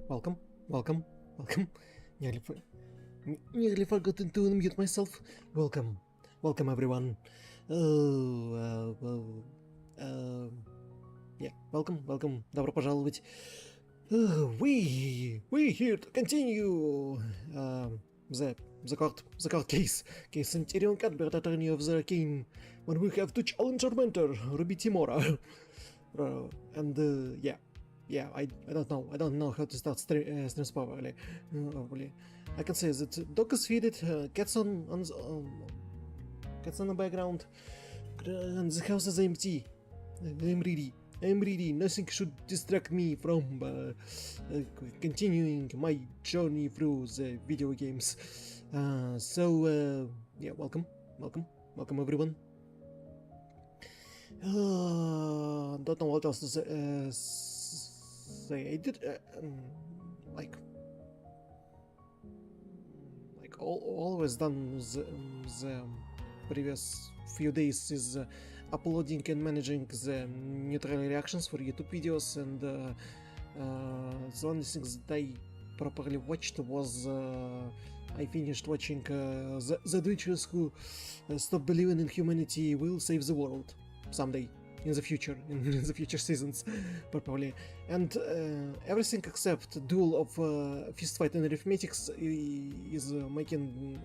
Welcome, welcome, welcome. Nearly, for- nearly forgotten to unmute myself. Welcome, welcome everyone. Oh, yeah, welcome. Добро пожаловать. We here to continue the court case in Tyrion Cuthbert, attorney of the Arcane, when we have to challenge our mentor, Ruby Timora. Yeah, I don't know how to start streams properly. I can say that dog is fed, cats on the background, and the house is empty. I'm ready. Nothing should distract me from continuing my journey through the video games. Yeah, welcome everyone. Don't know what else to say. I did like always done the previous few days is uploading and managing the neutral reactions for YouTube videos, and the only things that I properly watched was I finished watching the Twitchers who stop believing in humanity will save the world someday in the future, in the future seasons, probably. And everything except duel of fist fight and arithmetics is making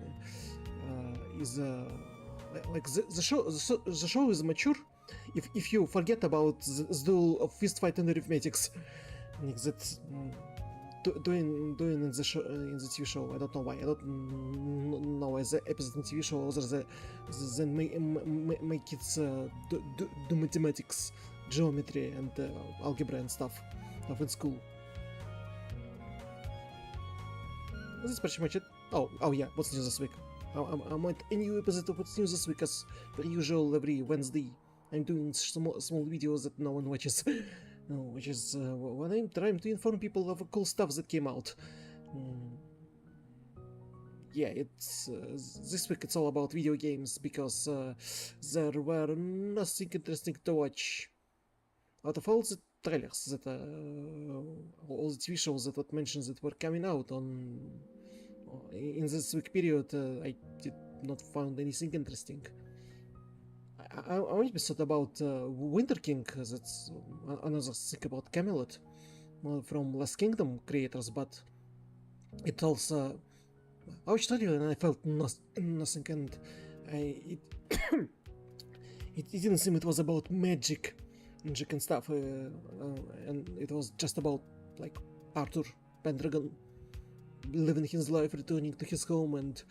like the show is mature if you forget about the duel of fist fight and arithmetics, like that. Doing in the show, in the TV show. I don't know why. I don't know as the episode in TV show other than make it do mathematics, geometry, and algebra and stuff in school. That's pretty much it. Oh yeah. What's new this week? I'm at a new episode of What's New This Week, as per usual every Wednesday. I'm doing small videos that no one watches. Which is when I'm trying to inform people of cool stuff that came out. Yeah, it's this week it's all about video games, because there were nothing interesting to watch. Out of all the trailers that all the TV shows that were mentioned that were coming out in this week period, I did not find anything interesting. I maybe thought about Winter King, that's another thing about Camelot from Last Kingdom creators, but it also I watched earlier and I felt nothing, and it didn't seem it was about magic and stuff, and it was just about like Arthur Pendragon living his life, returning to his home, and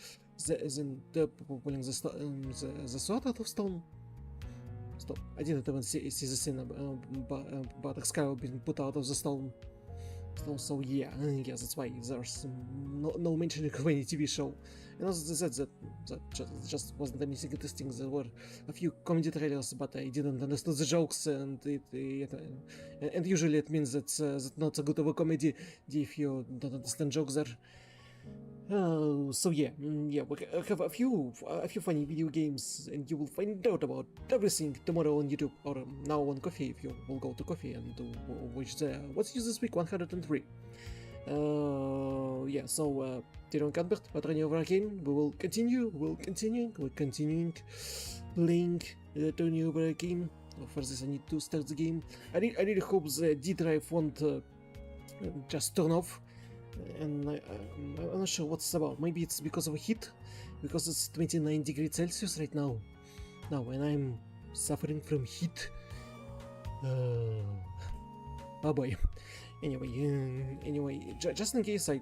pulling the sword out of stone. Stop. I didn't even see the scene about Excalibur being put out of the stone. So yeah, that's why there's no mentioning of any TV show. And also they said that just wasn't anything interesting. There were a few comedy trailers, but I didn't understand the jokes, and and usually it means that that's not so good of a comedy if you don't understand jokes there. So yeah, we have a few funny video games, and you will find out about everything tomorrow on YouTube, or now on Coffee if you will go to Coffee and watch the What's New This Week 103. Tyrion Cuthbert, attorney of Arcane, we're continuing playing the attorney of Arcane. For this I need to start the game. I really hope the D drive won't just turn off. And I'm not sure what it's about. Maybe it's because of heat, because it's 29 degrees Celsius right now, and I'm suffering from heat. Oh boy. Anyway, just in case I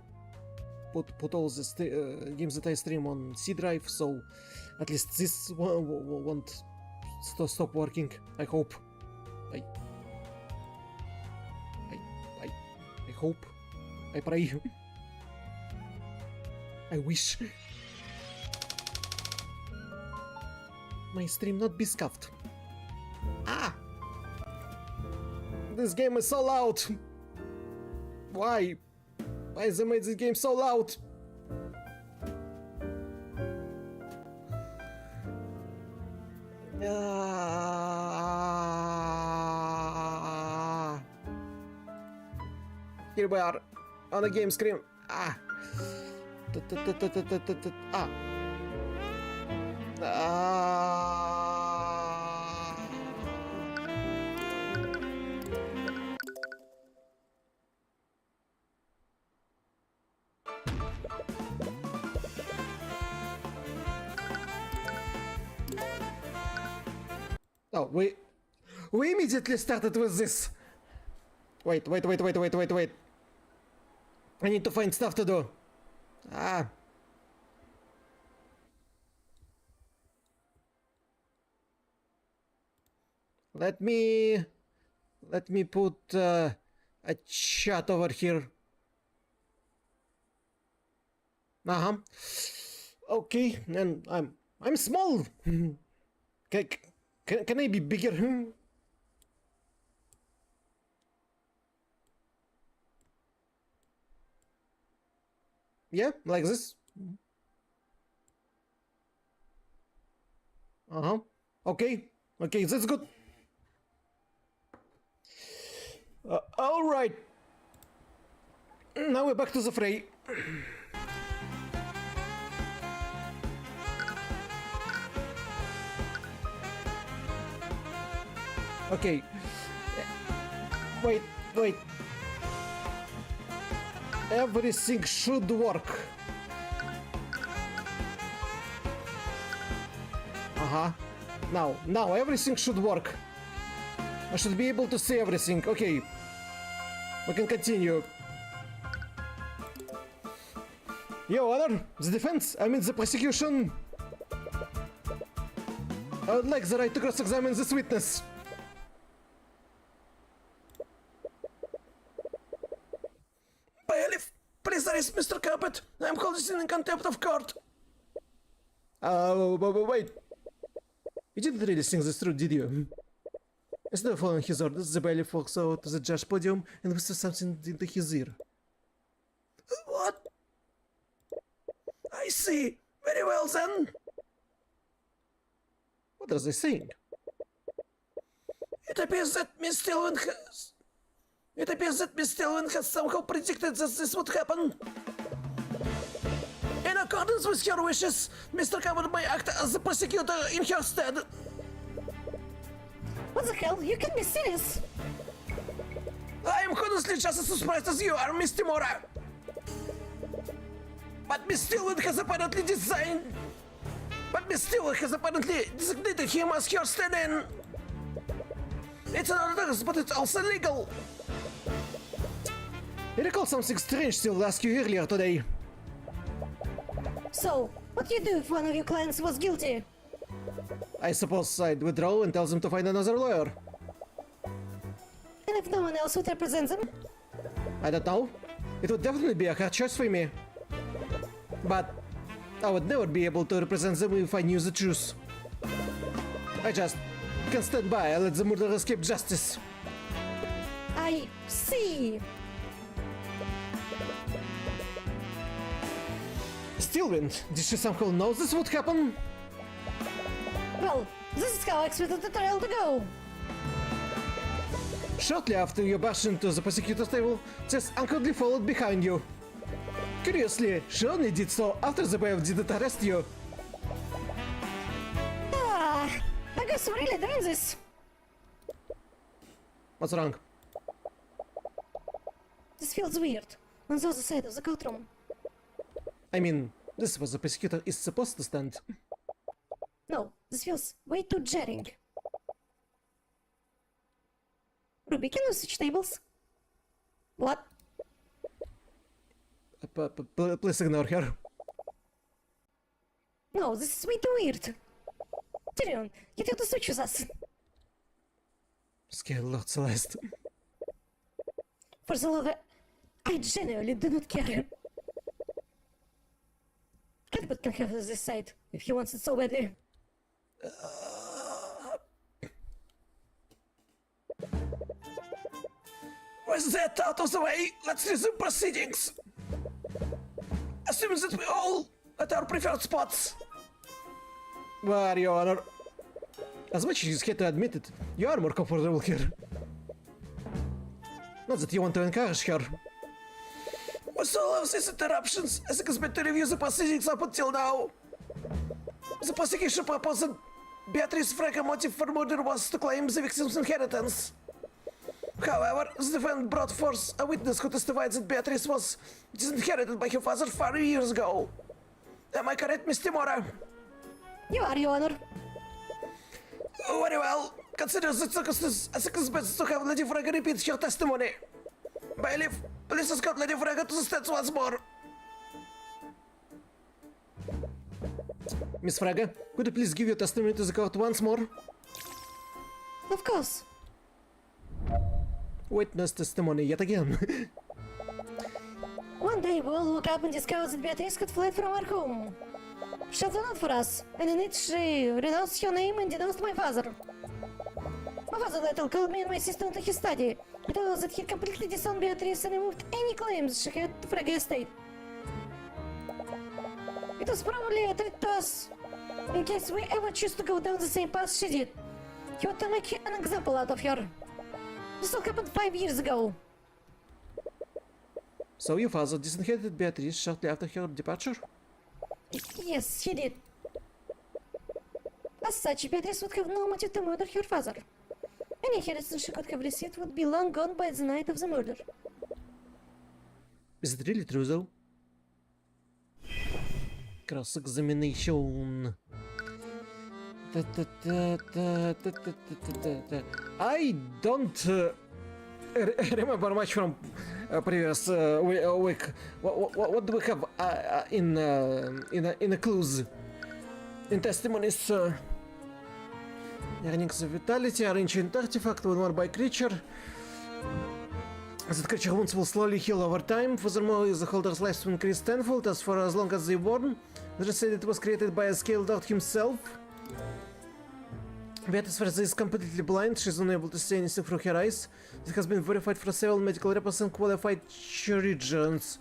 put all the games that I stream on C drive, so at least this won't stop working. I hope. I hope. I pray. I wish my stream not be scuffed. Ah! This game is so loud! Why? Why has they made this game so loud? Here we are. on the game screen. Ah. Ah. Oh, we immediately started with this. Wait. I need to find stuff to do. Ah. Let me put a chat over here. Uh-huh. Okay, and I'm small. Can I be bigger? Yeah, like this. Uh-huh. Okay, that's good. All right. Now we're back to the fray. Okay. Wait. Everything should work. Uh-huh. Now everything should work. I should be able to see everything. Okay. We can continue. Your Honor, the defense, I mean the prosecution. I would like the right to cross-examine this witness. Bailiff, please arrest Mr. Cuthbert. I'm holding in contempt of court. Wait. You didn't really think this through, did you? Instead of following his orders, the bailiff walks out to the judge podium and whispers something into his ear. What? I see. Very well then. What are they saying? It appears that Miss Stillman has somehow predicted that this would happen. In accordance with her wishes, Mr. Cuthbert may act as the prosecutor in her stead. What the hell? You can't be serious! I am honestly just as surprised as you are, Miss Timora. But Miss Stillman has apparently designated him as her stand-in. It's unorthodox, but it's also legal. I recall something strange still asked you earlier today. So, what do you do if one of your clients was guilty? I suppose I'd withdraw and tell them to find another lawyer. And if no one else would represent them? I don't know. It would definitely be a hard choice for me. But I would never be able to represent them if I knew the truth. I just can stand by and let the murderer escape justice. I see. Stillwind, did she somehow know this would happen? Well, this is how I expected the trial to go. Shortly after you bashed into the prosecutor's table, Jess awkwardly followed behind you. Curiously, she only did so after the bailiff didn't arrest you. I guess we're really doing this. What's wrong? This feels weird. On the other side of the courtroom. I mean, this is where the prosecutor is supposed to stand. No, this feels way too jarring. Ruby, can you switch tables? What? Please ignore her. No, this is way too weird. Tyrion, get you to switch with us. Scare Lord Celeste. For the love of... I genuinely do not care. Cuthbert can have this side, if he wants it so badly. With that out of the way, let's resume proceedings. Assuming that we all at our preferred spots. Well, Your Honor, as much as you scared to admit it, you are more comfortable here. Not that you want to encourage her. With all of these interruptions, I expect to review the proceedings up until now. The prosecution proposed that Beatrice Frega's motive for murder was to claim the victim's inheritance. However, the defendant brought forth a witness who testified that Beatrice was disinherited by her father 5 years ago. Am I correct, Miss Timora? You are, Your Honor. Very well. Consider the circumstances to have Lady Frega repeat her testimony. Bailiff, please escort Lady Frega to the stands once more. Miss Frega, could you please give your testimony to the court once more? Of course. Witness testimony yet again. One day we all woke up and discovered that Beatrice had fled from our home. She had a note for us, and in it she renounced her name and denounced my father. My father later called me and my sister into his study. He told us that he completely disowned Beatrice and removed any claims she had to Frega estate. It was probably a threat to us. In case we ever choose to go down the same path she did, he wanted to make an example out of her. This all happened 5 years ago. So your father disinherited Beatrice shortly after her departure? Yes, he did. As such, Beatrice would have no motive to murder her father. Any inheritance she could have received would be long gone by the night of the murder. Is it really true though? Cross-examination. I don't remember much from previous week. What do we have in the clues? In testimonies, earnings of vitality, are ancient artifact when worn by creature. That creature wounds will slowly heal over time. Furthermore, the holder's life will increase tenfold as for as long as they born. They said it was created by a scaled out himself. Beatrice is completely blind, she's unable to see anything through her eyes. This has been verified for several medical reports and qualified chirurgeons.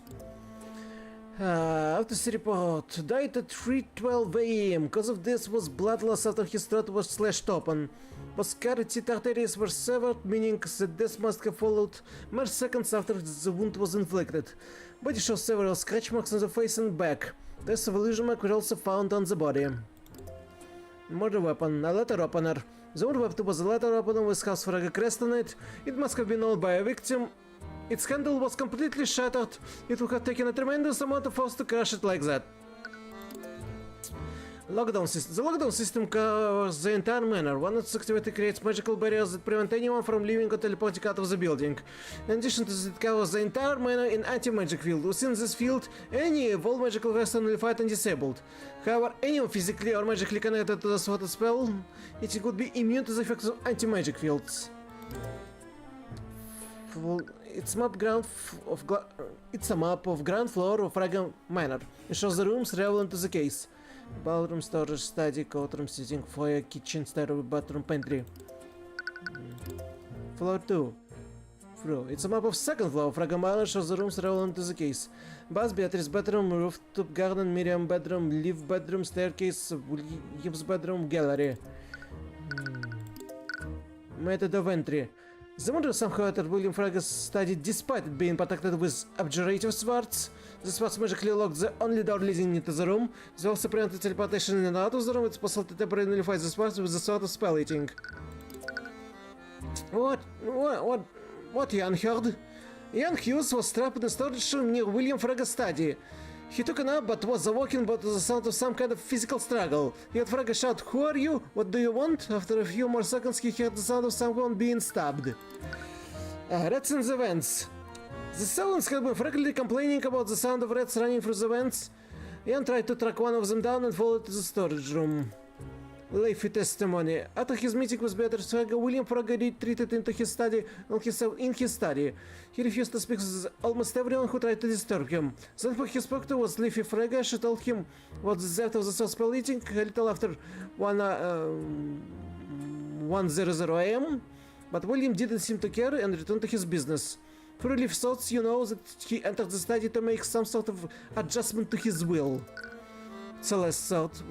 Autopsy report. Died at 3:12 AM. Cause of this was blood loss after his throat was slashed open. Both carotid arteries were severed, meaning that death must have followed mere seconds after the wound was inflicted. Body shows several scratch marks on the face and back. Traces of illusion mark were also found on the body. Murder weapon, a letter opener. The murder weapon was a letter opener with house for a crest on it. It must have been owned by a victim. Its handle was completely shattered. It would have taken a tremendous amount of force to crush it like that. Lockdown system. The lockdown system covers the entire manor. One of its activity creates magical barriers that prevent anyone from leaving or teleporting out of the building. In addition to this, it covers the entire manor in anti-magic field. Within this field, any of all magical rays are nullified and disabled. However, anyone physically or magically connected to the sort of spell, it could be immune to the effects of anti-magic fields. It's a map of ground floor of Frega Manor. It shows the rooms relevant to the case. Ballroom, storage, study, courtroom, sitting, foyer, kitchen, stairway, bathroom, pantry. Floor 2. It's a map of second floor. Frega Manor shows the rooms relevant to the case. Bath, Beatrice bedroom, rooftop garden, Miriam bedroom, live bedroom, staircase, William's bedroom, gallery. Method of entry. The murder somehow entered William Frega's study despite it being protected with abjurative swords. The swords magically locked the only door leading into the room. They also prevented teleportation in and out of the room. It's possible to temporarily nullify the swords with the sword of spell eating. What, Ian heard? Ian Hughes was trapped in a storage room near William Frega's study. He took a nap but was awoken by the sound of some kind of physical struggle. He heard Frega shout, "Who are you? What do you want?" After a few more seconds he heard the sound of someone being stabbed. Rats in the vents. The servants had been frequently complaining about the sound of rats running through the vents. Ian tried to track one of them down and followed to the storage room. Leafy testimony. After his meeting with Beatrice Frega, William Frega retreated into his study in his study. He refused to speak with almost everyone who tried to disturb him. Then who he spoke to was Leafy Frega. She told him what the result of the sword spell eating a little after 1:00 AM. But William didn't seem to care and returned to his business. Through Leaf thoughts, you know that he entered the study to make some sort of adjustment to his will. Celeste thought.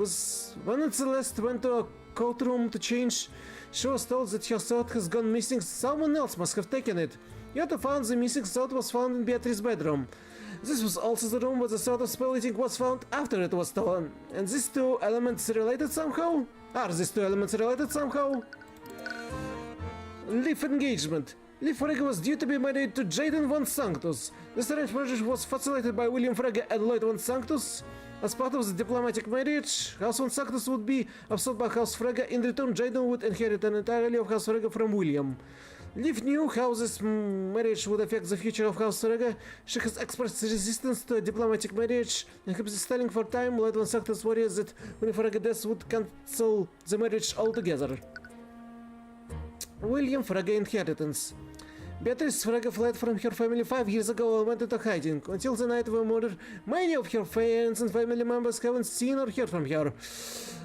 When Celeste went to a courtroom to change, she was told that her sword has gone missing. Someone else must have taken it. Yet found the missing sword was found in Beatrice's bedroom. This was also the room where the sword of spell-eating was found after it was stolen. And these two elements related somehow? Are these two elements related somehow? Leaf engagement. Leaf Frege was due to be married to Jaden von Sanctus. This arranged marriage was facilitated by William Frege and Lloyd von Sanctus. As part of the diplomatic marriage, House von Sanctus would be absorbed by House Frege. In return, Jaden would inherit entirely of House Frege from William. Leaf knew how this marriage would affect the future of House Frege. She has expressed resistance to a diplomatic marriage and keeps telling for time Lloyd von Sanctus worries that when Frege death would cancel the marriage altogether. William Frege inheritance. Beatrice Frege fled from her family 5 years ago and went into hiding. Until the night of her murder, many of her friends and family members haven't seen or heard from her.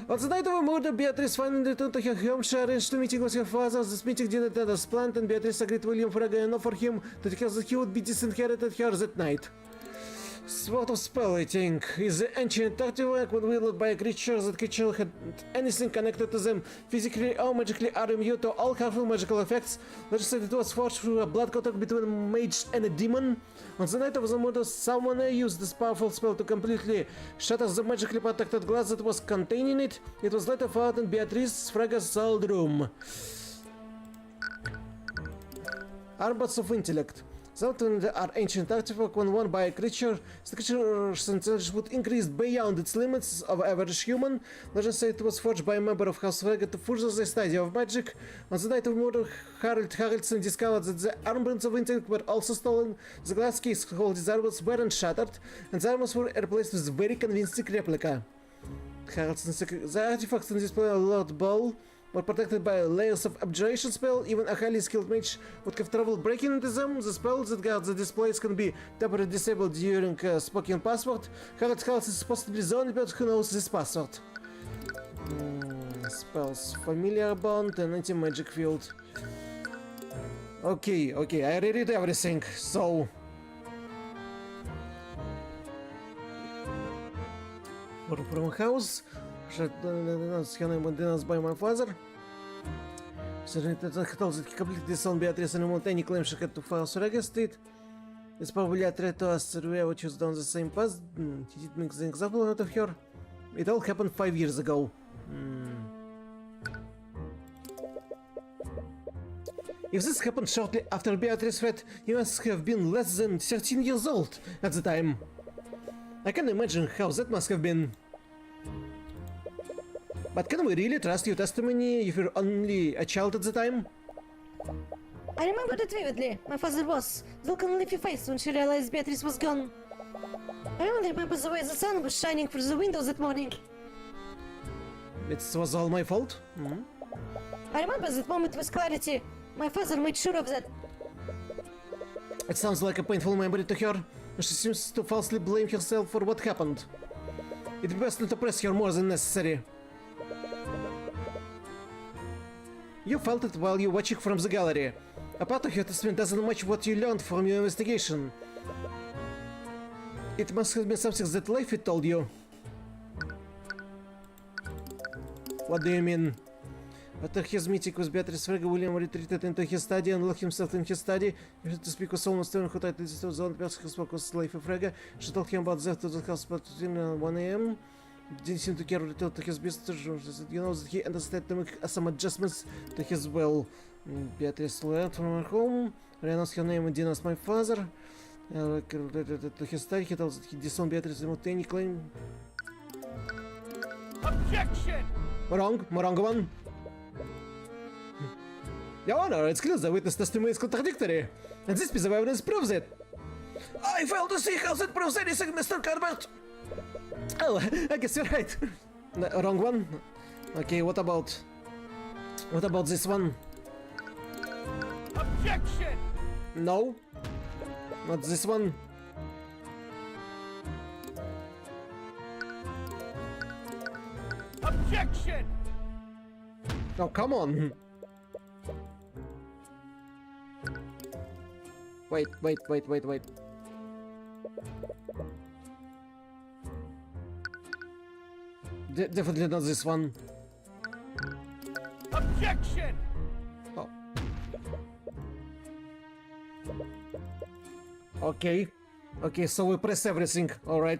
On the night of her murder, Beatrice finally returned to her home. She arranged a meeting with her father. This meeting didn't end as planned, and Beatrice agreed William Frege and offered him to tell that he would be disinherited her that night. Sword of Spell-Eating is the ancient artifact when wielded by a creature. That creature had anything connected to them physically or magically are immune to all harmful magical effects. Legend said it was forged through a blood contact between a mage and a demon. On the night of the murder, someone used this powerful spell to completely shatter the magically protected glass that was containing it. It was later found in Beatrice Frege's old room. Armbats of Intellect. Something are ancient artifact when worn by a creature. The creature's intelligence would increase beyond its limits of average human. Legend said it was forged by a member of House Frege to further the study of magic. On the night of murder, Harold Haraldson discovered that the armbands of intellect were also stolen. The glass case holding the armbands weren't shattered, and the armbands were replaced with a very convincing replica. The artifacts in display are Lord Ball were protected by layers of abjuration spell. Even a highly skilled mage would have trouble breaking into them. The spells that guard the displays can be temporarily disabled during spoken password. Harold Haraldson is possibly the only person who knows this password. Spells. Familiar Bond and Anti-Magic Field. Okay, I read everything, so... From house, denounced by my father. Certainly told that he completely disowned Beatrice and removed any claim she had to House Frege Street. It's probably a threat to us, which was down the same path. He did make an example out of her. It all happened 5 years ago. If this happened shortly after Beatrice's death, he must have been less than 13 years old at the time. I can imagine how that must have been. But can we really trust your testimony if you're only a child at the time? I remember it vividly. My father was look on leafy face when she realized Beatrice was gone. I only remember the way the sun was shining through the windows that morning. It was all my fault? I remember that moment with clarity. My father made sure of that. It sounds like a painful memory to her. She seems to falsely blame herself for what happened. It'd be best not to press her more than necessary. You felt it while you were watching from the gallery. A part of your testimony doesn't match what you learned from your investigation. It must have been something that Leify told you. What do you mean? After his meeting with Beatrice Frege, William retreated into his study and locked himself in his study. He had to speak with someone Stern who tried to disturb the only person who spoke with Leify Frege. She told him about that to the house between 1 a.m. Didn't seem to care to return to his business. You know that he understood to make some adjustments to his will. Beatrice left from her home, renounced her name and denounced my father. To his study, he told that he disowned Beatrice without any claim. Objection! Wrong one. Your Honor, it's clear the witness testimony is contradictory, and this piece of evidence proves it. I fail to see how that proves anything, Mr. Cuthbert. Oh, I guess you're right. Wrong one. Okay, what about this one? Objection! No, not this one. Objection! Oh, come on. Wait. Definitely not this one. Objection! Oh. Okay. Okay, so we press everything, alright.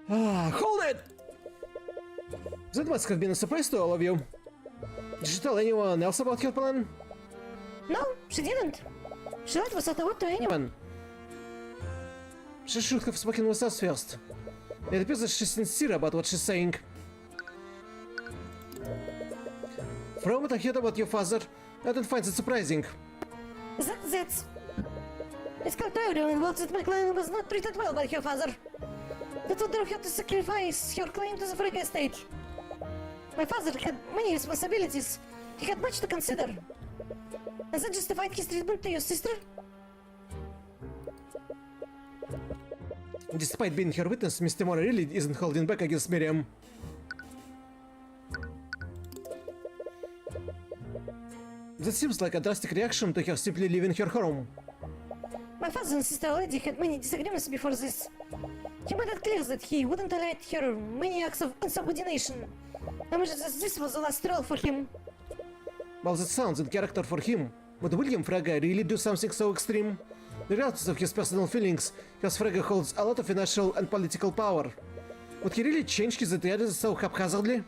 Hold it! That must have been a surprise to all of you. Did she tell anyone else about her plan? No, she didn't. She let us out to anyone. She should have spoken with us first. It appears that she's sincere about what she's saying. From what I heard about your father, I don't find it surprising. That's... It's called Tyrion involved that my clan was not treated well by her father. That would have had to sacrifice her claim to the Frege estate. My father had many responsibilities. He had much to consider. Has that justified his treatment to your sister? Despite being her witness, Mr. Mora really isn't holding back against Miriam. That seems like a drastic reaction to her simply leaving her home. My father and sister already had many disagreements before this. He made it clear that he wouldn't tolerate her many acts of insubordination. I imagine that this was the last straw for him. Well, that sounds in character for him. Would William Frege really do something so extreme? Regardless of his personal feelings, because Frege holds a lot of financial and political power. Would he really change his ideas so haphazardly?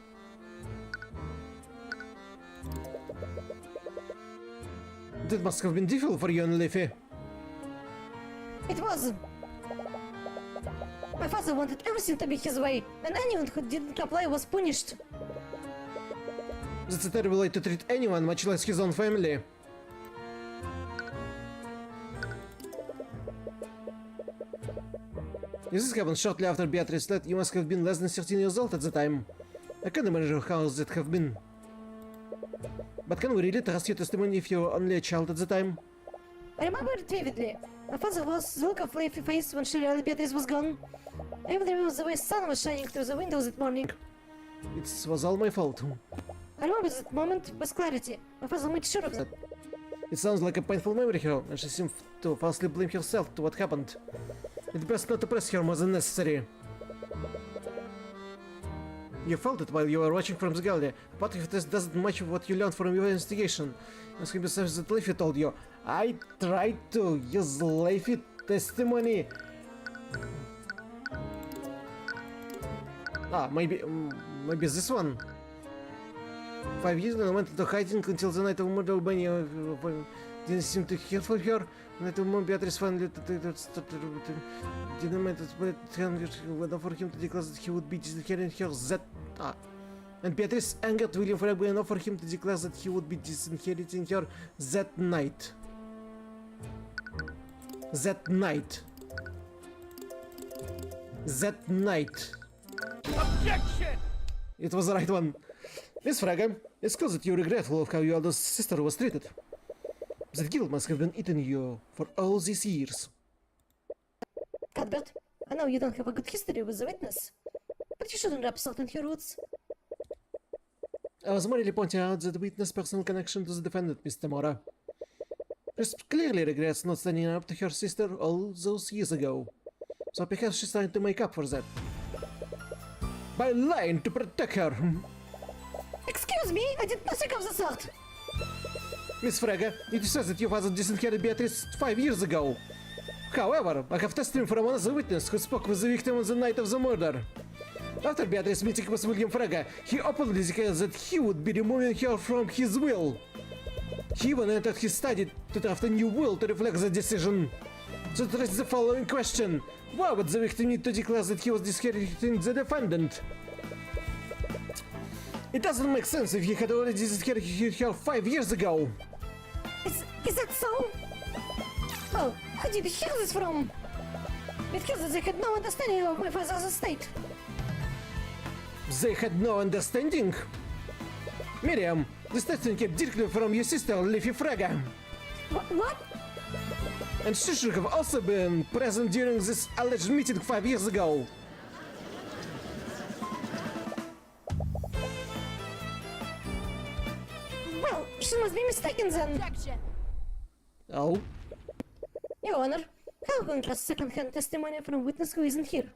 That must have been difficult for you and Leafy. It was. My father wanted everything to be his way, and anyone who didn't comply was punished. That's a terrible way to treat anyone, much less his own family. This happened shortly after Beatrice left. You must have been less than 13 years old at the time. I can't imagine how that have been. But can we really trust your testimony if you were only a child at the time? I remember it vividly. My father was the look of Leafy face when she realized Beatrice was gone. I even remember the way the sun was shining through the windows that morning. It was all my fault. I remember that moment with clarity. My father made sure of that. It sounds like a painful memory here, and she seemed to falsely blame herself to what happened. It's best not to press her more than necessary. You felt it while you were watching from the gallery. Part of this doesn't match what you learned from your investigation. It's going to be something that Leafy told you. I tried to use Leafy testimony. Maybe this one. 5 years and I went into hiding until the night of murder. Benny didn't seem to care for her. The night of murder, Beatrice finally didn't matter for him to declare that he would be disinheriting her. And Beatrice angered William Frege enough for him to declare that he would be disinheriting her that night. That night. That night. Objection! It was the right one. Miss Frege, it's clear that you're regretful of how your elder sister was treated. That guilt must have been eating you for all these years. Cuthbert, I know you don't have a good history with the witness, but you shouldn't rub salt in her roots. I was merely pointing out that the witness' personal connection to the defendant, Mr. Mora. She clearly regrets not standing up to her sister all those years ago, so perhaps she's trying to make up for that. By lying to protect her. Excuse me, I did nothing of the sort. Miss Frege, it says that your father disinherited Beatrice 5 years ago. However, I have testimony from another witness who spoke with the victim on the night of the murder. After Beatrice's meeting with William Frege, he openly declared that he would be removing her from his will. He even entered his study to draft a new will to reflect the decision. So to raise the following question: why would the victim need to declare that he was disinheriting the defendant? It doesn't make sense if he had already disinherited her 5 years ago. Is that so? Well, how did you hear this from? Because they had no understanding of my father's estate. They had no understanding? Miriam, this testimony came directly from your sister, Leafy Frege. What? And she should have also been present during this alleged meeting 5 years ago. Well, she must be mistaken then. Objection! Oh? Your Honor, how can we trust second-hand testimony from a witness who isn't here?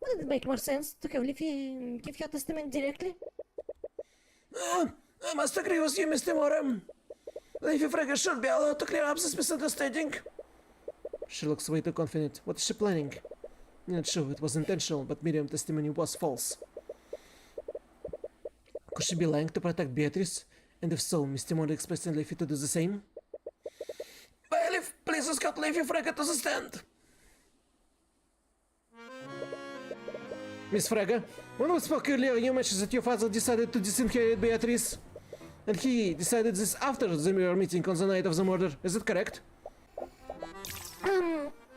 Wouldn't it make more sense to have Leafy give her testimony directly? I must agree with you, Mr. Mora. Leafy Frege should be allowed to clear up this misunderstanding. She looks way too confident. What is she planning? Not sure it was intentional, but Miriam's testimony was false. Could she be lying to protect Beatrice? And if so, Miss Timon expects Leafy to do the same? Bailiff, please escort Leafy Frege to the stand! Miss Frege, when we spoke earlier, you mentioned that your father decided to disinherit Beatrice. And he decided this after the mirror meeting on the night of the murder. Is it correct?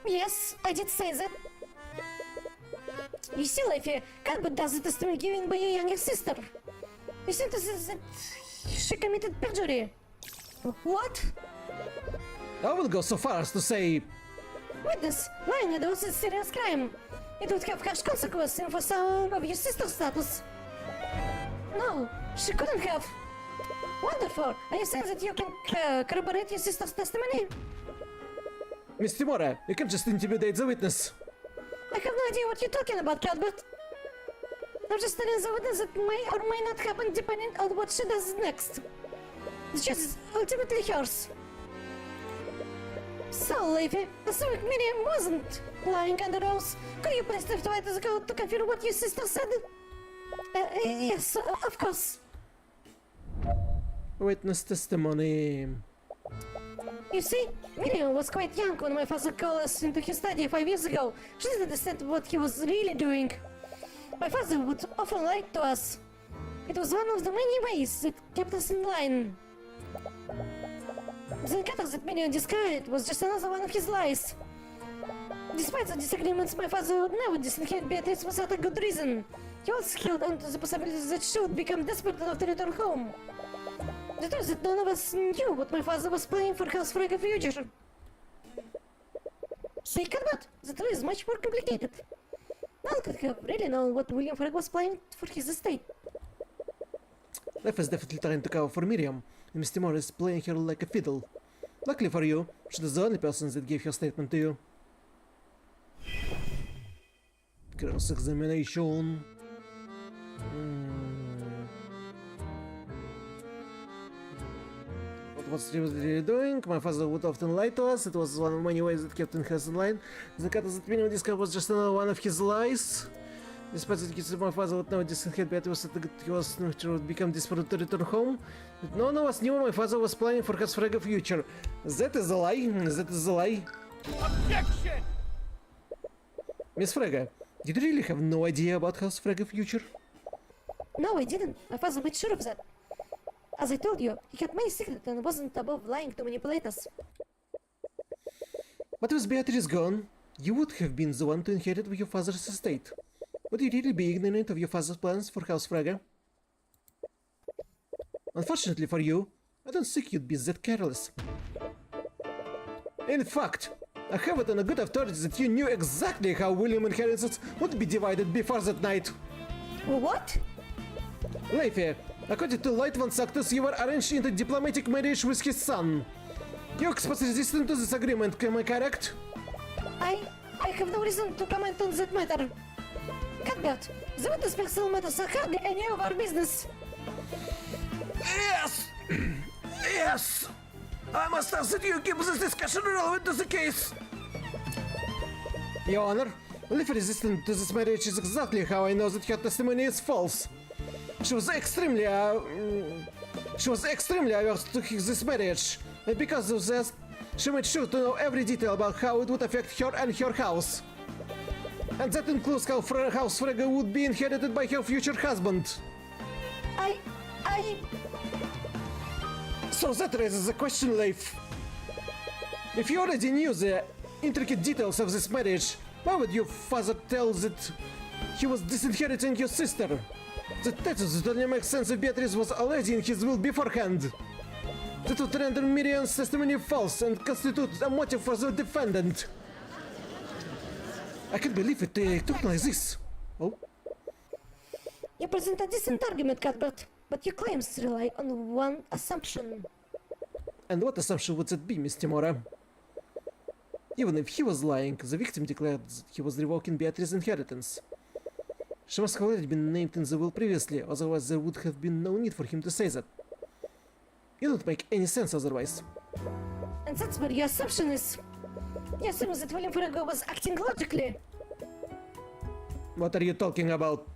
Yes, I did say that. You see, Leafy, Cuthbert does the testimony given by your younger sister. You seem to say that she committed perjury. What? I would go so far as to say... Witness, lying at was a serious crime. It would have harsh consequences for some of your sister's status. No, she couldn't have. Wonderful. Are you saying that you can corroborate your sister's testimony? Miss Timora, you can just intimidate the witness. I have no idea what you're talking about, Cuthbert. I'm just telling the witness that may or may not happen depending on what she does next. The choice is ultimately hers. So, Leafy, assuming Miriam wasn't lying under oath, could you please step to the code to confirm what your sister said? Yes, of course. Witness testimony... You see, Miriam was quite young when my father called us into his study 5 years ago. She didn't understand what he was really doing. My father would often lie to us. It was one of the many ways that kept us in line. The encounter that Miriam described was just another one of his lies. Despite the disagreements, my father would never disinherit Beatrice without a good reason. He also held on to the possibility that she would become desperate enough to return home. The truth is that none of us knew what my father was planning for House Frege future. See, Cuthbert, the truth is much more complicated. No one could have really known what William Frege was planning for his estate. Leif is definitely trying to cover for Miriam, and Miss Timor is playing her like a fiddle. Luckily for you, she is the only person that gave her statement to you. Cross-examination... What she was really doing? My father would often lie to us. It was one of many ways that kept us in line. The cat that Miriam discovered was just another one of his lies. Despite that my father would never disinherit Beatrice, he was would become desperate to return home. But none of us knew my father was planning for House Frege future. That is a lie. That is a lie. Objection! Miss Frege, did you really have no idea about House Frege future? No, I didn't. My father made sure of that. As I told you, he had many secrets and wasn't above lying to manipulate us. But with Beatrice gone, you would have been the one to inherit your father's estate. Would you really be ignorant of your father's plans for House Frege? Unfortunately for you, I don't think you'd be that careless. In fact, I have it on a good authority that you knew exactly how William inheritance would be divided before that night. What? Leify, according to Light von Sactus, you were arranged into diplomatic marriage with his son. You expressed resistance to this agreement, am I correct? I have no reason to comment on that matter. Cuthbert, the witness personal matters are hardly any of our business. Yes! Yes! I must ask that you keep this discussion relevant to the case. Your Honor, Leify resistant to this marriage is exactly how I know that her testimony is false. She was extremely averse to this marriage, and because of that, she made sure to know every detail about how it would affect her and her house. And that includes how House Frege would be inherited by her future husband. So that raises the question, Leif. If you already knew the intricate details of this marriage, why would your father tell that he was disinheriting your sister? That only makes sense if Beatrice was already in his will beforehand. That would render Miriam's testimony false and constitute a motive for the defendant. I can't believe it took like this. Oh? You present a decent argument, Cuthbert, but your claims rely on one assumption. And what assumption would that be, Miss Timora? Even if he was lying, the victim declared that he was revoking Beatrice's inheritance. She must have already been named in the will previously, otherwise there would have been no need for him to say that. It don't make any sense otherwise. And that's where your assumption is. You assume that William Frege was acting logically. What are you talking about?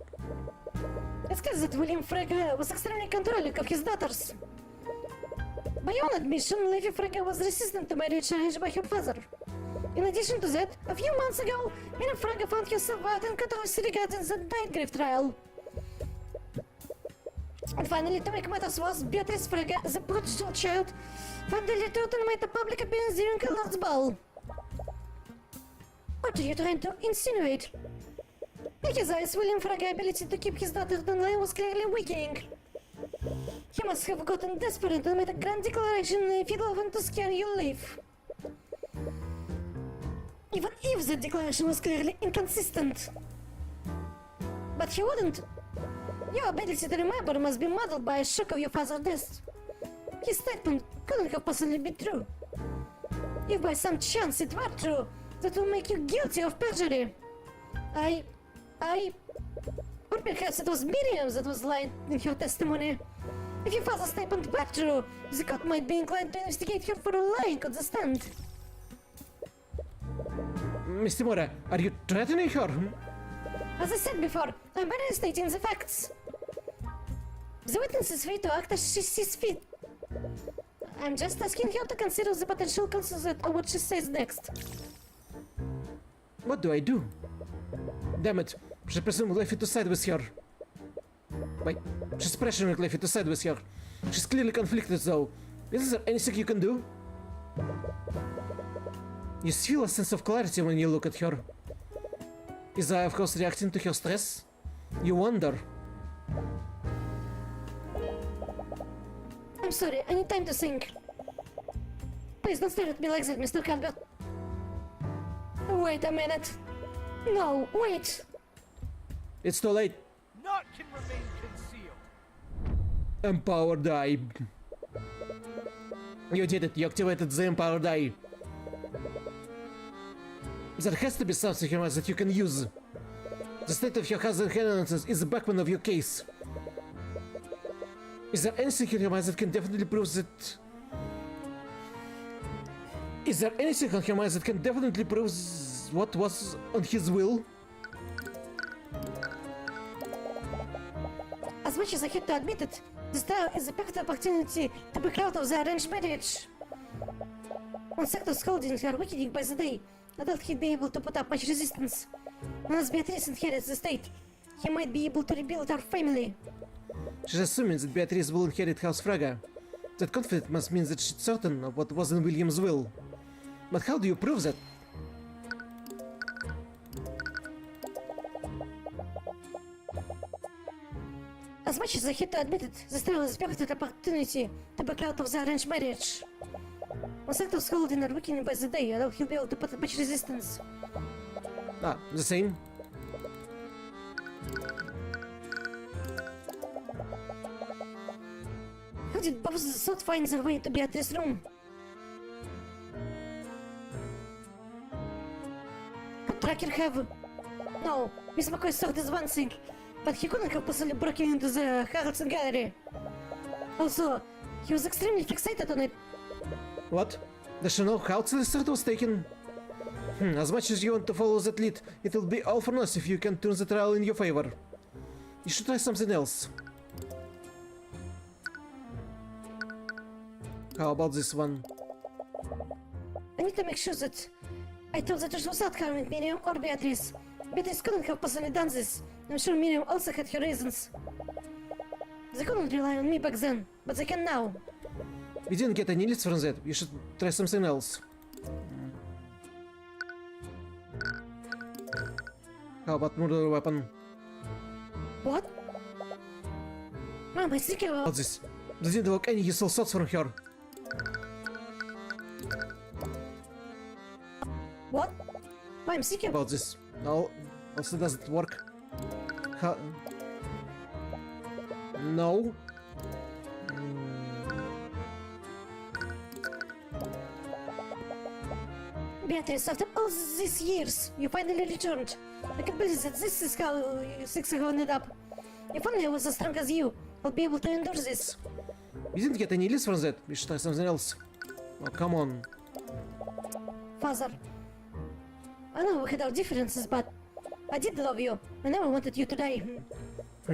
It's because that William Frege was extremely controlling of his daughters. By own admission, Lady Frege was resistant to marriage arranged by her father. In addition to that, a few months ago, William Frege found herself out in controversy regarding the Nightgrave trial. And finally, to make matters worse, Beatrice Frege, the prodigal child, found the letter and made a public appearance during a lord's ball. What are you trying to insinuate? In his eyes, William Frege's ability to keep his daughter online was clearly weakening. He must have gotten desperate and made a grand declaration if he'd love to scare your life. Even if the declaration was clearly inconsistent. But he wouldn't. Your ability to remember must be muddled by a shock of your father's death. His statement couldn't have possibly been true. If by some chance it were true, that will make you guilty of perjury. Or perhaps it was Miriam that was lying in her testimony. If your father's statement were true, the court might be inclined to investigate her for lying on the stand. Miss Timura, are you threatening her? As I said before, I'm merely stating the facts. The witness is free to act as she sees fit. I'm just asking her to consider the potential consequences of what she says next. What do I do? Damn it, she's presuming Leffy to side with her. Wait, she's pressuring Leffy to side with her. She's clearly conflicted though. Isn't there anything you can do? You feel a sense of clarity when you look at her. Is I of course reacting to her stress? You wonder. I'm sorry, I need time to think. Please don't stare at me like that, Mr. Cuthbert. Wait a minute. No, wait. It's too late. Naught can remain concealed. Empowered Eye. You did it, you activated the Empowered Eye. There has to be something here that you can use. The state of your husband's finances is the backbone of your case. Is there anything here that can definitely prove that... Is there anything on your mind that can definitely prove what was on his will? As much as I hate to admit it, this trial is a perfect opportunity to break out of the arranged marriage. When Sector's holdings are weakening by the day, I doubt he'd be able to put up much resistance. Once Beatrice inherits the state, he might be able to rebuild our family. She's assuming that Beatrice will inherit House Fraga. That confidence must mean that she's certain of what was in William's will. But how do you prove that? As much as I hate to admit it, this trial is a perfect opportunity to break out of the arranged marriage. When Sector's holdings are weakening by the day, I doubt he'll be able to put up much resistance. Ah, the same? How did both the thought find their way to Beatrice's room? Could Tracker have... No, Miss McCoy's sword is one thing, but he couldn't have possibly broken into the Haraldson gallery. Also, he was extremely fixated on it. What? Does she know how the sword was taken? As much as you want to follow that lead, it will be all for us if you can turn the trial in your favor. You should try something else. How about this one? I need to make sure that I told the truth without harming Miriam or Beatrice. Beatrice couldn't have possibly done this. I'm sure Miriam also had her reasons. They couldn't rely on me back then, but they can now. We didn't get any leads from that. You should try something else. How about murder weapon? What? Mom, I think about... What's this? Doesn't evoke any useful thoughts from her. What? I'm thinking about... About this. No, also doesn't work. No. Beatrice, after all these years, you finally returned. I can't believe that this is how 6 ago ended up. If only I was as strong as you, I'll be able to endure this. We didn't get any leads from that. We should try something else. Oh, come on. Father, I know we had our differences, but I did love you. I never wanted you to die.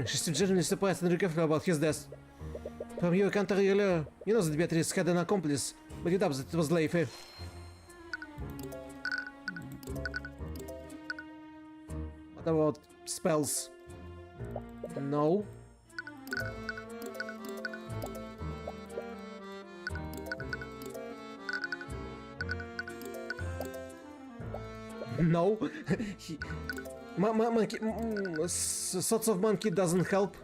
She seemed genuinely surprised and regretful about his death. From your account earlier, you know that Beatrice had an accomplice, but you doubt that it was Leify. What about spells? No. No. Monkey, sorts of monkey doesn't help.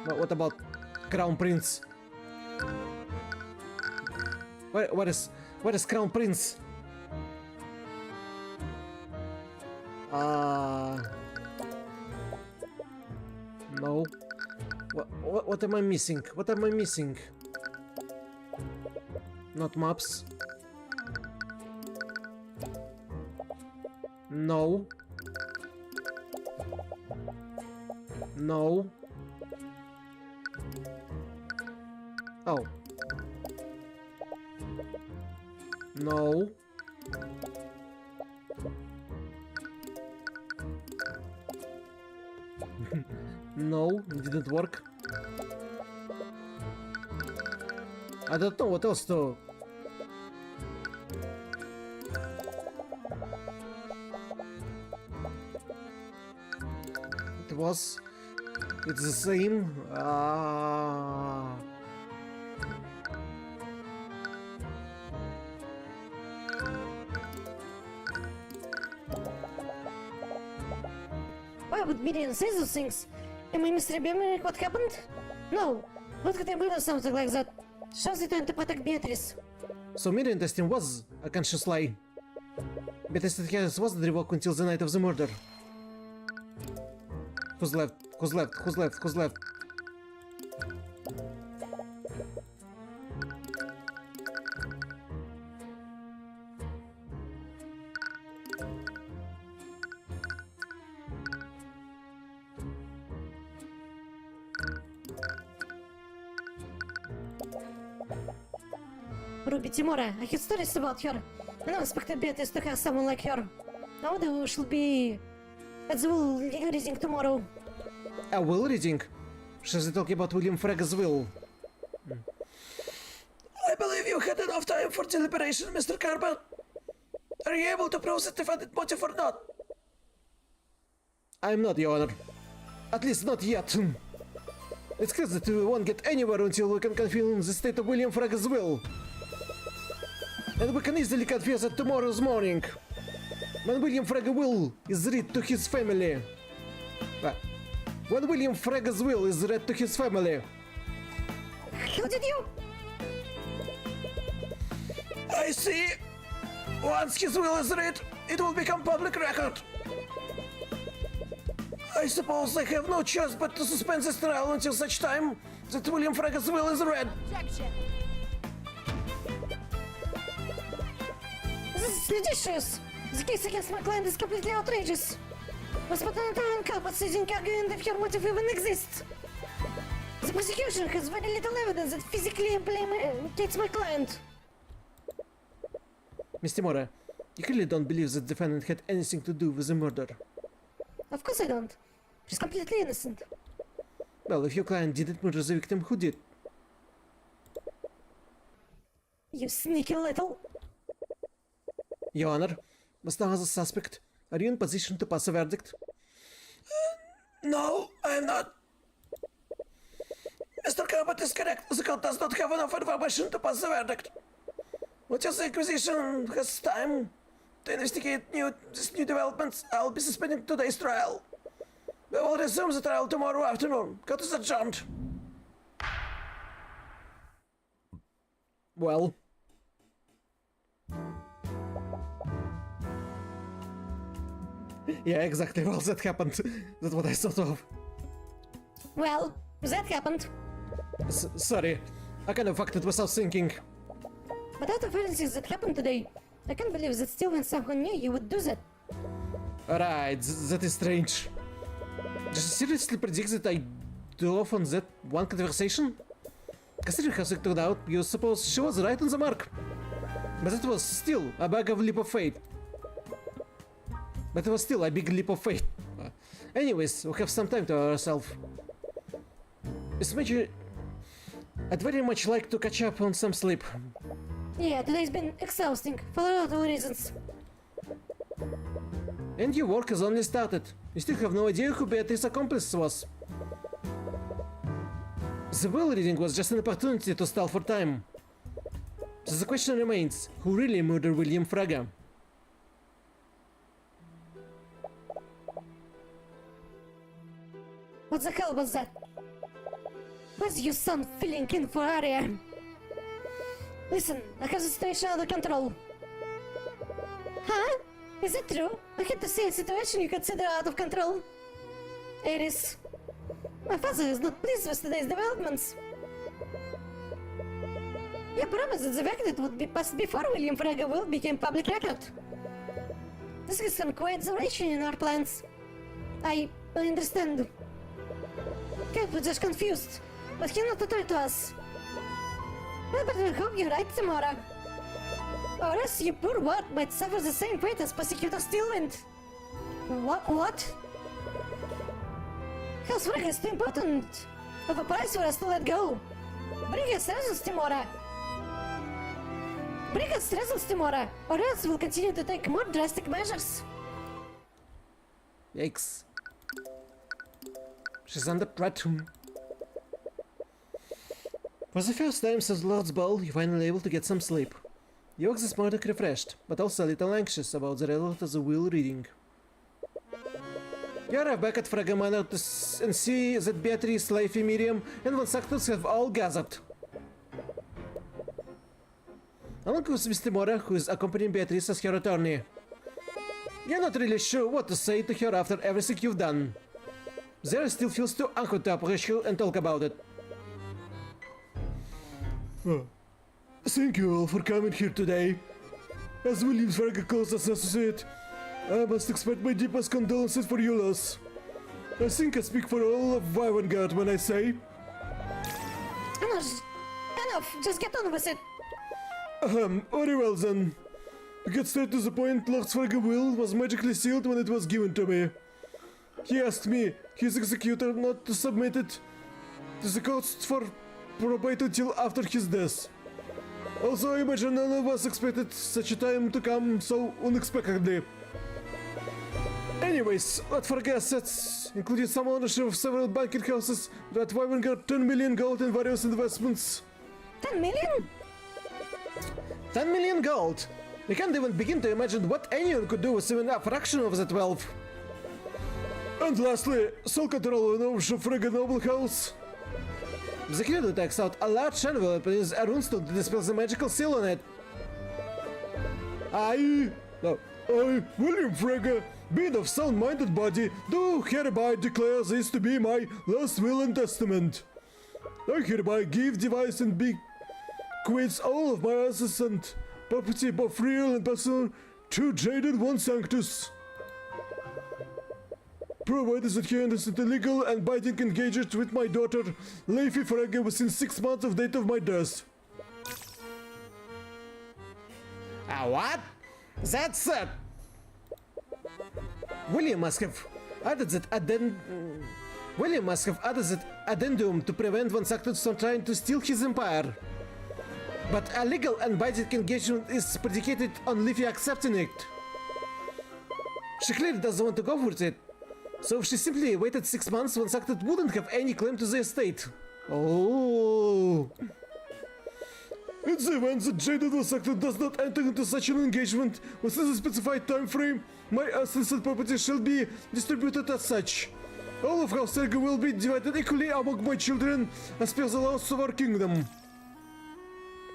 What about Crown Prince? What is Crown Prince? No. What am I missing? What am I missing? Not maps. No. No. Oh. No. No, it didn't work. I don't know what else to... It's the same. Why would Miriam say those things? Am I misremembering what happened? No. What could I do with something like that? Shows it to protect Beatrice. So Miriam testing was a conscious lie. Beatrice wasn't revoked until the night of the murder. Who's left? Who's left? Who's left? Who's left? Ruby Timora, I heard stories about her. I never expected Beatrice to have someone like her. I wonder who she'll be at the will reading tomorrow. A will reading? She's talking about William Frega's will. I believe you had enough time for deliberation, Mr. Cuthbert. Are you able to prove the defendant motive or not? I'm not, Your Honor. At least not yet. It's clear that we won't get anywhere until we can confirm the state of William Frega's will. And we can easily confess it tomorrow's morning, when William Frega's will is read to his family. When William Frega's will is read to his family. How did you? I see. Once his will is read, it will become public record. I suppose I have no choice but to suspend this trial until such time that William Frega's will is read. Objection. This is ridiculous. The case against my client is completely outrageous. Respondent Tyrion Cuthbert is arguing if your motive even exists. The prosecution has very little evidence that physically implicates my client. Mr. Mora, you clearly don't believe that the defendant had anything to do with the murder. Of course I don't. She's completely innocent. Well, if your client didn't murder the victim, who did? You sneaky little... Your Honor, as now as a suspect, are you in position to pass a verdict? No, I am not. Mr. Cuthbert is correct. The court does not have enough information to pass a verdict. Until the Inquisition has time to investigate these new developments, I'll be suspending today's trial. We will resume the trial tomorrow afternoon. Court is adjourned. Well... Yeah, exactly. Well, that happened. That's what I thought of. Well, that happened. Sorry. I kind of acted without thinking. But out of everything that happened today, I can't believe that still when someone knew you would do that. Alright, that is strange. Did you seriously predict that I do off on that one conversation? Considering how it turned out, you suppose she was right on the mark. But it was still a big leap of faith. But it was still a big leap of faith. Anyways, we have some time to ourselves. I'd very much like to catch up on some sleep. Yeah, today's been exhausting for a lot of reasons. And your work has only started. You still have no idea who Beatrice's accomplice was. The will reading was just an opportunity to stall for time. So the question remains, who really murdered William Fraga? What the hell was that? Why's your son filling in for Arya? Listen, I have the situation under control. Huh? Is it true? I hate to see a situation you consider out of control. Iris. My father is not pleased with today's developments. You promised that the verdict would be passed before William Fraga will became public record. This is some coincidence in our plans. I understand. Kate was just confused, but he not told to us. I better hope you're right tomorrow. Or else you poor ward might suffer the same fate as Prosecutor Steelwind. What? House Fraga is too important of a price for us to let go. Bring us results tomorrow. Bring us results tomorrow, or else we'll continue to take more drastic measures. Yikes. She's under threat. For the first time since Lord's Ball, you're finally able to get some sleep. You woke this morning refreshed, but also a little anxious about the result of the will reading. You arrive back at Fraga Manor and see that Beatrice, Leify, Miriam, and Von Sanctus have all gathered. Along with Mr. Mora, who is accompanying Beatrice as her attorney. You're not really sure what to say to her after everything you've done. Zara still feels too awkward to approach her and talk about it. Thank you all for coming here today. As William's Fraga close associate, I must express my deepest condolences for your loss. I think I speak for all of Vivengard when I say... Enough, just get on with it. Very well then. To get straight to the point, Lord Fraga will was magically sealed when it was given to me. He asked me, his executor, not to submit it to the courts for probate until after his death. Also, I imagine none of us expected such a time to come so unexpectedly. Anyways, Lord Fraga assets, including some ownership of several banking houses, that Vivengard 10 million gold in various investments. 10 million? 10 million gold! We can't even begin to imagine what anyone could do with even a fraction of that wealth. And lastly, sole control and ownership of Fraga Noble House. The security takes out a large envelope and uses a runestone to dispel the magical seal on it. I, William Fraga, being of sound-minded body, do hereby declare this to be my last will and testament. I hereby give, devise, and bequeath all of my assets and property, both real and personal, to Jaded Von Sanctus. Provided that he enters into legal and binding engagement with my daughter, Leify Fraga, within 6 months of date of my death. What? That's it! William must have added that addendum to prevent Von Sanctus from trying to steal his empire. But a legal and binding engagement is predicated on Leify accepting it. She clearly doesn't want to go with it. So if she simply waited 6 months, Von Sanctus wouldn't have any claim to the estate. Oh. In the event that Jaded Von Sanctus does not enter into such an engagement within a specified time frame, my assets and property shall be distributed as such. All of House Fraga will be divided equally among my children as per the laws of our kingdom.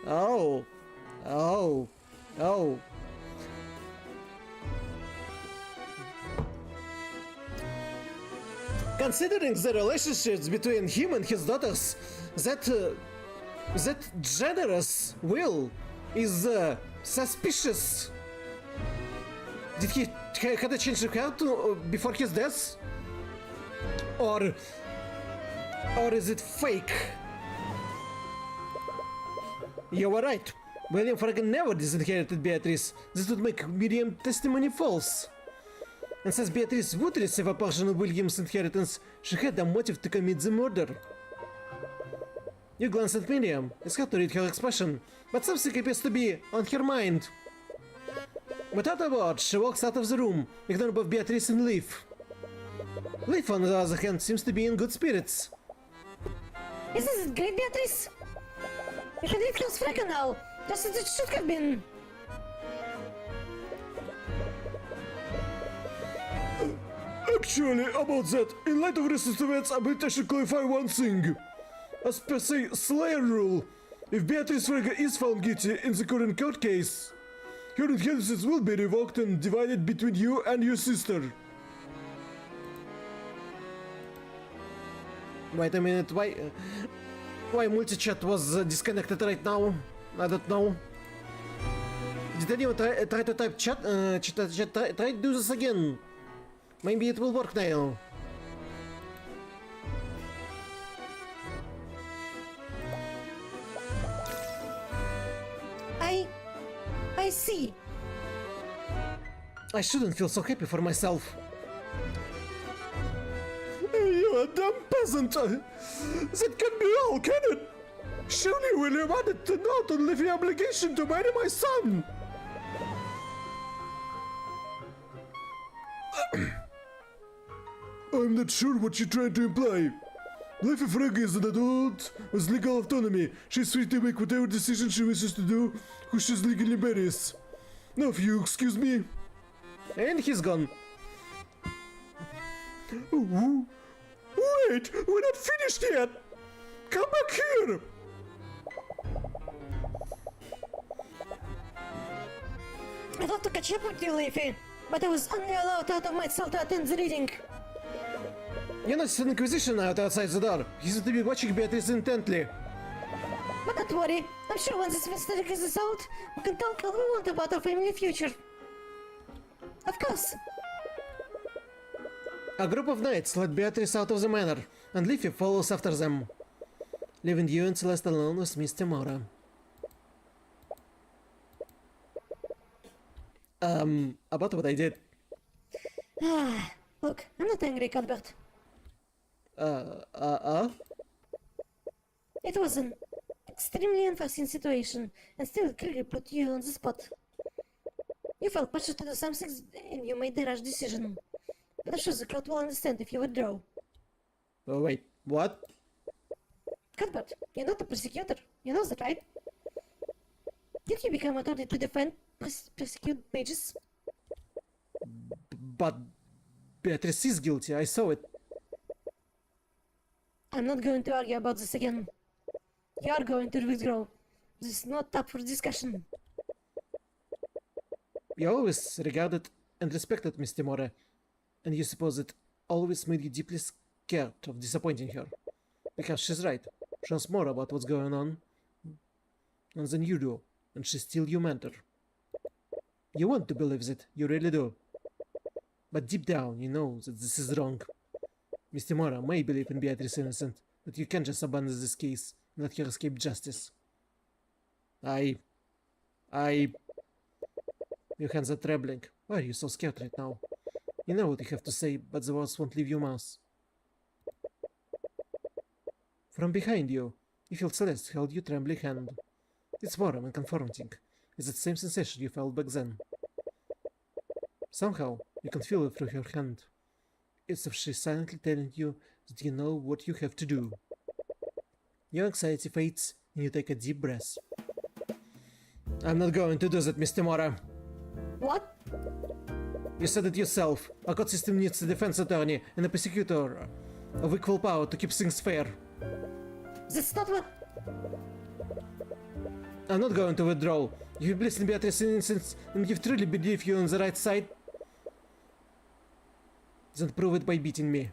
Oh. Considering the relationships between him and his daughters, that generous will is suspicious. Did he had a change of heart before his death? Or is it fake? You were right. William Farragon never disinherited Beatrice. This would make Miriam's testimony false. And since Beatrice would receive a portion of William's inheritance, she had a motive to commit the murder. You glance at Miriam. It's hard to read her expression, but something appears to be on her mind. Without a word, she walks out of the room, ignoring both Beatrice and Leaf. Leaf, on the other hand, seems to be in good spirits. Isn't it great, Beatrice? You can leave Klaus Fracken now, just as it should have been. Actually, about that, in light of recent events, I believe I should clarify one thing. As per se Slayer rule, if Beatrice Fraga is found guilty in the current court case, her inheritance will be revoked and divided between you and your sister. Wait a minute, why multi-chat was disconnected right now? I don't know. Did anyone try to type chat? Try to do this again. Maybe it will work now. I see. I shouldn't feel so happy for myself. You a dumb peasant! That can be all, can it? Surely William added to not only the obligation to marry my son! I'm not sure what you're trying to imply. Leafy Frog is an adult with legal autonomy. She's free to make whatever decision she wishes to do, who she's legally marries. Now if you excuse me. And he's gone. Wait, we're not finished yet! Come back here! I thought to catch up with you, Leafy, but I was only allowed out of myself to attend the reading. You notice an Inquisition out outside the door. He seems to be watching Beatrice intently. But don't worry, I'm sure once this mistake is out, we can talk all we want about our family future. Of course. A group of knights led Beatrice out of the manor, and Leafy follows after them, leaving you and Celeste alone with Miss Timora. About what I did. Look, I'm not angry, Cuthbert. It was an extremely unforeseen situation, and still clearly put you on the spot. You felt pressure to do something, and you made the rash decision. But I'm sure the crowd will understand if you withdraw. Oh wait, what? Cuthbert, you're not a persecutor. You know that, right? Did you become authority to defend persecute mages? But Beatrice is guilty, I saw it. I'm not going to argue about this again. You are going to withdraw. This is not up for discussion. You always regarded and respected Miss Timora, and you suppose it always made you deeply scared of disappointing her. Because she's right. She knows more about what's going on than you do, and she's still your mentor. You want to believe it, you really do. But deep down, you know that this is wrong. Miss Timora may believe in Beatrice innocent, but you can't just abandon this case and let her escape justice. Your hands are trembling. Why are you so scared right now? You know what you have to say, but the words won't leave your mouth. From behind you, you feel Celeste held your trembling hand. It's warm and comforting. It's the same sensation you felt back then. Somehow, you can feel it through her hand. It's as if she's silently telling you that you know what you have to do. Your anxiety fades, and you take a deep breath. I'm not going to do that, Miss Timora. What? You said it yourself. Our court system needs a defense attorney and a prosecutor of equal power to keep things fair. That's not what... I'm not going to withdraw. If you believe in Beatrice's innocence and you truly believe you're on the right side, then prove it by beating me.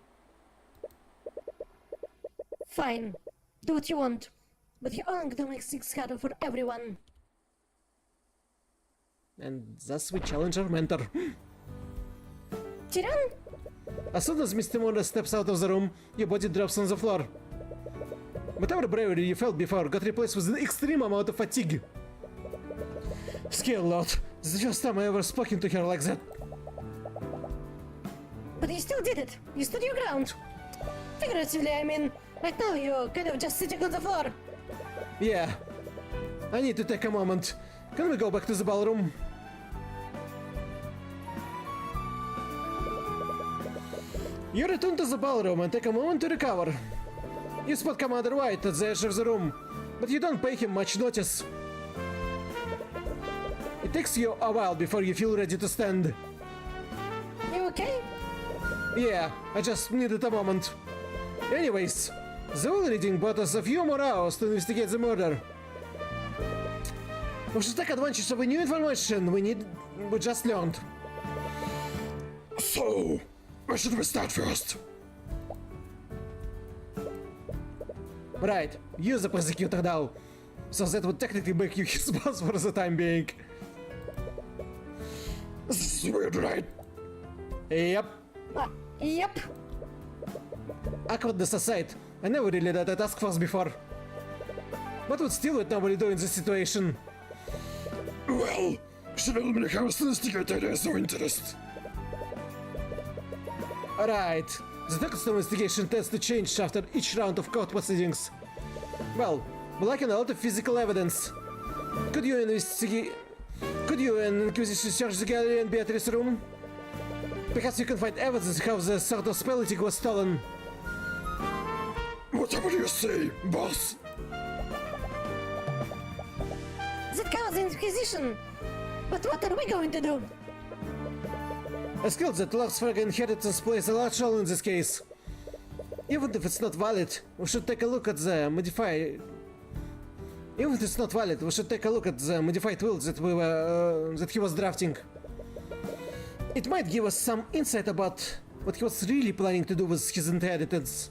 Fine. Do what you want. But you're only gonna make things harder for everyone. And thus we challenge our mentor. Tyrion? As soon as Miss Timora steps out of the room, your body drops on the floor. Whatever bravery you felt before got replaced with an extreme amount of fatigue. Scale lot. It's the first time I ever spoken to her like that. But you still did it. You stood your ground. Figuratively, I mean. Right now, you're kind of just sitting on the floor. Yeah. I need to take a moment. Can we go back to the ballroom? You return to the ballroom and take a moment to recover. You spot Commander White at the edge of the room, but you don't pay him much notice. It takes you a while before you feel ready to stand. You okay? Yeah, I just needed a moment. Anyways, the will reading bought us a few more hours to investigate the murder. We should take advantage of the new information we just learned. So, where should we start first? Right, use the prosecutor now. So that would technically make you his boss for the time being. This is weird, right? Yep. Yep. Awkwardness aside, I never really led a task force before. What would Stewart normally do in this situation? Well, should eliminate house investigate areas of interest. Alright. The next investigation tends to change after each round of court proceedings. Well, we're lacking a lot of physical evidence. Could you and Inquisition search the gallery and Beatrice's room? Perhaps you can find evidence how the sort of spelling was stolen. Whatever you say, boss. That counts the Inquisition. But what are we going to do? A skill that Lord's Frag inheritance plays a large role in this case. Even if it's not valid, we should take a look at the modified will that he was drafting. It might give us some insight about what he was really planning to do with his inheritance.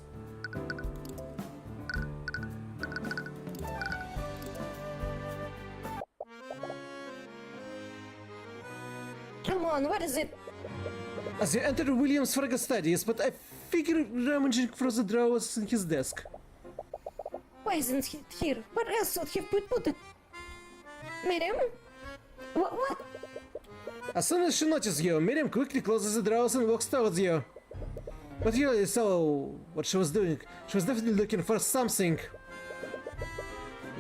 Come on, what is it? As you enter William's Frag studies, but I figure rummaging for the drawers in his desk. Why isn't he here? Where else would he put it? Miriam? What? As soon as she notices you, Miriam quickly closes the drawers and walks towards you. But you already saw what she was doing. She was definitely looking for something.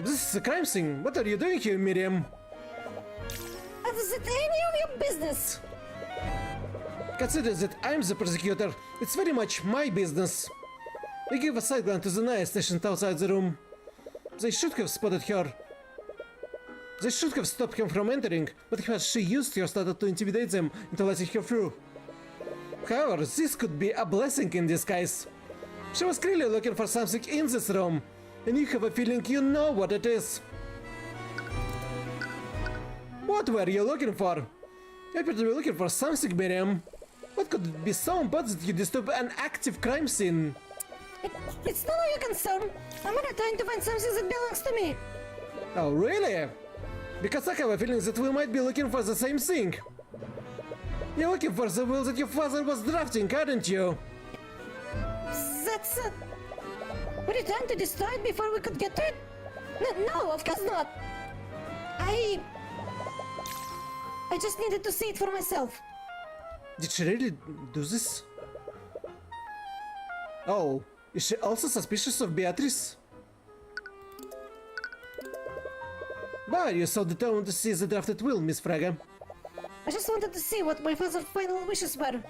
This is a crime scene. What are you doing here, Miriam? Is it any of your business? Consider that I'm the prosecutor. It's very much my business. We give a side glance to the night stationed outside the room. They should have spotted her. They should have stopped him from entering, but because she used her started to intimidate them into letting her through. However, this could be a blessing in disguise. She was clearly looking for something in this room, and you have a feeling you know what it is. What were you looking for? You appear to be looking for something, Miriam. What could it be so important that you disturb an active crime scene? It's none of your concern. I'm only trying to find something that belongs to me. Oh, really? Because I have a feeling that we might be looking for the same thing. You're looking for the will that your father was drafting, aren't you? That's were you trying to destroy it before we could get to it? No, of course not. I just needed to see it for myself. Did she really do this? Oh, is she also suspicious of Beatrice? Why are you so determined to see the drafted will, Miss Fraga? I just wanted to see what my father's final wishes were.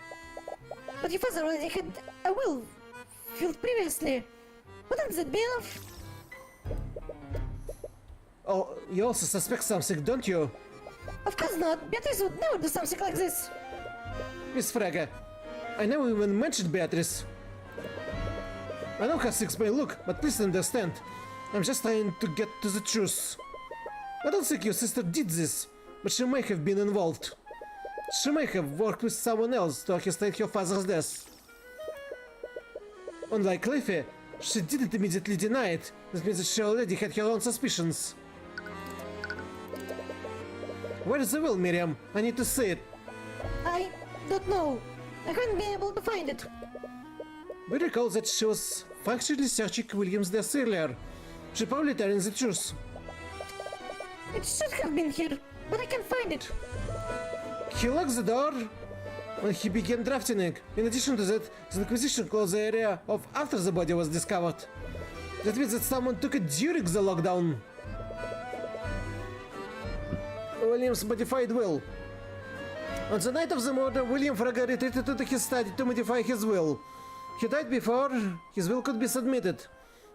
But your father already had a will filled previously. Wouldn't that be enough? Oh, you also suspect something, don't you? Of course not. Beatrice would never do something like this. Miss Fraga, I never even mentioned Beatrice. I know how things may look, but please understand, I'm just trying to get to the truth. I don't think your sister did this, but she may have been involved. She may have worked with someone else to orchestrate her father's death. Unlike Cliffy, she didn't immediately deny it. That means that she already had her own suspicions. Where is the will, Miriam? I need to see it. I don't know. I haven't been able to find it. We recall that she was functionally searching William's death earlier. She probably telling the truth. It should have been here, but I can't find it. He locked the door when he began drafting it. In addition to that, the Inquisition closed the area off after the body was discovered. That means that someone took it during the lockdown. William's modified will. On the night of the murder, William Fraga retreated to his study to modify his will. He died before his will could be submitted,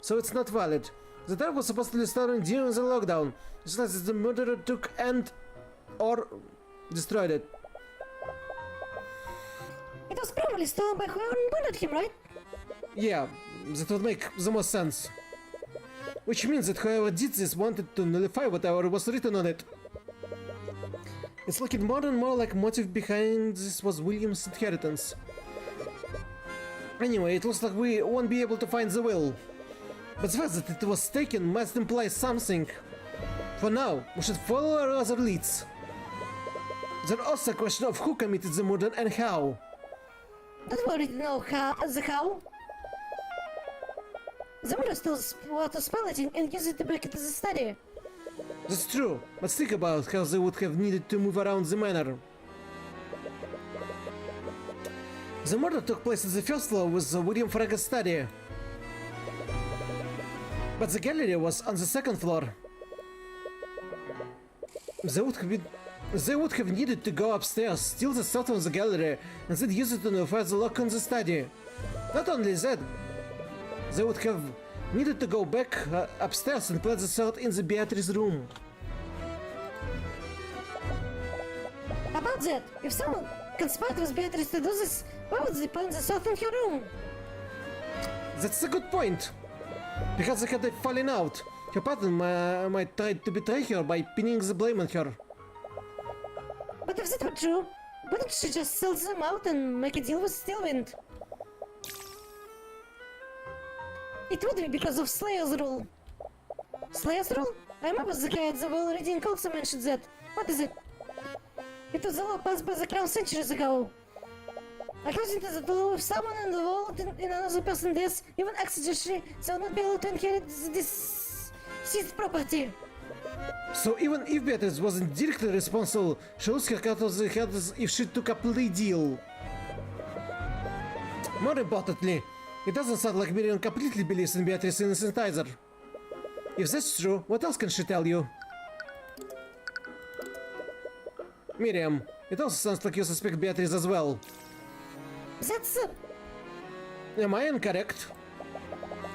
so it's not valid. The door was supposedly stolen during the lockdown. It's like the murderer took and or destroyed it. It was probably stolen by whoever murdered him, right? Yeah, that would make the most sense. Which means that whoever did this wanted to nullify whatever was written on it. It's looking more and more like motive behind this was William's inheritance. Anyway, it looks like we won't be able to find the will. But the fact that it was taken must imply something. For now, we should follow our other leads. There's also a question of who committed the murder and how. Don't worry to know how. The murder stole water spelling and used it to break into the study. That's true, but think about how they would have needed to move around the manor. The murder took place on the first floor with William Fraga's study. But the gallery was on the second floor. They would have needed to go upstairs, steal the salt from the gallery, and then use it to nullify the lock on the study. Not only that, they would have needed to go back upstairs and plant the salt in the Beatrice's room. About that, if someone conspired with Beatrice to do this, why would they plant the salt in her room? That's a good point. Because they had a falling out. Her partner might try to betray her by pinning the blame on her. But if that were true, wouldn't she just sell them out and make a deal with Stillwind? It would be because of Slayer's rule. Slayer's rule? I remember the guy at the Well Reading also mentioned that. What is it? It was a law passed by the Crown centuries ago. According to the law, if someone in the world in another person dies, even accidentally, they will not be able to inherit this seized property. So even if Beatrice wasn't directly responsible, she lost her cut of the head if she took a plea deal. More importantly, it doesn't sound like Miriam completely believes in Beatrice's innocence either. If that's true, what else can she tell you? Miriam, it also sounds like you suspect Beatrice as well. That's... Am I incorrect?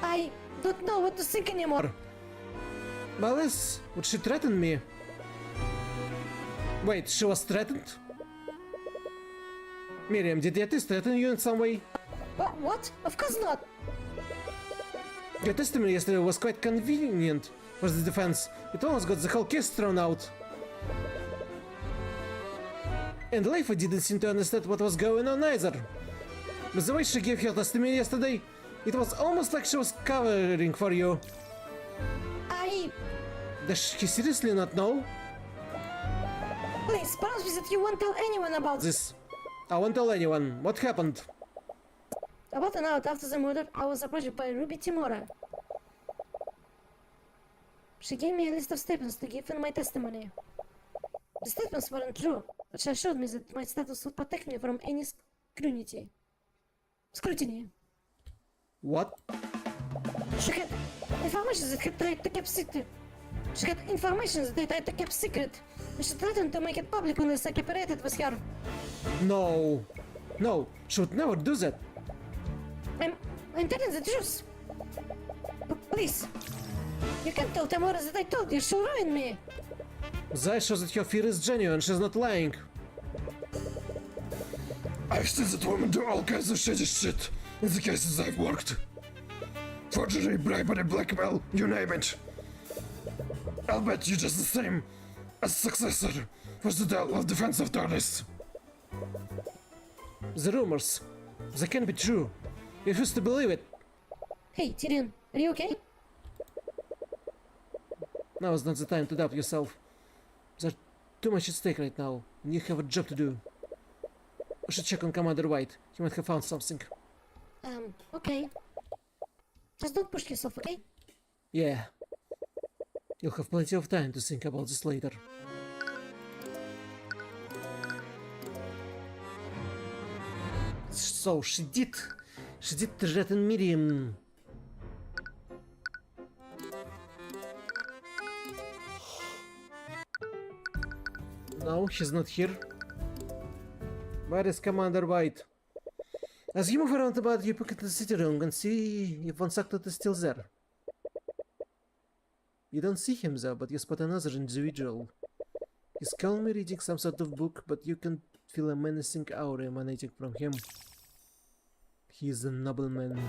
I don't know what to think anymore. Alice, would she threaten me? Wait, she was threatened? Miriam, did Beatrice threaten you in some way? What? Of course not. Your testimony yesterday was quite convenient for the defense. It almost got the whole case thrown out. And Leifa didn't seem to understand what was going on either. But the way she gave her testimony yesterday, it was almost like she was covering for you. Does she seriously not know? Please, promise me that you won't tell anyone about This. I won't tell anyone. What happened? About an hour after the murder, I was approached by Ruby Timura. She gave me a list of statements to give in my testimony. The statements weren't true, but she assured me that my status would protect me from any scrutiny. What? She had information that had tried to keep secret. She had information that they tried to keep secret, and she threatened to make it public unless I cooperated with her. No. No, she would never do that. I'm telling the truth. Please. You can't tell Tamara that I told you. She'll ruin me. That shows that her fear is genuine. She's not lying. I've seen that woman do all kinds of shady shit in the cases I've worked. Forgery, bribery, blackmail, you name it. I'll bet you just the same as successor was the Dell of Defense Attorneys. The rumors. They can't be true. You refuse to believe it. Hey, Tyrion, are you okay? Now is not the time to doubt yourself. There's too much at stake right now, and you have a job to do. I should check on Commander White. He might have found something. Okay. Just don't push yourself, okay? Yeah. You'll have plenty of time to think about this later. So she did threaten Miriam. No, she's not here. Where is Commander White? As you move around about, you pocket the city room and see if Von Saktot is still there. You don't see him though, but you spot another individual. He's calmly reading some sort of book, but you can feel a menacing aura emanating from him. He's a nobleman.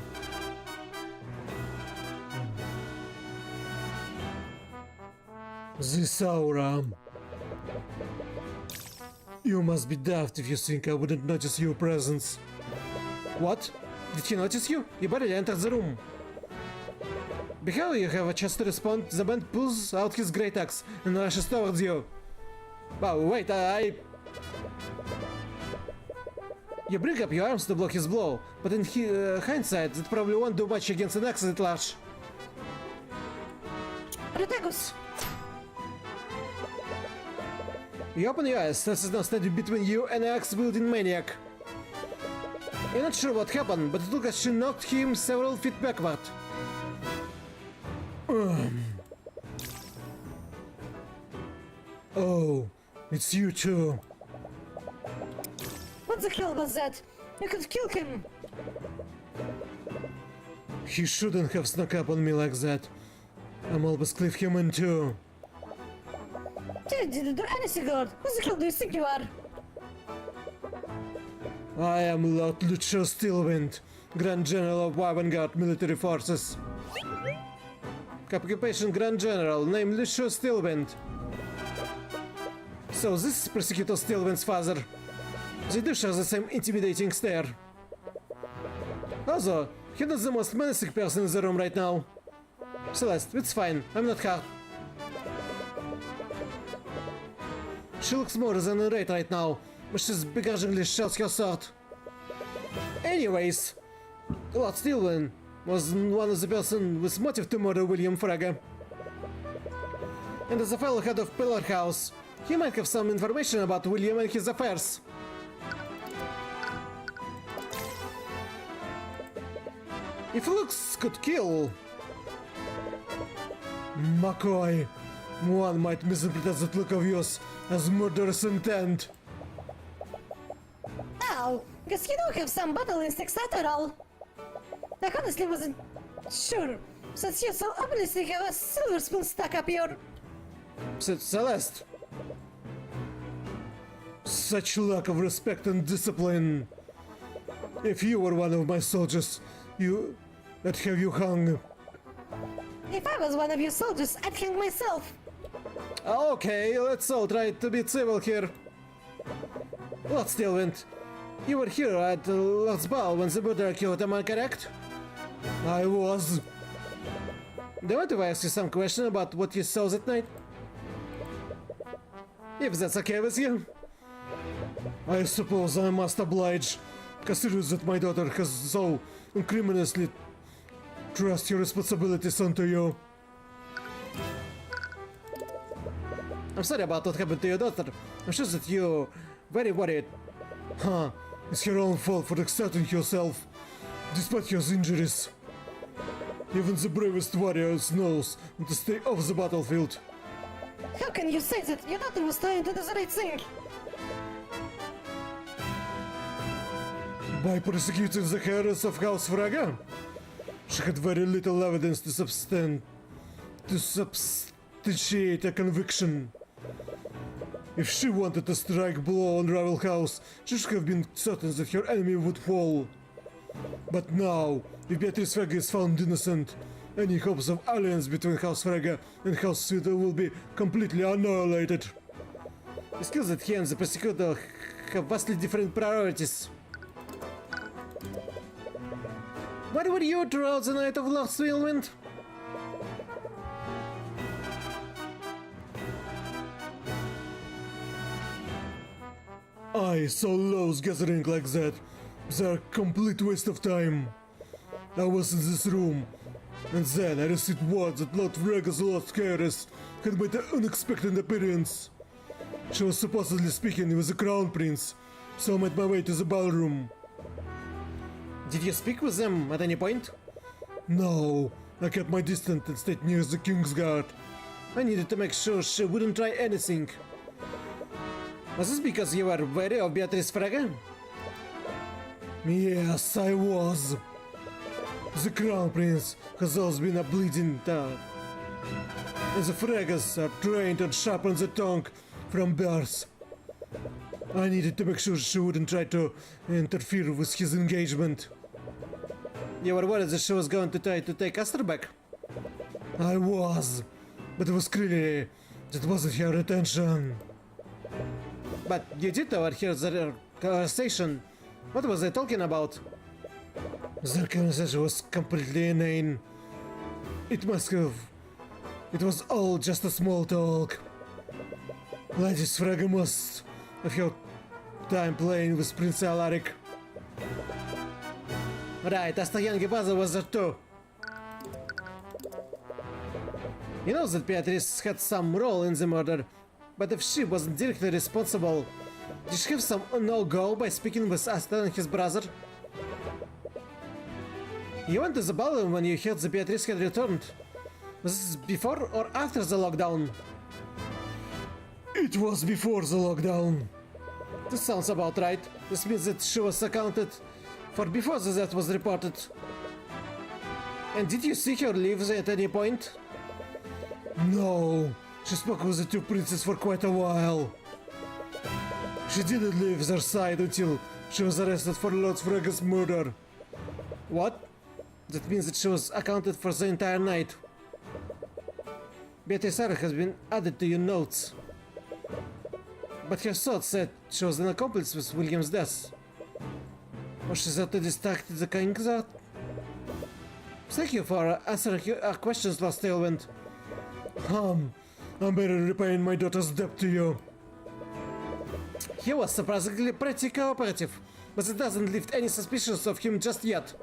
This aura. You must be daft if you think I wouldn't notice your presence. What? Did he notice you? You barely entered the room. Before you have a chance to respond, the man pulls out his great axe and rushes towards you. Wow, wait, You bring up your arms to block his blow, but in hindsight, that probably won't do much against an axe at large. Protagus! You open your eyes, this is now standing between you and an axe-wielding maniac. You're not sure what happened, but it looks like she knocked him several feet backward. Oh, it's you too. What the hell was that? You could kill him! He shouldn't have snuck up on me like that. I'm always Cliff Human too. You didn't do anything good! Who the hell do you think you are? I am Lord Lucio Steelwind, Grand General of Avangard Military Forces. Occupation Grand General, name Lucio Steelwind. So this is Prosecutor Steelwind's father. They do share the same intimidating stare. Also, he's not the most menacing person in the room right now. Celeste, it's fine, I'm not hurt. She looks more than irate right now, but she's begrudgingly shouts her sword. Anyways, Lord Steelwind was one of the person with motive to murder William Fraga. And as a fellow head of Pillar House, he might have some information about William and his affairs. If looks could kill... McCoy, one might misinterpret that look of yours as murderous intent. Ow! Guess you do have some battle instincts after all. I honestly wasn't sure, since you so obviously have a silver spoon stuck up your... Celeste. Such lack of respect and discipline. If you were one of my soldiers, I'd have you hung. If I was one of your soldiers, I'd hang myself. Okay, let's all try to be civil here. Lord Steelwind, you were here at Lord's Ball when the murder occurred, am I correct? I was. Do you want to ask you some question about what you saw that night? If that's okay with you. I suppose I must oblige, considering that my daughter has so uncriminiously thrust your responsibilities onto you. I'm sorry about what happened to your daughter. I'm sure that you're very worried. Huh, it's her own fault for exerting yourself, despite your injuries. Even the bravest warriors knows when to stay off the battlefield. How can you say that your daughter was trying to do the right thing? By prosecuting the heiress of House Fraga, she had very little evidence to substantiate a conviction. If she wanted to strike blow on rival house, she should have been certain that her enemy would fall. But now, if Beatrice Fraga is found innocent, any hopes of alliance between House Fraga and House Suiter will be completely annihilated. It seems that he and the prosecutor have vastly different priorities. Where were you throughout the night of Lord Steelwind? I saw Lowe's gathering like that. They're a complete waste of time. I was in this room, And then I received word that Lord Rega's Lost Heiress had made an unexpected appearance. She was supposedly speaking with the Crown Prince, so I made my way to the ballroom. Did you speak with them at any point? No, I kept my distance and stayed near the King's Guard. I needed to make sure she wouldn't try anything. Was this because you were wary of Beatrice Frege? Yes, I was. The Crown Prince has always been a bleeding dog. And the Fregas are trained and sharp on the tongue from birth. I needed to make sure she wouldn't try to interfere with his engagement. You were worried that she was going to try to take Aster back? I was, but it was clear that wasn't her intention. But you did overhear their conversation. What was they talking about? Their conversation was completely inane. It was all just a small talk. Lady Frege must have had time playing with Prince Alaric. Right, Asta Yangibaza was there too. You know that Beatrice had some role in the murder, but if she wasn't directly responsible, did she have some no-go by speaking with Asta and his brother? You went to the ballroom when you heard that Beatrice had returned. Was this before or after the lockdown? It was before the lockdown. This sounds about right. This means that she was accounted for before the death was reported. And did you see her leave at any point? No. She spoke with the two princes for quite a while. She didn't leave their side until she was arrested for Lord Frege's murder. What? That means that she was accounted for the entire night. Beatrice has been added to your notes. But her thoughts said she was an accomplice with William's death. Or she thought to distract the King's Guard? Thank you for answering our questions, Lost Tailwind. I'm better repaying my daughter's debt to you. He was surprisingly pretty cooperative, but it doesn't lift any suspicions of him just yet.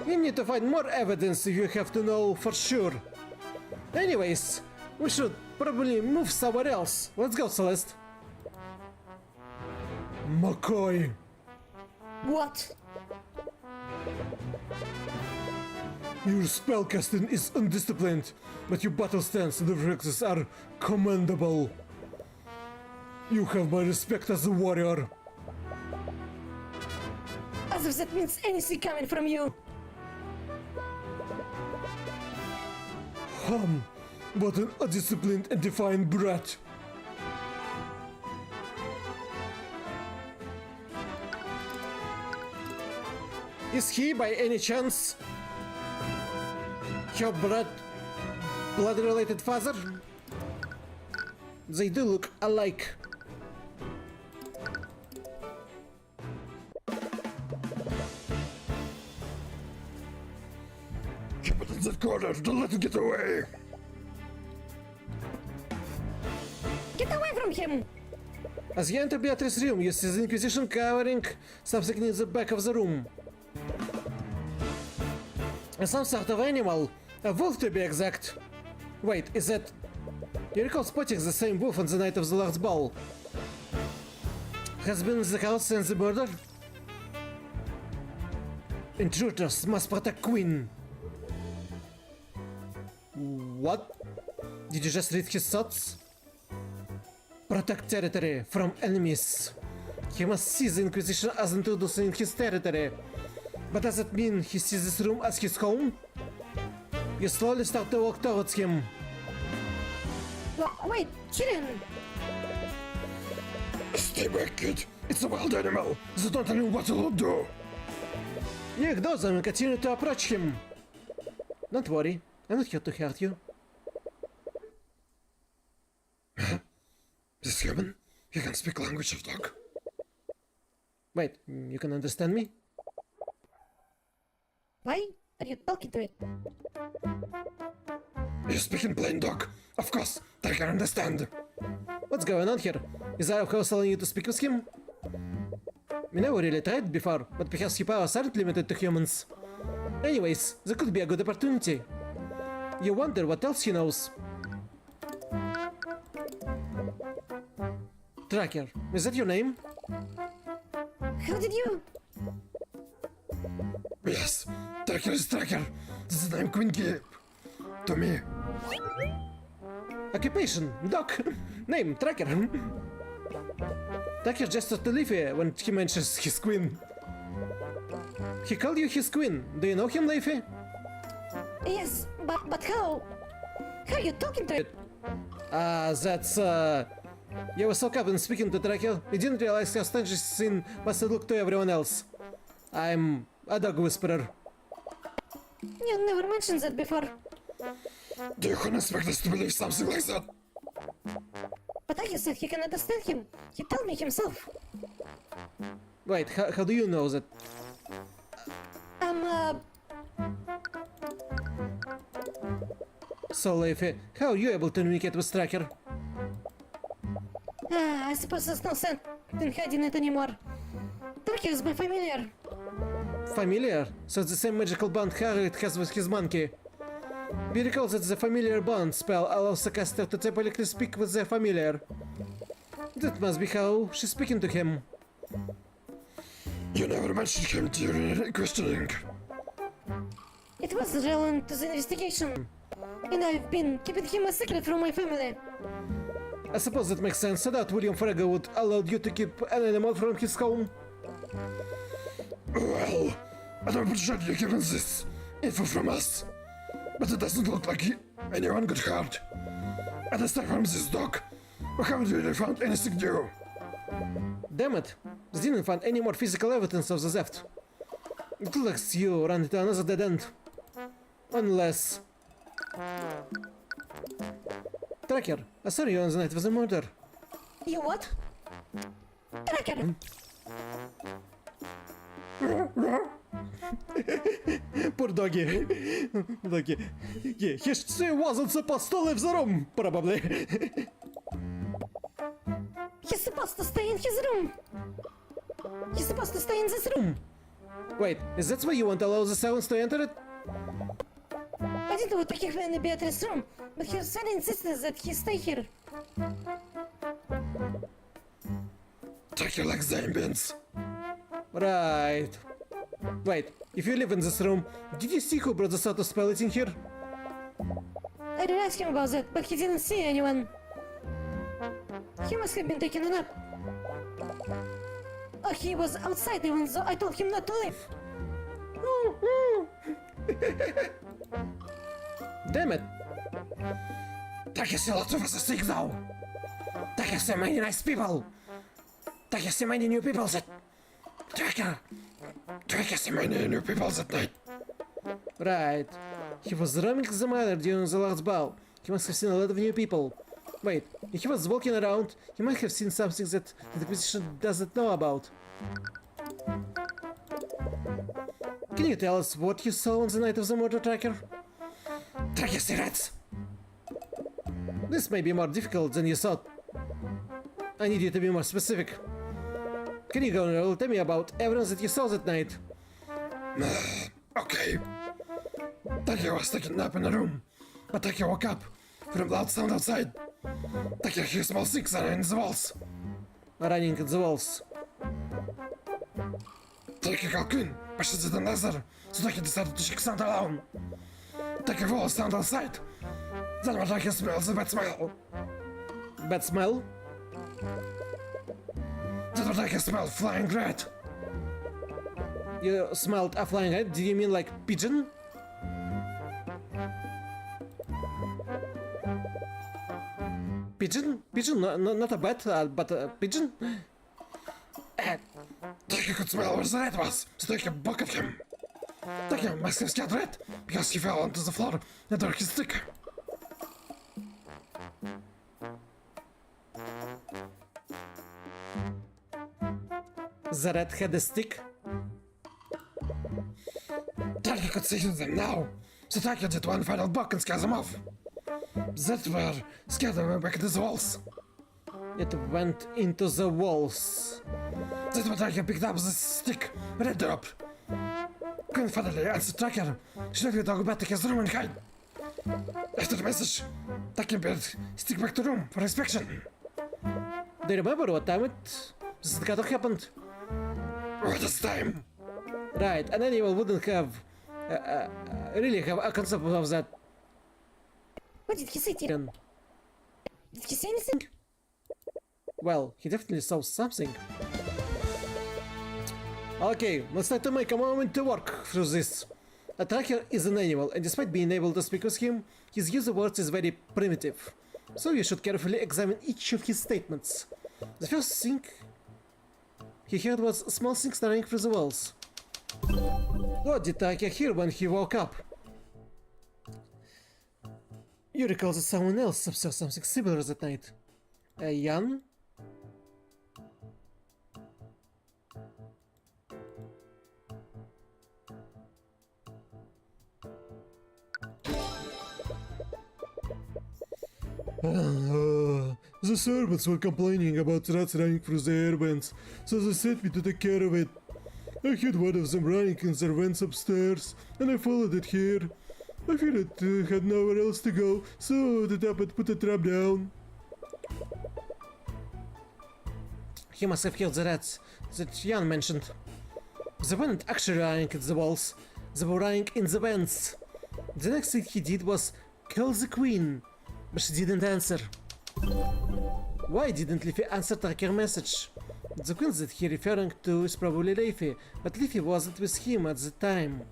You need to find more evidence if you have to know for sure. Anyways, we should probably move somewhere else. Let's go, Celeste. McCoy. What? Your spellcasting is undisciplined, but your battle stance and reflexes are commendable. You have my respect as a warrior. As if that means anything coming from you. What an undisciplined and defiant brat. Is he, by any chance, your blood-related father? They do look alike. Keep it in that corner, don't let him get away! Get away from him! As you enter Beatrice's room, you see the Inquisition covering something in the back of the room. Some sort of animal, a wolf to be exact. Wait, is that... You recall spotting the same wolf on the night of the Lord's Ball. Has been in the house since the murder? Intruders must protect Queen. What? Did you just read his thoughts? Protect territory from enemies. He must see the Inquisition as introducing his territory. But does it mean he sees this room as his home? You slowly start to walk towards him. Wait, Tyrion! Stay back, kid! It's a wild animal! They don't know what it'll do! You ignore them and continue to approach him. Don't worry, I'm not here to hurt you. This human? He can speak language of dog. Wait, you can understand me? Why are you talking to it? You speak in plain dog. Of course, they can understand. What's going on here? Is our house allowing you to speak with him? We never really tried before, but perhaps your powers aren't limited to humans. Anyways, there could be a good opportunity. You wonder what else he knows. Tracker, is that your name? How did you? Yes, Tracker is Tracker. This is the name Queen gave to me. Occupation, Doc. Name, Tracker. Tracker just started to leave here when he mentions his queen. He called you his queen. Do you know him, Leafy? Yes, but how? How are you talking to it? That's You were so caught in speaking to Tracker, you didn't realize how strange this scene must have looked to everyone else. I'm a dog whisperer. You never mentioned that before. Do you expect us to believe something like that? But I said he can understand him. He told me himself. Wait, how do you know that? So, Leafy, how are you able to communicate with Tracker? I suppose there's no sense in hiding it anymore. Tracker is my familiar. Familiar? So it's the same magical bond Harriet has with his monkey. We recall that the familiar bond spell allows the caster to telepathically speak with their familiar. That must be how she's speaking to him. You never mentioned him during questioning. It was relevant to the investigation. And I've been keeping him a secret from my family. I suppose that makes sense. I doubt William Frege would allow you to keep an animal from his home. Well, I appreciate you giving this info from us. But it doesn't look like anyone got hurt. And aside from this dog, we haven't really found anything new. Damn it! They didn't find any more physical evidence of the theft. It looks you ran into another dead end. Unless... Tracker, I saw you on the night of the murder. You what? Tracker! Poor doggy. Doggy. Yeah, he wasn't supposed to leave the room, probably. He's supposed to stay in his room. He's supposed to stay in this room. Wait, is that why you won't allow the sounds to enter it? I didn't want to kick him in Beatrice's room, but he was very insistent that he stay here. Take your legs, ambience. Right. Wait, if you live in this room, did you see who brought the sort of spell in here? I did ask him about that, but he didn't see anyone. He must have been taking a nap. Or he was outside even though I told him not to leave. Damn it. Take you see lots of us are sick now. Take you see many nice people. Take you see many new people that... Take you see many new people that night. Right. He was roaming the mother during the last ball. He must have seen a lot of new people. Wait, if he was walking around, he might have seen something that the Inquisition doesn't know about. Can you tell us what you saw on the night of the murder, Tracker? Take you see rats. This may be more difficult than you thought. I need you to be more specific. Can you go and tell me about everything that you saw that night? Okay. Taki was taking a nap in the room, but Taki woke up from loud sound outside. Taki heard small things running in the walls. Running in the walls. Taki got in, but she didn't answer, so Taki decided to check sound alone. Taki followed sound outside. Then when Taki smells the bad smell. Bad smell? Then when Taki smelled flying rat. You smelled a flying rat? Do you mean like pigeon? Pigeon? Pigeon? Not a bat, but a pigeon? Taki could smell where the rat was, so Taki bucketed him. Taki must have scared rat because he fell onto the floor and broke his stick. The rat had a stick? Taki could see them now, so Taki did one final buck and scared them off. That were scared them back into the walls. It went into the walls. That's when Taki picked up the stick, red drop. couldn't finally answer Tracker. She left the dog back to his room and hide. After the message, Tuckerbird stick back to room for inspection. Do you remember what time it this got happened? What is time? Right, an animal wouldn't have really have a concept of that. What did he say, Tyrion? Did he say anything? Well, he definitely saw something. Okay, let's try to make a moment to work through this. A tracker is an animal, and despite being able to speak with him, his use of words is very primitive. So you should carefully examine each of his statements. The first thing he heard was small things running through the walls. What did Tracker hear when he woke up? You recall that someone else observed something similar that night. A Jan? The servants were complaining about rats running through the air vents, so they sent me to take care of it. I heard one of them running in their vents upstairs, and I followed it here. I feared it had nowhere else to go, so the top had put a trap down. He must have heard the rats that Jan mentioned. They weren't actually running at the walls, they were running in the vents. The next thing he did was call the queen, but she didn't answer. Why didn't Leafy answer Tracker's message? The queen that he referring to is probably Leafy, but Leafy wasn't with him at the time.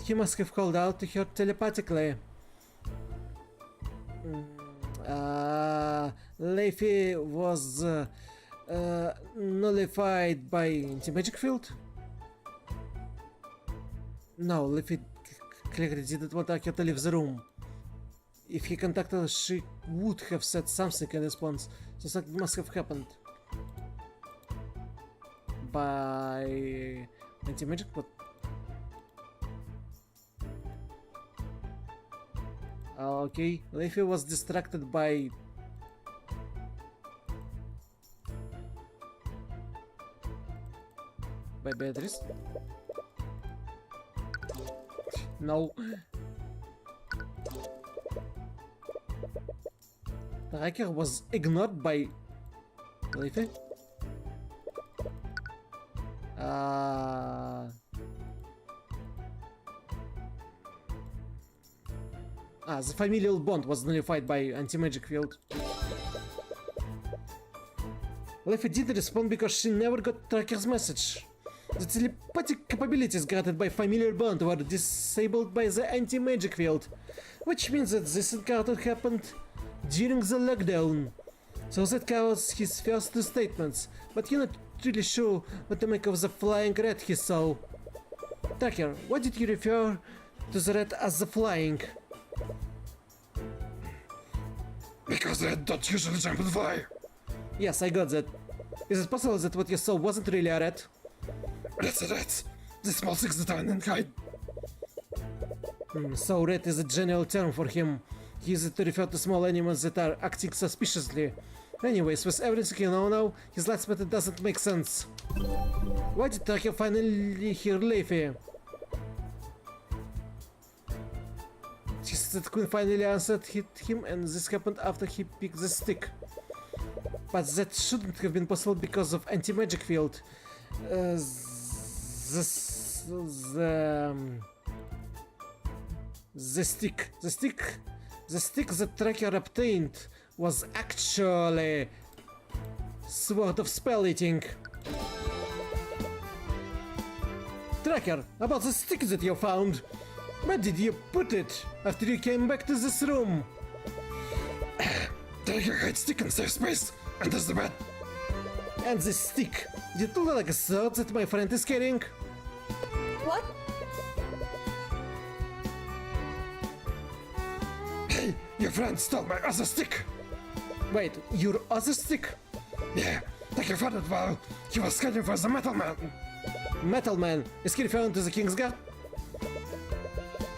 He must have called out to her telepathically. Leafy was nullified by anti-magic field? No, Leafy clearly didn't want Tracker to leave the room. If he contacted her, she would have said something in response, so something must have happened. By anti-magic? What? Okay, Leafy was distracted by... Beatrice? No. Tracker was ignored by Leafy? The familial bond was nullified by anti-magic field. Leafy didn't respond because she never got Tracker's message. The telepathic capabilities granted by familiar bond were disabled by the anti-magic field, which means that this encounter happened during the lockdown. So that covers his first two statements, but you're not really sure what to make of the flying rat he saw. Tracker, why did you refer to the rat as the flying? Because they don't usually jump and fly. Yes, I got that. Is it possible that what you saw wasn't really a rat? That's a rat. The small things that run and hide. So rat is a general term for him. He uses it to refer to small animals that are acting suspiciously. Anyways, with everything you know now, his last method doesn't make sense. Why did Tracker finally hear Leafy? He said that Queen finally answered him, and this happened after he picked the stick. But that shouldn't have been possible because of anti-magic field. The stick that Tracker obtained was actually Sword of Spell Eating. Tracker, about the stick that you found. Where did you put it after you came back to this room? Tracker hides stick in safe space under the bed. And the stick, did it look like a sword that my friend is carrying? What? Hey, your friend stole my other stick. Wait, your other stick? Yeah, Tracker found it while he was scanning for the Metal Man. Metal Man, is he referring to the King's Guard?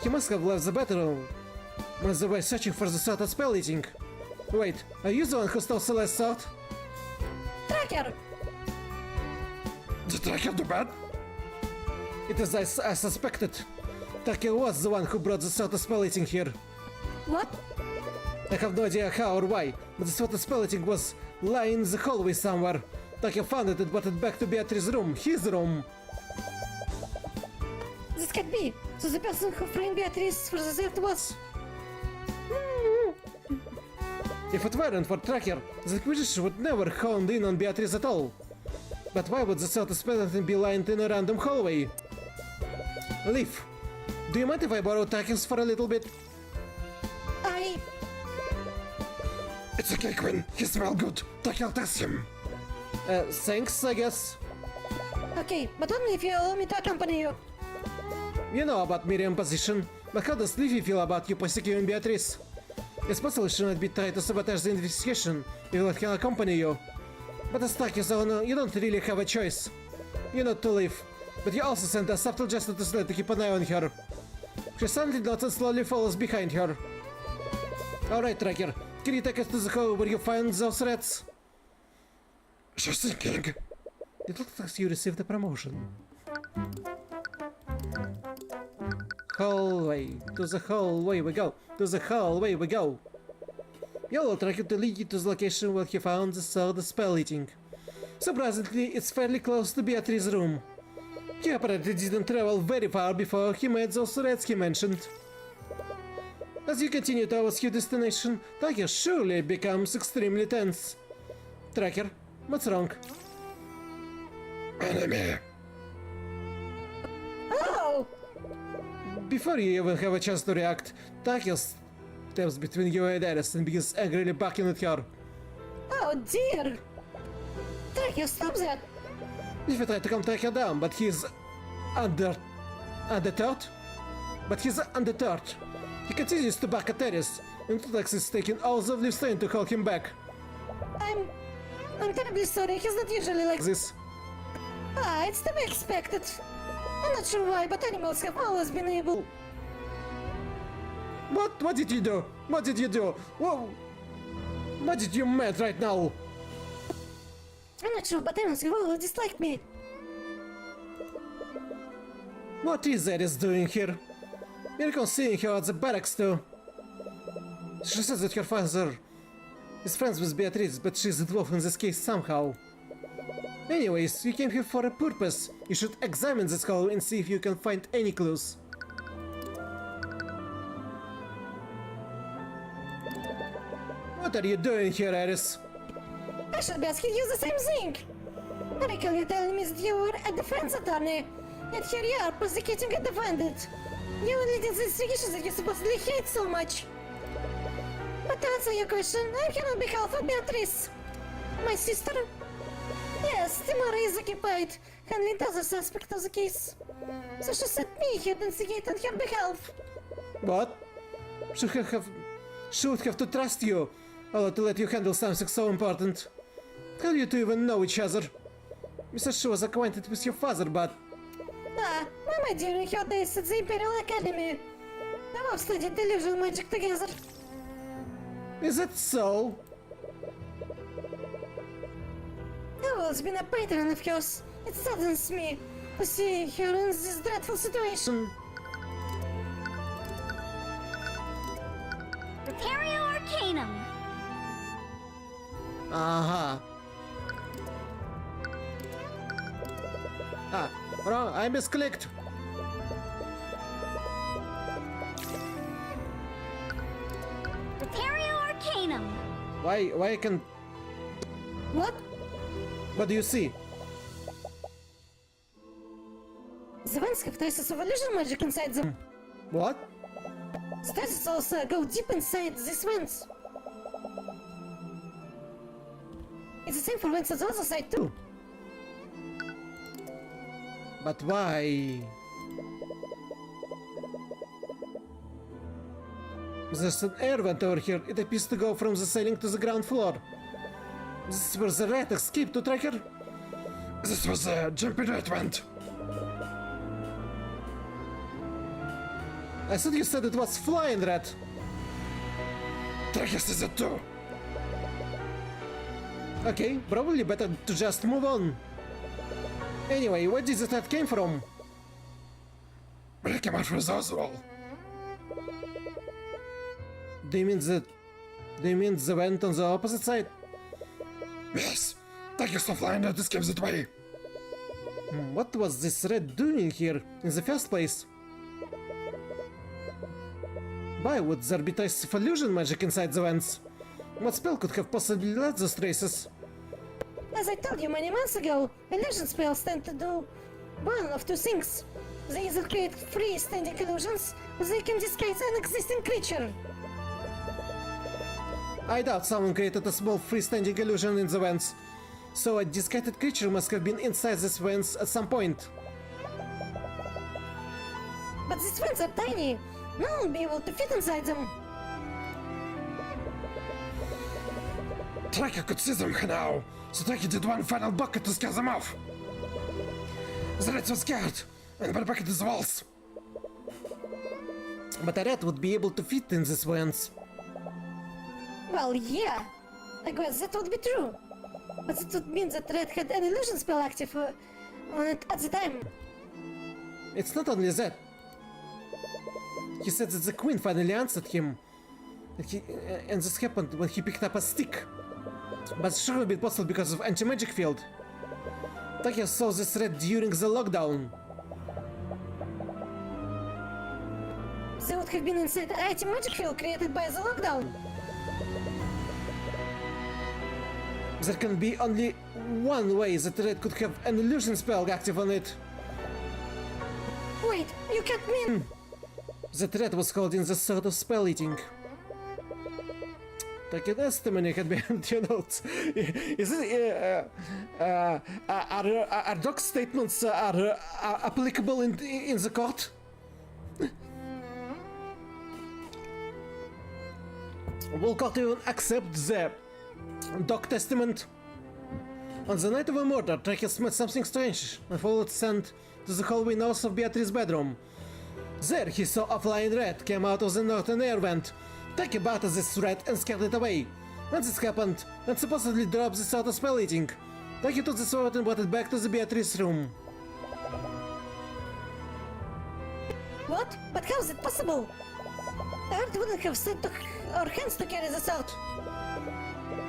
He must have left the battle when they were searching for the sword of spell eating. Wait, are you the one who stole Celeste's sword? Tracker! Did Tracker do bad? It is as I suspected. Tracker was the one who brought the sort of spelling here. What? I have no idea how or why, but the sort of spelling was lying in the hallway somewhere. Tracker found it and brought it back to Beatrice's room, his room. This can't be. So the person who framed Beatrice for the theft was... If it weren't for Tracker, the Inquisition would never honed in on Beatrice at all. But why would the sort of spelling be lying in a random hallway? Leaf, do you mind if I borrow Tracker's for a little bit? It's okay, Quinn. He smells good. I'll test him. Thanks, I guess. Okay, but only if you allow me to accompany you. You know about Miriam's position, but how does Leafy feel about you persecuting Beatrice? It's possible she might be trying to sabotage the investigation if I can accompany you. But as Tracker's owner, you don't really have a choice. You're not to leave, but you also sent a subtle gesture to Sled to keep an eye on her. She suddenly nods and slowly follows behind her. Alright, Tracker, can you take us to the hall where you find those rats? Just thinking. It looks like you received a promotion. Hallway. To the hallway we go. To the hallway we go. Yellow Tracker to lead you to the location where he found the sword of spell eating. Surprisingly, it's fairly close to Beatrice's room. He apparently didn't travel very far before he met those rats he mentioned. As you continue towards your destination, Tracker surely becomes extremely tense. Tracker, what's wrong? Enemy. Oh! Before you even have a chance to react, Tracker steps between you and Alice and begins angrily barking at her. Oh dear! Tracker, stop that! If you try to calm Tracker down, but he's undeterred. He continues to bark at Alice, and Tutax is taking all the Leaf's strength to hold him back. I'm terribly sorry, he's not usually like This. It's to be expected. I'm not sure why, but animals have always been able... What did you do? What did you do? Whoa! What did you mean right now? I'm not sure, but animals have always disliked me. What is Alice doing here? You're seeing her at the barracks too. She says that her father is friends with Beatrice, but she's involved in this case somehow. Anyways, you came here for a purpose. You should examine this hall and see if you can find any clues. What are you doing here, Aris? I should be asking you the same thing. I recall you telling me that you were a defense attorney, and here you are prosecuting a defendant. You leading the investigation that you supposedly hate so much. But to answer your question, I'm here on behalf of Beatrice. My sister? Yes, Timora is occupied, handling the other suspect of the case. So she sent me here to investigate on her behalf. What? She would have to trust you, or to let you handle something so important. How do you two even know each other? You said she was acquainted with your father, but... We met during her days at the Imperial Academy. They both studied delusion magic together. Is that so? I've always been a patron of yours. It saddens me to see her in this dreadful situation. Prepario Arcanum. Aha. Wrong, I misclicked. Prepario Arcanum. Why can... What? What do you see? The vents have traces of illusion magic inside them. What? The traces also go deep inside these vents. It's the same for vents on the other side too. But why? There's an air vent over here. It appears to go from the ceiling to the ground floor. This is where the rat escaped to Tracker. This was a jumpy rat vent. I thought you said it was flying rat. Tracker says it too. Okay, probably better to just move on. Anyway, where did the rat came from? but I came out from the hospital. Do you mean the vent on the opposite side? Yes, thank you for flying out this gives it away. What was this red doing here in the first place? Why would there be traces of illusion magic inside the vents? What spell could have possibly led those traces? As I told you many months ago, illusion spells tend to do one of two things. They either create freestanding illusions, or they can disguise an existing creature. I doubt someone created a small freestanding illusion in the vents. So a disguised creature must have been inside these vents at some point. But these vents are tiny. No one will be able to fit inside them. Tracker could see them now, so Tracker did one final bucket to scare them off. The rats were scared, and went back into the walls. But a rat would be able to fit in these vents. Well, yeah. I guess that would be true. But it would mean that Red had an illusion spell active on it at the time. It's not only that. He said that the queen finally answered him. And this happened when he picked up a stick. But sure would be possible because of anti-magic field. Takia saw this red during the lockdown. They would have been inside the anti-magic field created by the lockdown. There can be only one way that red could have an illusion spell active on it. Wait, you can't mean... That red was holding the sort of spell eating. Takia testimony had been your notes. Is it... are Doc's statements applicable in the court? Will court even accept the Doc testament? On the night of a murder, Tracker met something strange and followed scent to the hallway north of Beatrice's bedroom. There he saw a flying rat came out of the northern air vent. Tracker battered this rat and scared it away. Once this happened, and supposedly dropped the sort of spell eating, Tracker took the sword and brought it back to the Beatrice's room. What? But how is it possible? Art wouldn't have sent our hands to carry this out.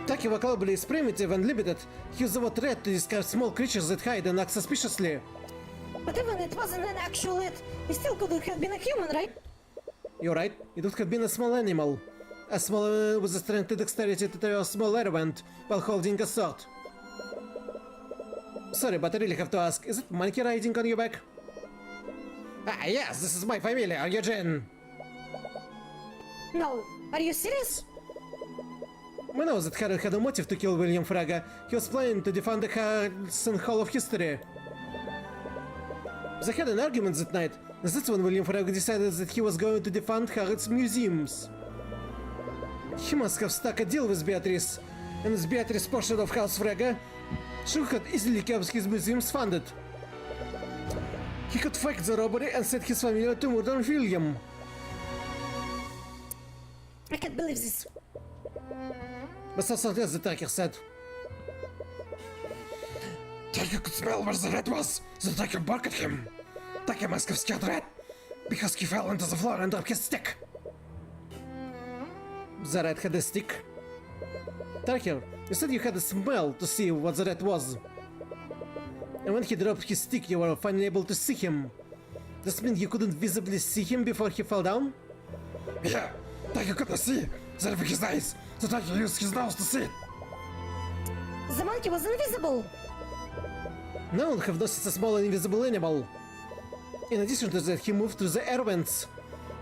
Tracker vocabulary is primitive and limited. He used the word rat to describe small creatures that hide and act suspiciously. But even it wasn't an actual rat, it still could have been a human, right? You're right, it would have been a small animal. A small animal with the strength and dexterity to tear a small air vent while holding a sword. Sorry, but I really have to ask, is it monkey riding on your back? Ah, yes, this is my family, are you Jen? No. Are you serious? We know that Harry had a motive to kill William Fraga. He was planning to defend the Harrison Hall of History. They had an argument that night. That's when William Fraga decided that he was going to defend Harrod's museums. He must have struck a deal with Beatrice, and as Beatrice's portion of House Fraga, she could easily keep his museums funded. He could fake the robbery and set his family to murder William. I can't believe this. But that's something else the Tracker said. Tracker could smell where the rat was, so Tracker barked at him. Tracker must have scared the rat, because he fell into the floor and dropped his stick. The rat had a stick. Tracker, you said you had a smell to see what the rat was. And when he dropped his stick, you were finally able to see him. Does this mean you couldn't visibly see him before he fell down? Yeah, Tracker could not see. There were his eyes, so Tracker used his nose to see it. The monkey was invisible. No one have noticed a small invisible animal. In addition to that, he moved through the air vents.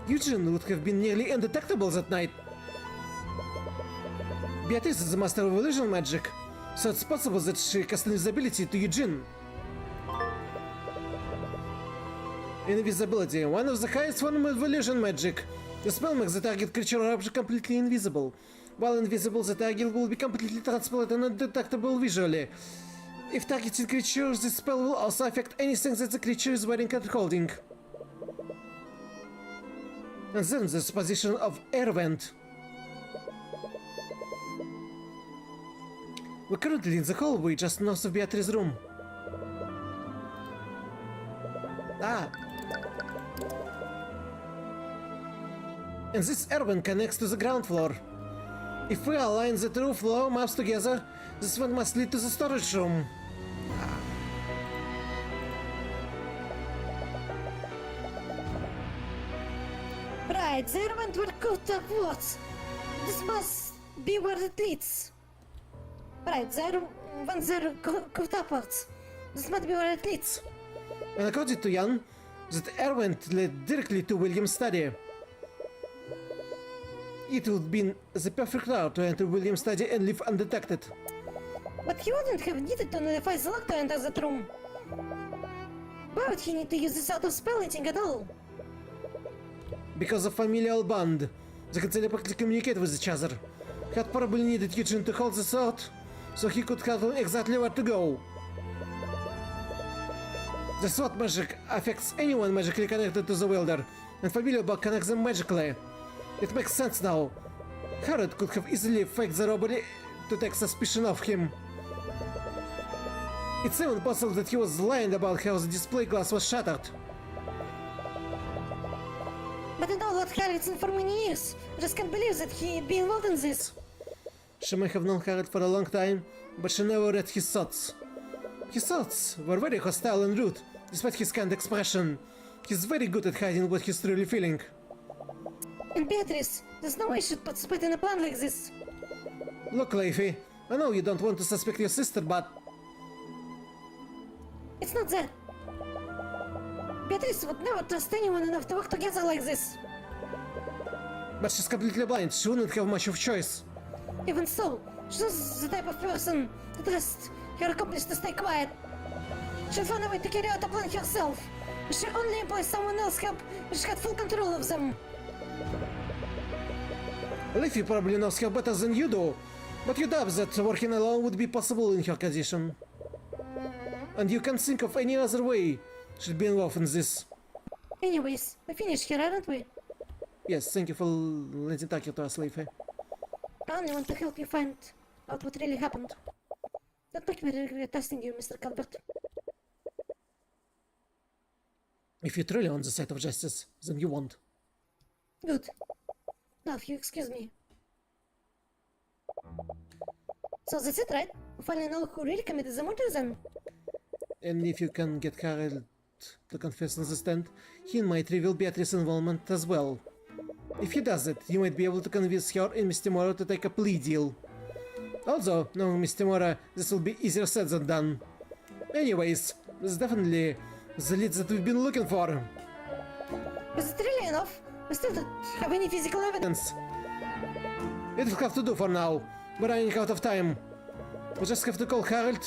Eugene would have been nearly undetectable that night. Beatrice is the master of illusion magic, so it's possible that she cast invisibility to Eugene. Invisibility, one of the highest forms of illusion magic. The spell makes the target creature or object completely invisible. While invisible, the target will be completely transparent and undetectable visually. If targeting creatures, this spell will also affect anything that the creature is wearing and holding. And then there's the position of air vent. We're currently in the hallway just north of Beatrice's room. Ah! and this urban connects to the ground floor. If we align the two floor maps together, this one must lead to the storage room. Right, the urban where Cuthbert was. This must be where it leads. Right, the urban there Cuthbert. This must be where it leads. And according to Jan, that Erwin led directly to William's study. It would be the perfect route to enter William's study and leave undetected. But he wouldn't have needed to nullify the lock to enter that room. Why would he need to use this out of spelling at all? Because of familial bond, they can telepathically communicate with each other. Had probably needed Eugene to hold this out, so he could tell him exactly where to go. The sword magic affects anyone magically connected to the wielder, and familial bond connects them magically. It makes sense now. Harold could have easily faked the robbery to take suspicion of him. It's even possible that he was lying about how the display glass was shattered. But I know Lord Harrington for many years. I just can't believe that he'd be involved in this. She may have known Harold for a long time, but she never read his thoughts. His thoughts were very hostile and rude, despite his kind expression. He's very good at hiding what he's truly feeling. And Beatrice, there's no way she'd participate in a plan like this. Look, Leify, I know you don't want to suspect your sister, but... It's not that. Beatrice would never trust anyone enough to work together like this. But she's completely blind, she wouldn't have much of a choice. Even so, she's the type of person to trust her accomplice to stay quiet. She'll find a way to carry out a plan herself. She only employs someone else's help when she had full control of them. Leify probably knows her better than you do, but you doubt that working alone would be possible in her condition. And you can't think of any other way she'd be involved in this. Anyways, we finished here, aren't we? Yes, thank you for letting talk to us, Leify. I only want to help you find out what really happened. Don't make me regret trusting you, Mr. Cuthbert. If you're truly on the side of justice, then you won't. Good. Now, if you excuse me. So that's it, right? We finally know who really committed the murder then? And if you can get Harold to confess on the stand, he might reveal Beatrice's involvement as well. If he does it, you might be able to convince her and Miss Timora to take a plea deal. Although, knowing Miss Timora, this will be easier said than done. Anyways, this is definitely the lead that we've been looking for. Was it really enough? We still don't have any physical evidence. It'll have to do for now. We're running out of time. We just have to call Harold.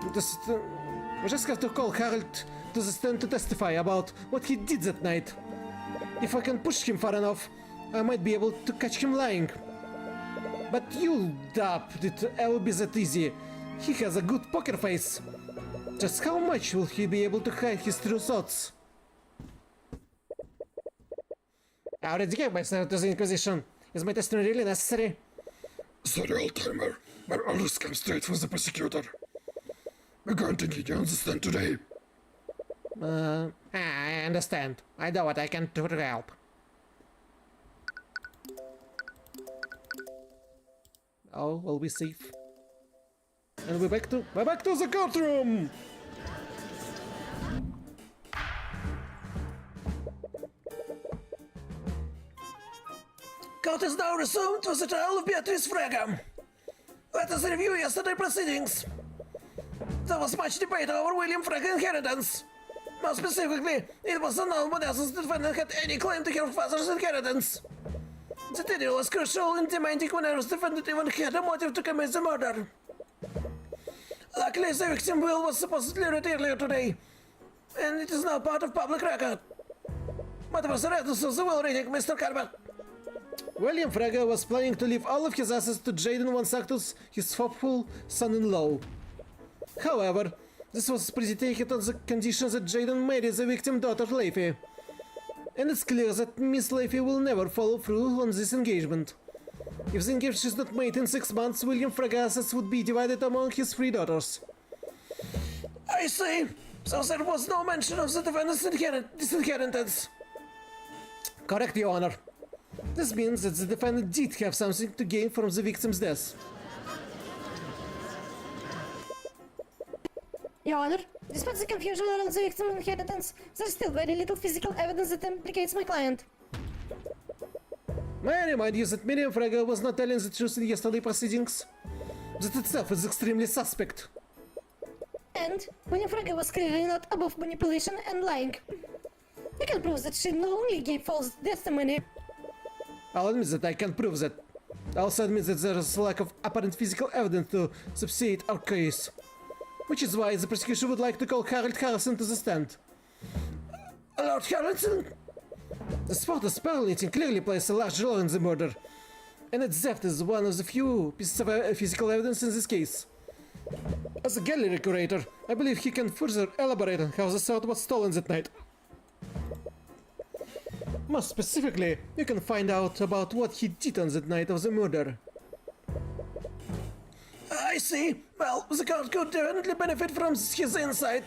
We just have to call Harold to the stand to testify about what he did that night. If I can push him far enough, I might be able to catch him lying. But you doubt it will be that easy. He has a good poker face. Just how much will he be able to hide his true thoughts? I already gave myself to the Inquisition. Is my testimony really necessary? Sorry, old-timer. My orders come straight from the prosecutor. We're going to need you on the stand today. I understand. I know what I can do to help. Oh, we'll be safe. And we're back to the courtroom! Court is now resumed to the trial of Beatrice Fraga. Let us review yesterday's proceedings. There was much debate over William Fraga's inheritance. More specifically, it was unknown whether the defendant had any claim to her father's inheritance. The detail was crucial in demanding whether the defendant even had a motive to commit the murder. Luckily, the victim will was supposedly read earlier today, and it is now part of public record. What was the readiness of the will reading, Mr. Cuthbert? William Fraga was planning to leave all of his assets to Jaden Van Sactus, his hopeful son-in-law. However, this was predicated on the condition that Jaden marries the victim's daughter Leify. And it's clear that Miss Leify will never follow through on this engagement. If the engagement is not made in 6 months, William Fraga's assets would be divided among his 3 daughters. I see. So there was no mention of the defendant's disinheritance. Correct, Your Honor. This means that the defendant did have something to gain from the victim's death. Your Honor, despite the confusion around the victim inheritance, there's still very little physical evidence that implicates my client. May I remind you that Miriam Fraga was not telling the truth in yesterday's proceedings? That itself is extremely suspect. And William Fraga was clearly not above manipulation and lying. I can prove that she not only gave false testimony. I'll admit that I can't prove that. I also admit that there is a lack of apparent physical evidence to substantiate our case. Which is why the prosecution would like to call Harold Harrison to the stand. Lord Harrison? The sport of spellknitting clearly plays a large role in the murder, and its theft is one of the few pieces of physical evidence in this case. As a gallery curator, I believe he can further elaborate on how the sword was stolen that night. More specifically, you can find out about what he did on that night of the murder. I see. Well, the court could definitely benefit from his insight.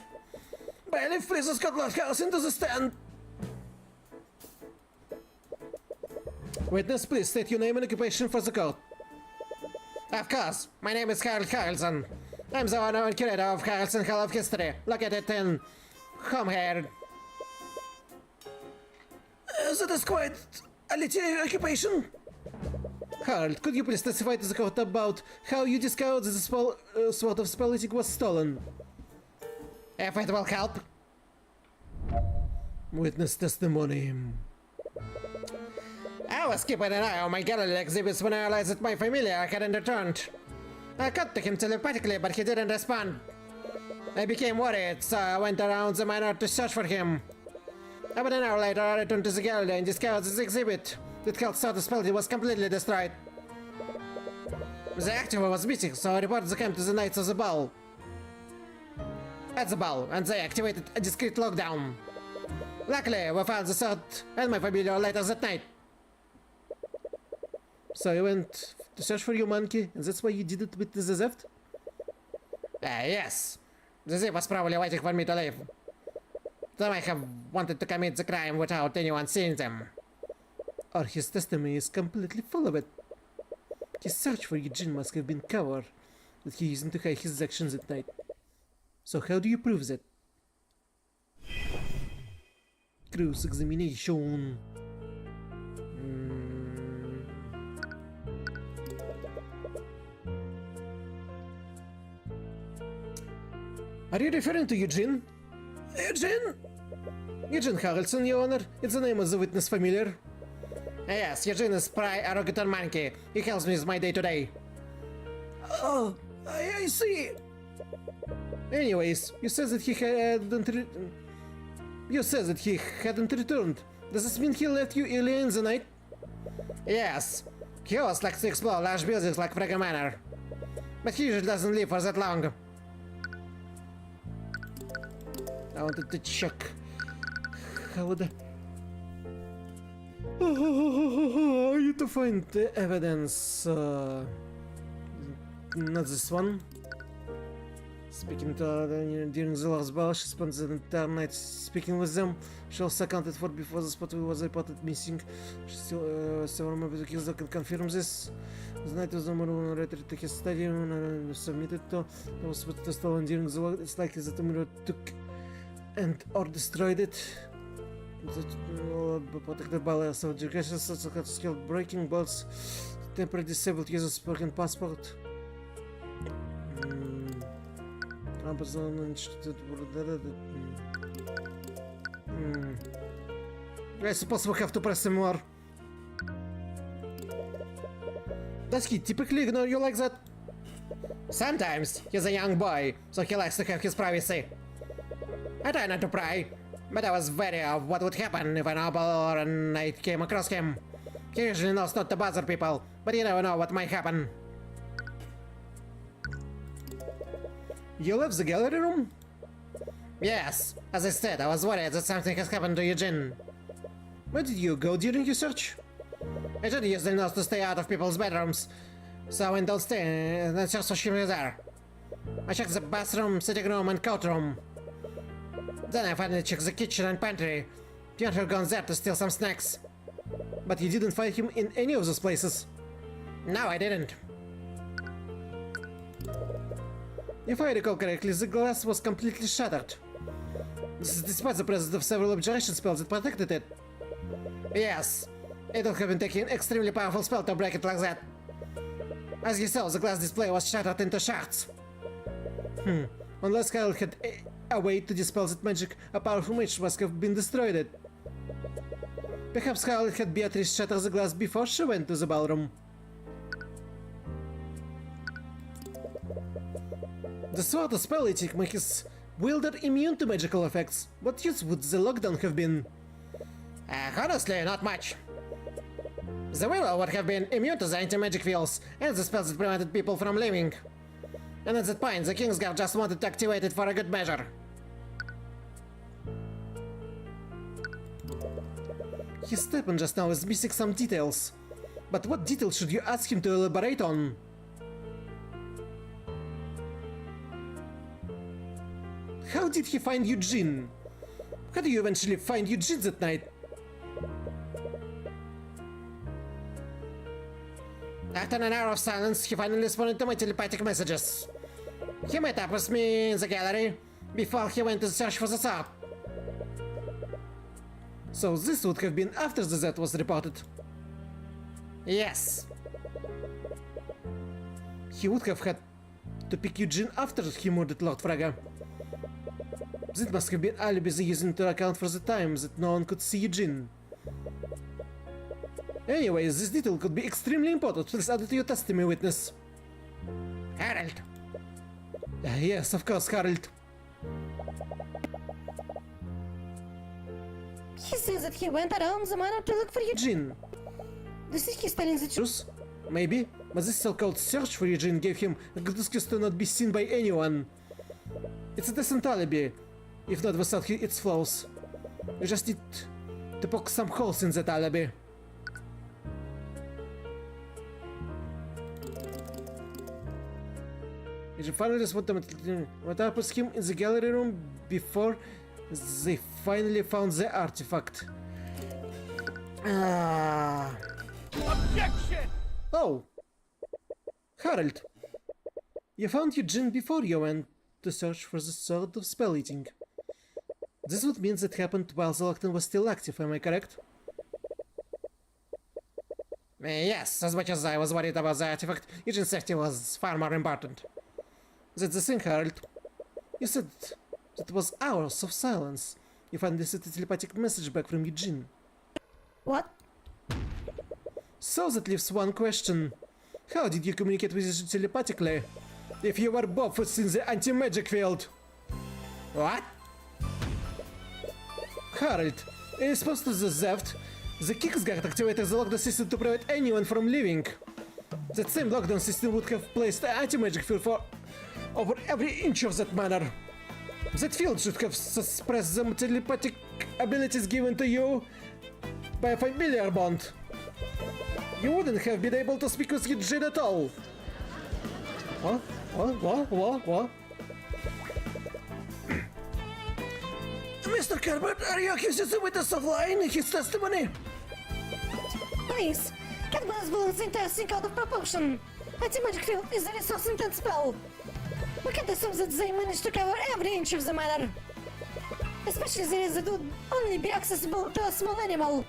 Bailiff, please escort Lord Harrison to the stand. Witness, please state your name and occupation for the court. Of course. My name is Harold Harrelson. I'm the owner and curator of Harrelson Hall of History, located in home here. That is quite a little occupation. Harold, could you please testify to the court about how you discovered that the sword of spellknitting was stolen? If it will help. Witness testimony. I was keeping an eye on my gallery exhibits when I realized that my familiar hadn't returned. I cut to him telepathically, but he didn't respond. I became worried, so I went around the manor to search for him. About an hour later, I returned to the gallery and discovered this exhibit that held sword of spellknitting was completely destroyed. The activa was missing, so I reported the camp to the Knights of the Ball. At the ball, and they activated a discreet lockdown. Luckily, we found the sword and my familiar later that night. So you went to search for your monkey, and that's why you did it with the theft? Yes. The thief was probably waiting for me to leave. They might have wanted to commit the crime without anyone seeing them. Or his testimony is completely full of it. His search for Eugene must have been cover that he used to hide his actions at night. So how do you prove that? Cross-examination. Are you referring to Eugene? Eugene? Eugene Harrelson, Your Honor. It's the name of the witness familiar. Yes, Eugene is spry, arrogant and monkey. He helps me with my day-to-day. Oh, I see. Anyways, you said that he hadn't returned. Does this mean he left you early in the night? Yes. He always likes to explore large buildings like Fraga Manor. But he usually doesn't live for that long. I wanted to check how the... I need to find the evidence. Not this one. Speaking to during the last ball, she spent the entire night speaking with them. She also accounted for before the spot was reported missing. She still remembers the kills that can confirm this. The night was number returned to his stadium and submitted to. That was what was stolen during the war. It's likely that the mirror took and or destroyed it. Protected by a subjugation, such as skilled breaking bolts, temporarily disabled users spoken passport. I suppose we have to press some more. Does he typically ignore you like that? Sometimes. He's a young boy, so he likes to have his privacy. I try not to pry, but I was wary of what would happen if a noble or a knight came across him. He usually knows not to bother people, but you never know what might happen. You left the gallery room? Yes. As I said, I was worried that something has happened to Eugene. Where did you go during your search? Eugene usually knows to stay out of people's bedrooms, so I went downstairs and searched for him there. I checked the bathroom, sitting room, and coat room. Then I finally checked the kitchen and pantry. You had gone there to steal some snacks. But you didn't find him in any of those places. No, I didn't. If I recall correctly, the glass was completely shattered. This is despite the presence of several abjuration spells that protected it. Yes, it would have been taking an extremely powerful spell to break it like that. As you saw, the glass display was shattered into shards. Unless Kyle had a way to dispel that magic, a powerful mage must have been destroyed it. Perhaps Kyle had Beatrice shatter the glass before she went to the ballroom. The sword of spell-eating makes wielder immune to magical effects. What use would the lockdown have been? Honestly, not much. The wielder would have been immune to the anti-magic fields and the spells that prevented people from leaving. And at that point, the Kingsguard just wanted to activate it for a good measure. His statement just now is missing some details. But what details should you ask him to elaborate on? How did he find Eugene? How do you eventually find Eugene that night? After an hour of silence, he finally responded to my telepathic messages. He met up with me in the gallery before he went to search for the sword. So this would have been after the Z was reported. Yes. He would have had to pick Eugene after he murdered Lord Fraga. That must have been alibis using to account for the time that no one could see Eugene. Anyways, this detail could be extremely important. Please add it to your testimony, witness. Harold. Yes, of course, Harold. He says that he went around the manor to look for Eugene. Eugene. This is he telling the truth? Truth? Maybe, but this so-called search for Eugene gave him a good excuse to not be seen by anyone. It's a decent alibi, if not without its flaws. You just need to poke some holes in that alibi. You finally what up with him in the gallery room before they finally found the artifact. Objection! Oh! Harold! You found Eugene before you went to search for the sword of spell eating. This would mean that happened while the lockdown was still active, am I correct? Yes, as much as I was worried about the artifact, Eugene's safety was far more important. That's the thing, Harold. You said that was hours of silence. You finally sent a telepathic message back from Eugene. What? So that leaves one question. How did you communicate with Eugene telepathically? If you were both within the anti-magic field? What? Harold, in response to the theft, the Kingsguard activated the lockdown system to prevent anyone from leaving. That same lockdown system would have placed an anti-magic field for over every inch of that manor. That field should have suppressed the telepathic abilities given to you by a familiar bond. You wouldn't have been able to speak with Eugene at all. What? Mr. Cuthbert, are you accusing the witness of lying in his testimony? Please, Cuthbert is blowing the entire thing out of proportion. Anti-magic field is a resource-intense spell. We can't assume that they managed to cover every inch of the manor. Especially since it would only be accessible to a small animal.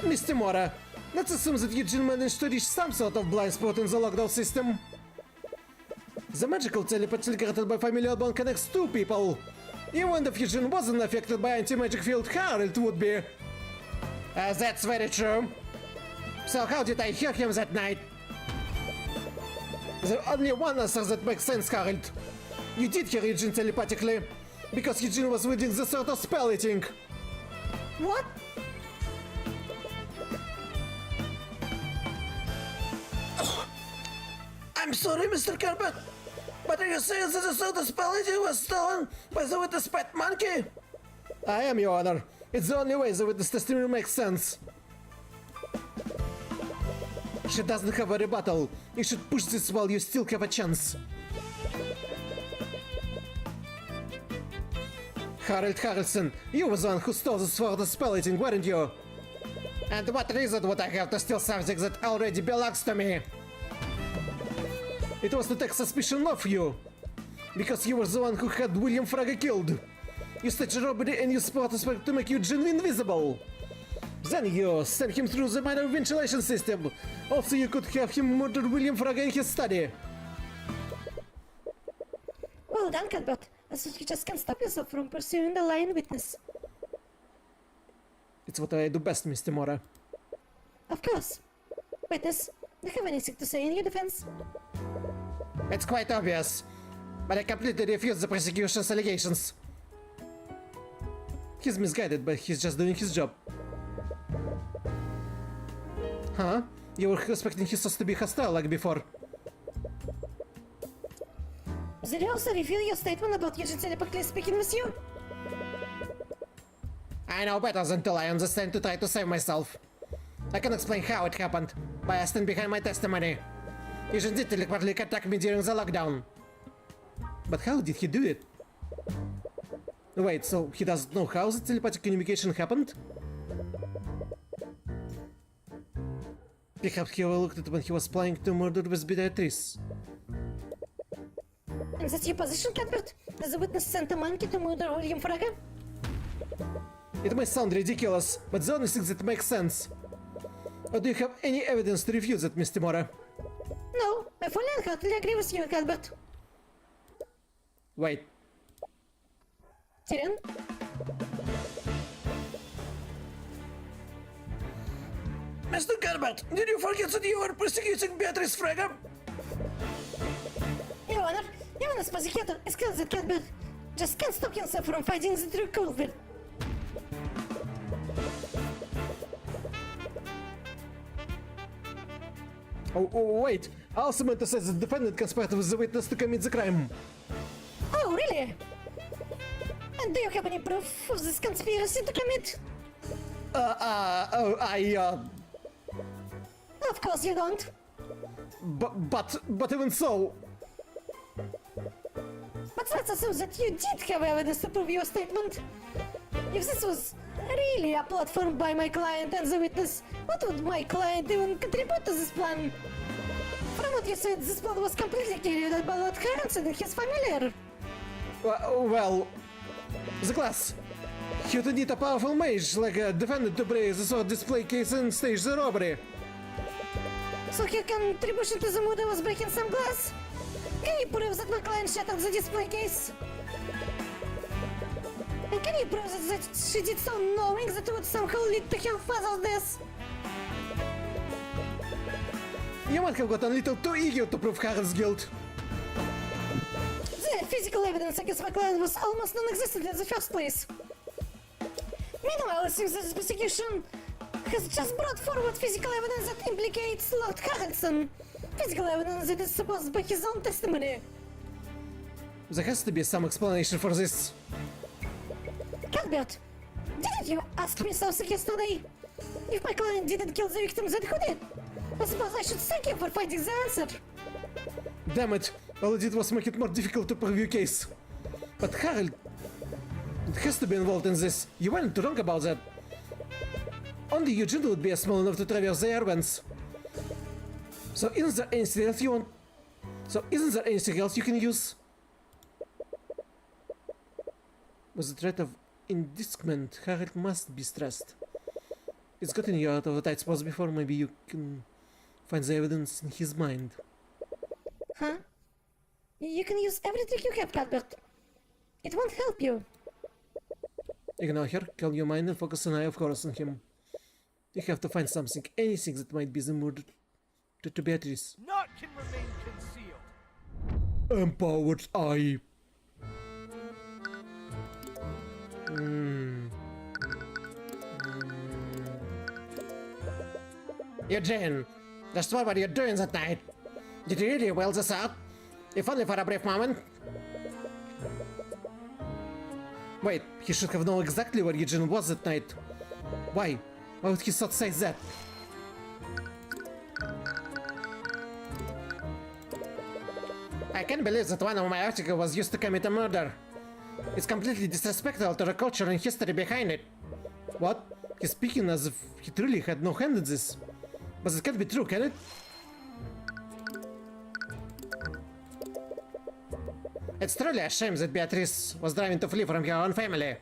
Mr. Mora, let's assume that Eugene managed to reach some sort of blind spot in the lockdown system. The magical telepathy created by familial bond connects two people. Even if Eugene wasn't affected by anti-magic field, Harold would be. That's very true. So how did I hear him that night? There's only one answer that makes sense, Harold. You did hear Eugene telepathically, because Eugene was wielding the sword of spell eating. What? I'm sorry, Mr. Cuthbert, but are you saying that the sword of spell eating was stolen by the witness pet monkey? I am, Your Honor. It's the only way the witness testimony makes sense. She doesn't have a rebuttal. You should push this while you still have a chance. Harold Harrelson, you were the one who stole the sword of spell eating, weren't you? And what reason would I have to steal something that already belongs to me? It was to take suspicion of you. Because you were the one who had William Fraga killed. You staged a robbery and you spot to make you genuinely invisible. Then you sent him through the minor ventilation system. Also, you could have him murder William Fraga in his study. Well done, Cuthbert. As you just can't stop yourself from pursuing the lying witness. It's what I do best, Mr. Mora. Of course. Witness, do you have anything to say in your defense? It's quite obvious. But I completely refuse the prosecution's allegations. He's misguided, but he's just doing his job. Huh? You were expecting his source to be hostile like before. Did you also reveal your statement about Eugene telepathically speaking with you? I know better than to lie on the stand to try to save myself. I can explain how it happened, but I stand behind my testimony. Eugene did telepathically attack me during the lockdown. But how did he do it? Wait, so he doesn't know how the telepathic communication happened? Perhaps he overlooked it when he was planning to murder with Beatrice. And that's your position, Cuthbert? As the witness sent a monkey to murder William Fraga? It may sound ridiculous, but the only thing that makes sense. Or do you have any evidence to refute it, Mr. Mora? No, I fully and heartily agree with you, Cuthbert. Wait. Tyrion? Mr. Cuthbert, did you forget that you were prosecuting Beatrice Fraga? Your Honor, even as prosecutor, is clear that Cuthbert just can't stop himself from fighting the true culprit. Oh, wait. I also meant to say the defendant conspired with the witness to commit the crime. Oh, really? And do you have any proof of this conspiracy to commit? Of course you don't. But even so... But let's assume that you did have evidence to prove your statement. If this was really a plot formed by my client and the witness, what would my client even contribute to this plan? From what you said, this plan was completely carried out by Lord Harrison and his familiar. Well... The class. You would need a powerful mage like a defendant to break the sword display case and stage the robbery. So your contribution to the murder was breaking some glass? Can you prove that my client shattered the display case? And can you prove that she did so knowing that it would somehow lead to her father's death? You might have gotten a little too eager to prove Harren's guilt. The physical evidence against my client was almost non-existent in the first place. Meanwhile, it seems that this prosecution has just brought forward physical evidence that implicates Lord Harrelson. Physical evidence that is supposed by his own testimony. There has to be some explanation for this. Cuthbert, didn't you ask me something yesterday? If my client didn't kill the victim, then who did? I suppose I should thank him for finding the answer. Damn it, all it did was make it more difficult to prove your case. But Harold has to be involved in this. You weren't wrong about that. Only Eugene would be small enough to traverse the air vents. So isn't there anything else you want? So isn't there anything else you can use? With the threat of indictment, Harold must be stressed. It's gotten you out of a tight spot before. Maybe you can find the evidence in his mind. Huh? You can use every trick you have, Cuthbert. It won't help you. Ignore her, calm your mind and focus an eye of course on him. You have to find something, anything that might be the murder to Beatrice. Naught can remain concealed. Empowered eye. Eugene, just what were you doing that night? Did you really will this out? If only for a brief moment. Wait, he should have known exactly where Eugene was that night. Why? Why would he not say that? I can't believe that one of my articles was used to commit a murder. It's completely disrespectful to the culture and history behind it. What? He's speaking as if he truly had no hand in this. But it can't be true, can it? It's truly a shame that Beatrice was driving to flee from her own family.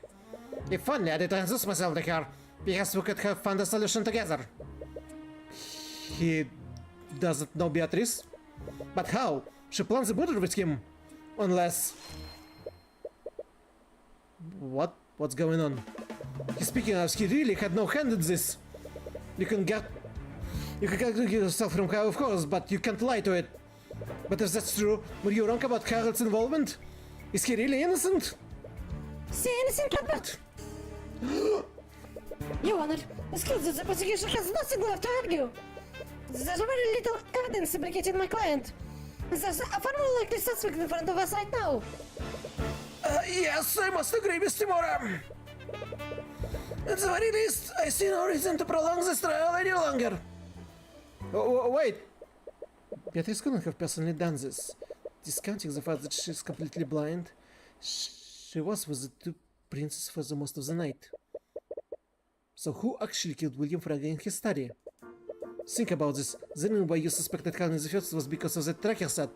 If only I did introduce myself to her, perhaps we could have found a solution together. He doesn't know Beatrice? But how? She plans a murder with him. Unless... What? What's going on? He's speaking as he really had no hand in this. You can get yourself from her, of course, but you can't lie to it. But if that's true, were you wrong about Harold's involvement? Is he really innocent? Is he innocent, Cuthbert? Your Honor, the skills of the prosecution has nothing left to argue. There's very little evidence implicating my client. There's a far more likely suspect in front of us right now. Yes, I must agree, Mr. Mora. At the very least, I see no reason to prolong this trial any longer. Wait! Beatrice couldn't have personally done this. Discounting the fact that she's completely blind, she was with the two princes for the most of the night. So who actually killed William Fraga in his study? Think about this. The reason why you suspected Harlan the First was because of the tracker set.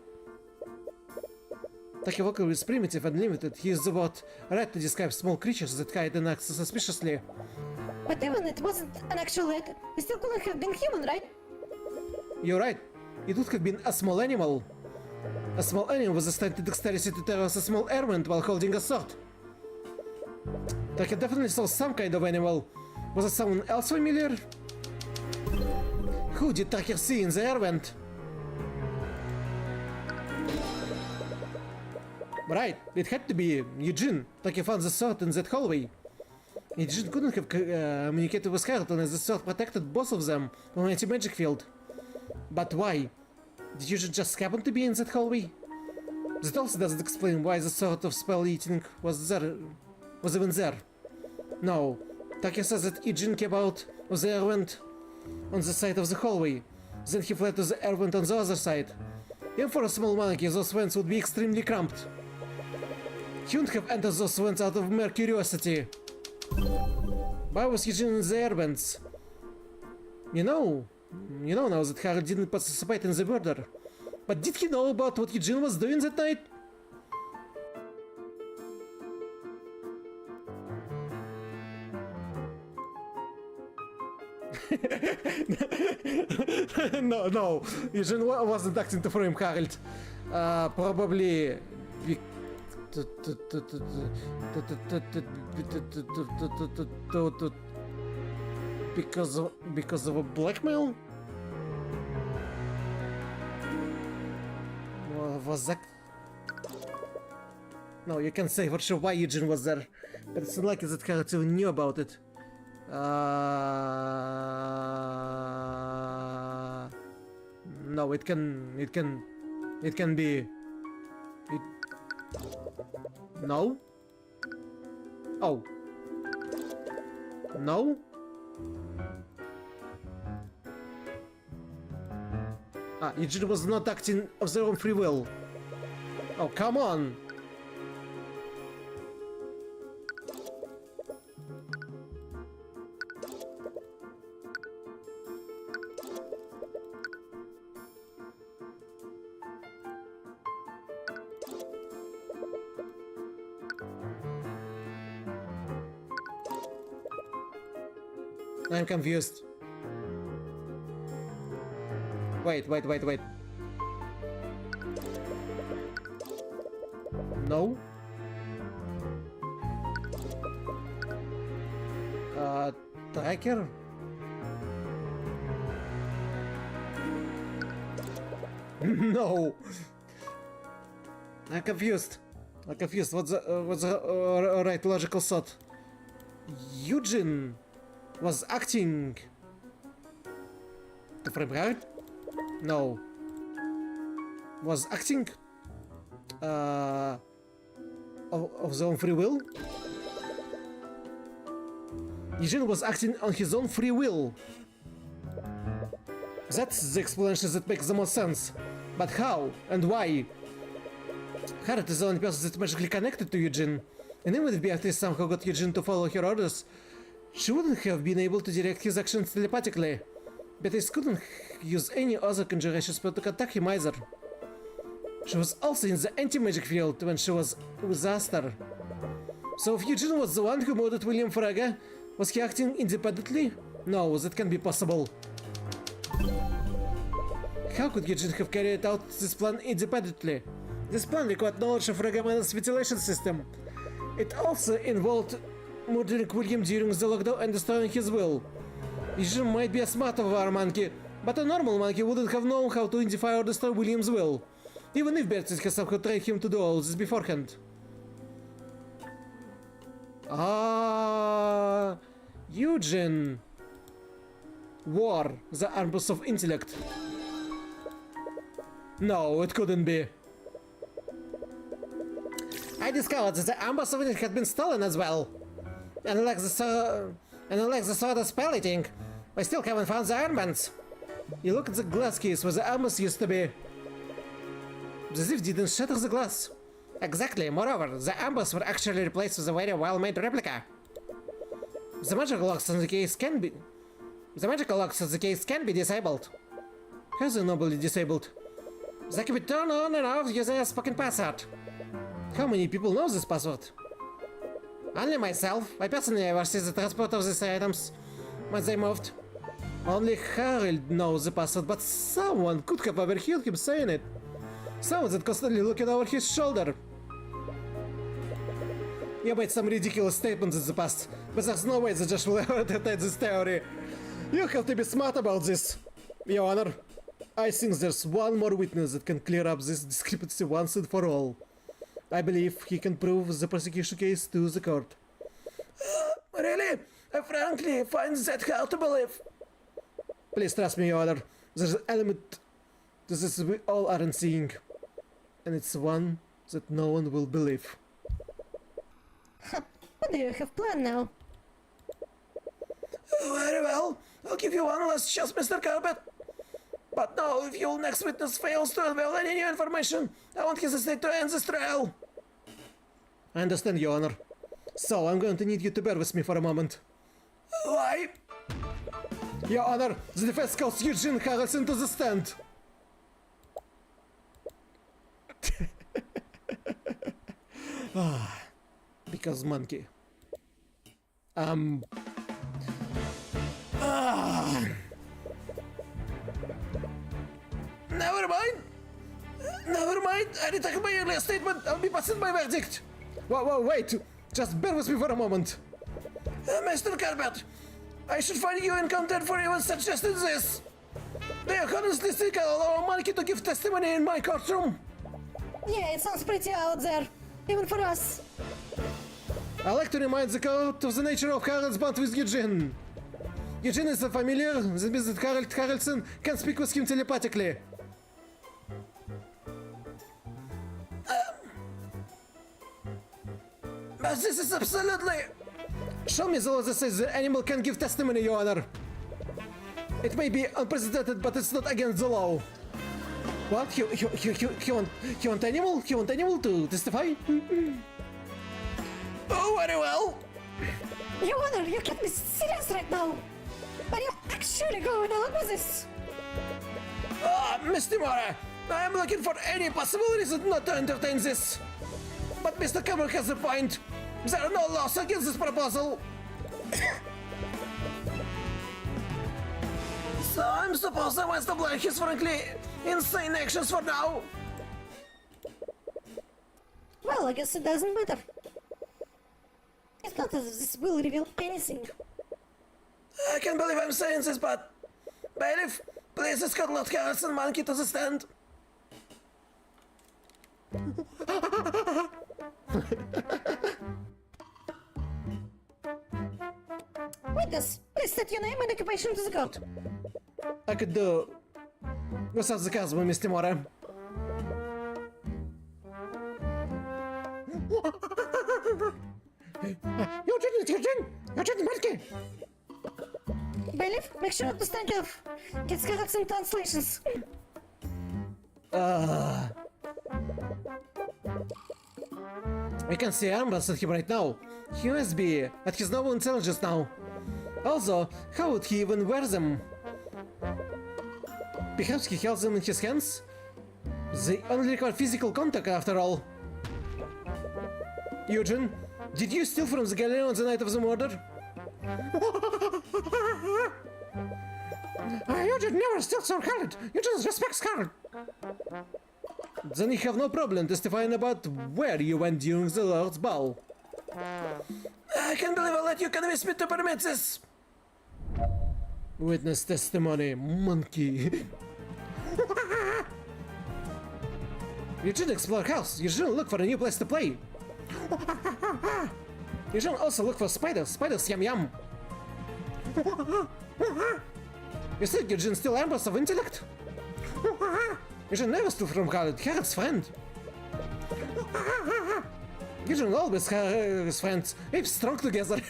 Taki vocal is primitive and limited. He is the word right to describe small creatures that hide and act suspiciously. But even it wasn't an actual rat, it still couldn't have been human, right? You're right. It would have been a small animal. A small animal with a stunted dexterity to tear us a small airman while holding a sword. Taki definitely saw some kind of animal. Was it someone else familiar? Who did Tucker see in the air vent? Right, it had to be Eugene. Tucker found the sword in that hallway. Eugene couldn't have communicated with Carlton as the sword protected both of them from an anti-magic field. But why? Did Eugene just happen to be in that hallway? That also doesn't explain why the sword of spell eating was even there. No, Tucker says that Eugene came out of the air vent on the side of the hallway. Then he fled to the air vent on the other side. Even for a small monkey, those vents would be extremely cramped. He wouldn't have entered those vents out of mere curiosity. Why was Eugene in the air vents? You know now that Harry didn't participate in the murder. But did he know about what Eugene was doing that night? No, Eugene wasn't acting to frame Harold. Probably because of a blackmail? Was that? No, you can't say for sure why Eugene was there, but it's unlikely that Harold even knew about it. No, it can be. No? Oh. No? Eugene was not acting of their own free will. Oh, come on! I'm confused. Wait. No? Tracker? No! I'm confused. What's the right logical thought? Eugene was acting to frame Harold? No. Was acting of his own free will? Eugene was acting on his own free will. That's the explanation that makes the most sense. But how and why? Harold is the only person that's magically connected to Eugene. And even if Beatrice somehow got Eugene to follow her orders, She wouldn't have been able to direct his actions telepathically. Beatrice couldn't use any other conjuration spell to attack him either. She was also in the anti-magic field when she was with Aster. So if Eugene was the one who murdered William Fraga, was he acting independently? No, that can't be possible. How could Eugene have carried out this plan independently? This plan required knowledge of Ragaman's ventilation system. It also involved murdering William during the lockdown and destroying his will. Eugene might be a smart war monkey, but a normal monkey wouldn't have known how to identify or destroy William's will, even if Beatrice herself had trained him to do all this beforehand. Ah, Eugene. War, the arms of intellect. No, it couldn't be. I discovered that the amber souvenir had been stolen as well. And unlike the sword of spell eating, I still haven't found the armbands. You look at the glass case where the armband used to be. The thief didn't shatter the glass. Exactly, moreover, the armbands were actually replaced with a very well-made replica. The magical locks on the case can be... The magical locks of the case can be disabled. How is it normally disabled? They can be turned on and off using a spoken password. How many people know this password? Only myself. I personally oversee the transport of these items when they moved. Only Harold knows the password, but someone could have overheard him saying it. Someone that constantly looking over his shoulder. You made some ridiculous statements in the past, but there's no way the judge will ever entertain this theory. You have to be smart about this, Your Honor. I think there's one more witness that can clear up this discrepancy once and for all. I believe he can prove the prosecution case to the court. Really? I frankly find that hard to believe. Please trust me, Your Honor. There's an element to this we all aren't seeing. And it's one that no one will believe. What do you have planned now? Very well. I'll give you one last chance, Mr. Cuthbert. But no, if your next witness fails to unveil any new information, I won't hesitate to end this trial. I understand, Your Honor. So, I'm going to need you to bear with me for a moment. Why? Your Honor, the defense calls Eugene Harrelson to the stand. Because monkey. Never mind. Never mind. I retract my earlier statement. I'll be passing my verdict. Whoa, wait. Just bear with me for a moment. Mr. Cuthbert, I should find you in contempt for even suggesting this. Do you honestly think I'll allow a monkey to give testimony in my courtroom? Yeah, it sounds pretty out there, even for us. I'd like to remind the court of the nature of Harold's bond with Eugene. Eugene is a familiar, that means that Harold Harrelson can speak with him telepathically. But this is absolutely... Show me the law that says the animal can give testimony, Your Honor. It may be unprecedented, but it's not against the law. What? He want animal? He want animal to testify? Oh, very well. Your Honor, you can't be serious right now. Are you actually going along with this? Mr. Mora, I am looking for any possible reason not to entertain this. But Mr. Cameron has a point. There are no laws against this proposal. So I'm supposed I must oblige his frankly insane actions for now. Well, I guess it doesn't matter. It's not as if this will reveal anything. I can't believe I'm saying this, but... Bailiff, please escort Lord Harrelson monkey to the stand. Witness, please state your name and occupation to the court. I could do... without the chasm, Mr. Mora. Eugene, monkey! Bailiff, make sure to stand off. Get Scarlett's in translations. We can see armbands on him right now. He must be at his noble intelligence now. Also, how would he even wear them? Perhaps he held them in his hands? They only require physical contact after all. Eugene, did you steal from the gallery on the night of the murder? Eugene never steals from Scarlet. Eugene respects Scarlet. Then you have no problem testifying about where you went during the Lord's Ball. I can't believe I let you convince me to permit this. Witness testimony, monkey. You should explore house. You should look for a new place to play. You should also look for spiders. Spiders, yum yum. You think Eugene still ambers of intellect? Eugene never stole from Harrod's friend. Eugene always has friends. They're strong together.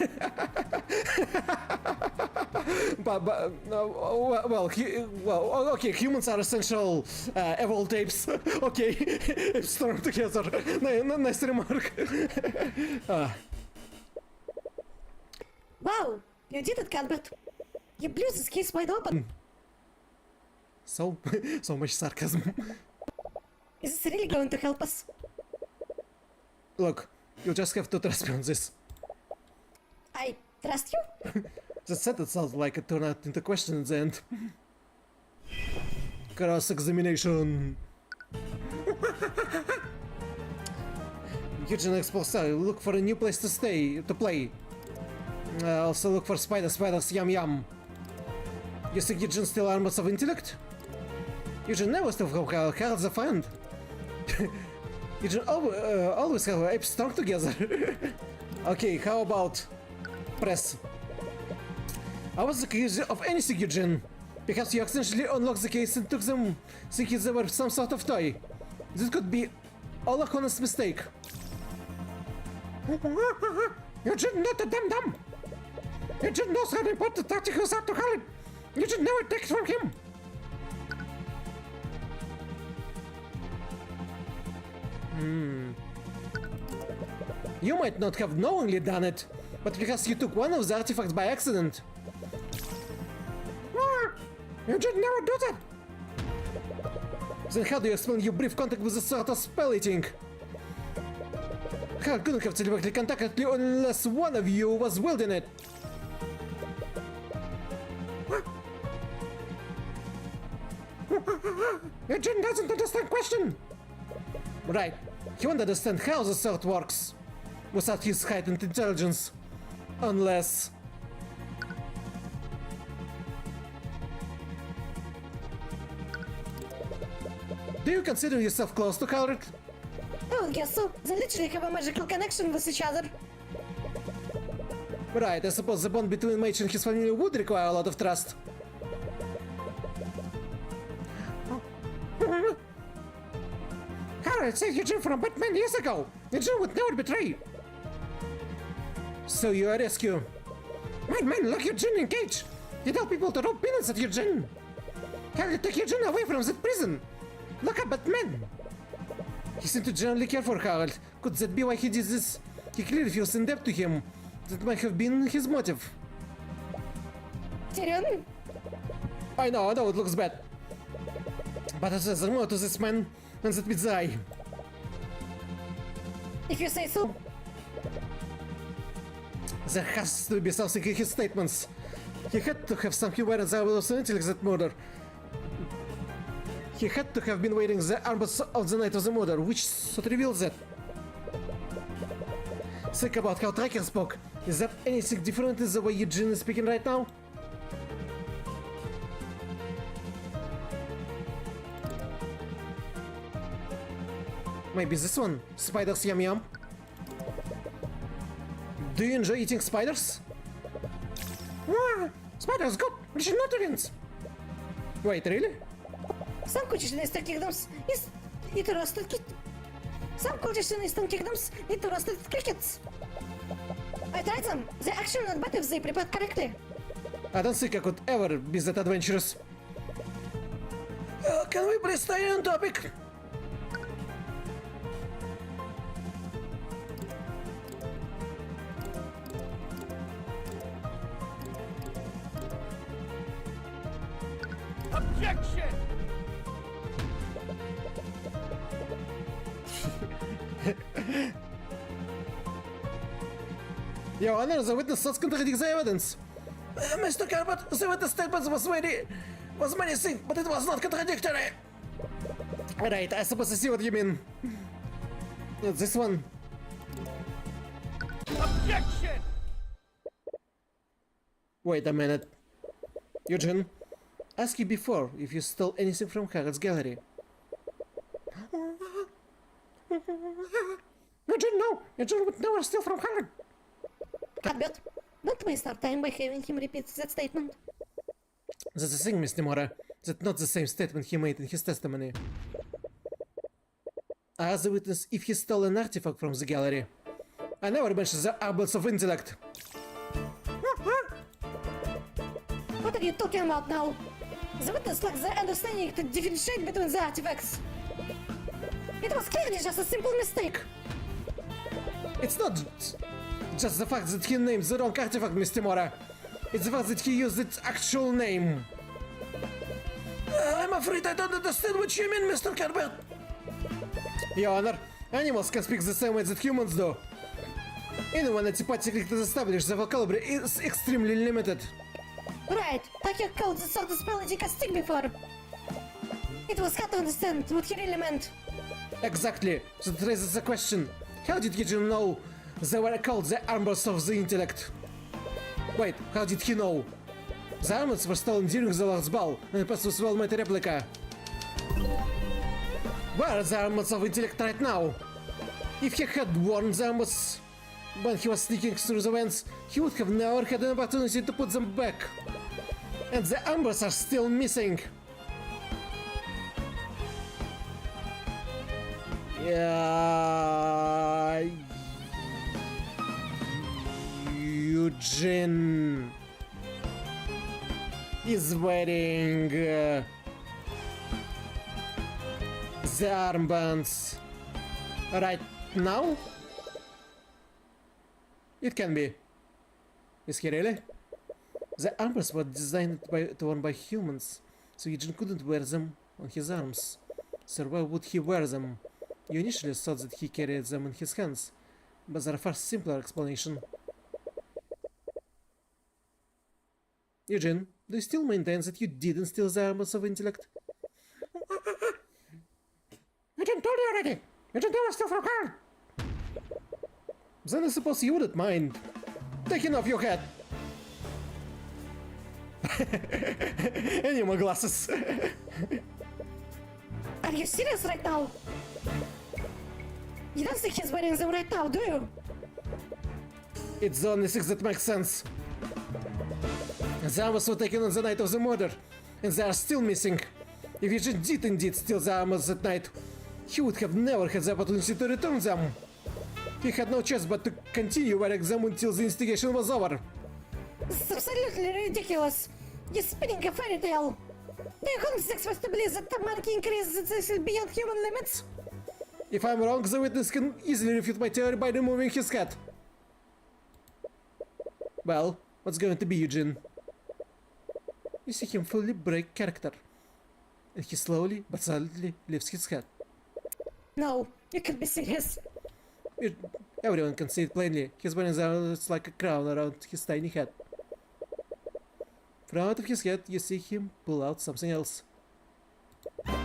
Okay, humans are essential evolved apes. Okay, strong together. Nice remark. Wow, you did it, Cuthbert. You blew this case wide open. So much sarcasm. Is this really going to help us? Look, you just have to trust me on this. I trust you? The sentence sounds like it turned out into a question at the end. Cross-examination. Eugene explores, look for a new place to play. Also look for spiders, yum yum. You think Eugene still armors of intellect? Eugene never stole from Harrod's a friend. Eugene always have apes strong together. Okay, how about press? I was accused of anything, Eugene. Perhaps you accidentally unlocked the case and took them thinking they were some sort of toy. This could be all a honest mistake. Eugene, not a dumb. Eugene knows how important articles are to Harrod. Eugene never takes from him. You might not have knowingly done it, but because you took one of the artifacts by accident. Eugene never do that! Then how do you explain your brief contact with the sort of spell eating? How couldn't have deliberately contacted you unless one of you was wielding it? Eugene doesn't understand question! Right, he won't understand how the sword works without his heightened intelligence. Unless... Do you consider yourself close to Harrod? I would guess so. They literally have a magical connection with each other. Right, I suppose the bond between Mage and his family would require a lot of trust. Harrod saved Eugene from Batman years ago! Eugene would never betray! So you're a rescue. Man, lock Eugene in cage! You tell people to rob peanuts at Eugene! Harrod, take Eugene away from that prison! Look up Batman! He seemed to genuinely care for Harrod. Could that be why he did this? He clearly feels in debt to him. That might have been his motive. Tyrion? I know, it looks bad. But there's more to this man than that meets the eye. If you say so. There has to be something in his statements. He had to have some awareness that was until that murder. He had to have been wearing the armband on the night of the murder, which sort of reveals that. Think about how Tracker spoke. Is that anything different in the way Eugene is speaking right now? Maybe this one? Spiders yum yum? Do you enjoy eating spiders? Spiders good! Лишь nutrients! Wait, really? Сам хочешь из kingdoms is interested kid. Some cultures in Eastern kingdoms interested crickets. I tried them. They're actually not bad if they prepared correctly. I don't think I could ever be that adventurous. Can we please stay on topic? Objection! Your Honor, the witness does contradict the evidence. Mr. Cuthbert, the witness statement was menacing, but it was not contradictory. Right, I suppose I see what you mean. This one. Objection! Wait a minute. Eugene, asked you before if you stole anything from Harrod's gallery. Eugene, no! Eugene would never steal from Harrod. Cuthbert, don't waste our time by having him repeat that statement. That's the thing, Mr. Mora. That's not the same statement he made in his testimony. I asked the witness if he stole an artifact from the gallery. I never mentioned the arbors of intellect. What are you talking about now? The witness lacks the understanding to differentiate between the artifacts. It was clearly just a simple mistake. It's not just the fact that he named the wrong artifact, Mr. Mora. It's the fact that he used its actual name. I'm afraid I don't understand what you mean, Mr. Cuthbert. Your Honor, animals can speak the same way that humans do. Even when a telepathy is established, the vocabulary is extremely limited. Right, like you called the sort of spelling a stick before. It was hard to understand what he really meant. Exactly. So that raises the question. How did Eugene know they were called the arbors of the intellect? Wait, how did he know? The armors were stolen during the last ball, and the past was well-made replica. Where are the armors of intellect right now? If he had worn the armors when he was sneaking through the vents, he would have never had an opportunity to put them back. And the armors are still missing. Yeah. Eugene is wearing the armbands right now? It can be. Is he really? The armbands were designed to worn by humans, so Eugene couldn't wear them on his arms. So why would he wear them? You initially thought that he carried them in his hands, but there are far simpler explanation. Eugene, do you still maintain that you didn't steal the armors of intellect? Eugene told you already! Eugene never stole from her! Then I suppose you wouldn't mind taking off your hat. Animal glasses. Are you serious right now? You don't think he's wearing them right now, do you? It's the only thing that makes sense. The armors were taken on the night of the murder, and they are still missing. If Eugene did indeed steal the armors that night, he would have never had the opportunity to return them. He had no choice but to continue wearing them until the investigation was over. This is absolutely ridiculous. You're spinning a fairy tale. Do you honestly expect to believe that the monkey increases this beyond human limits? If I'm wrong, the witness can easily refute my theory by removing his hat. Well, what's going to be, Eugene? You see him fully break character, and he slowly but silently lifts his hat. No, you can't be serious. Everyone can see it plainly. He's wearing it's like a crown around his tiny head. From out of his head, you see him pull out something else. Well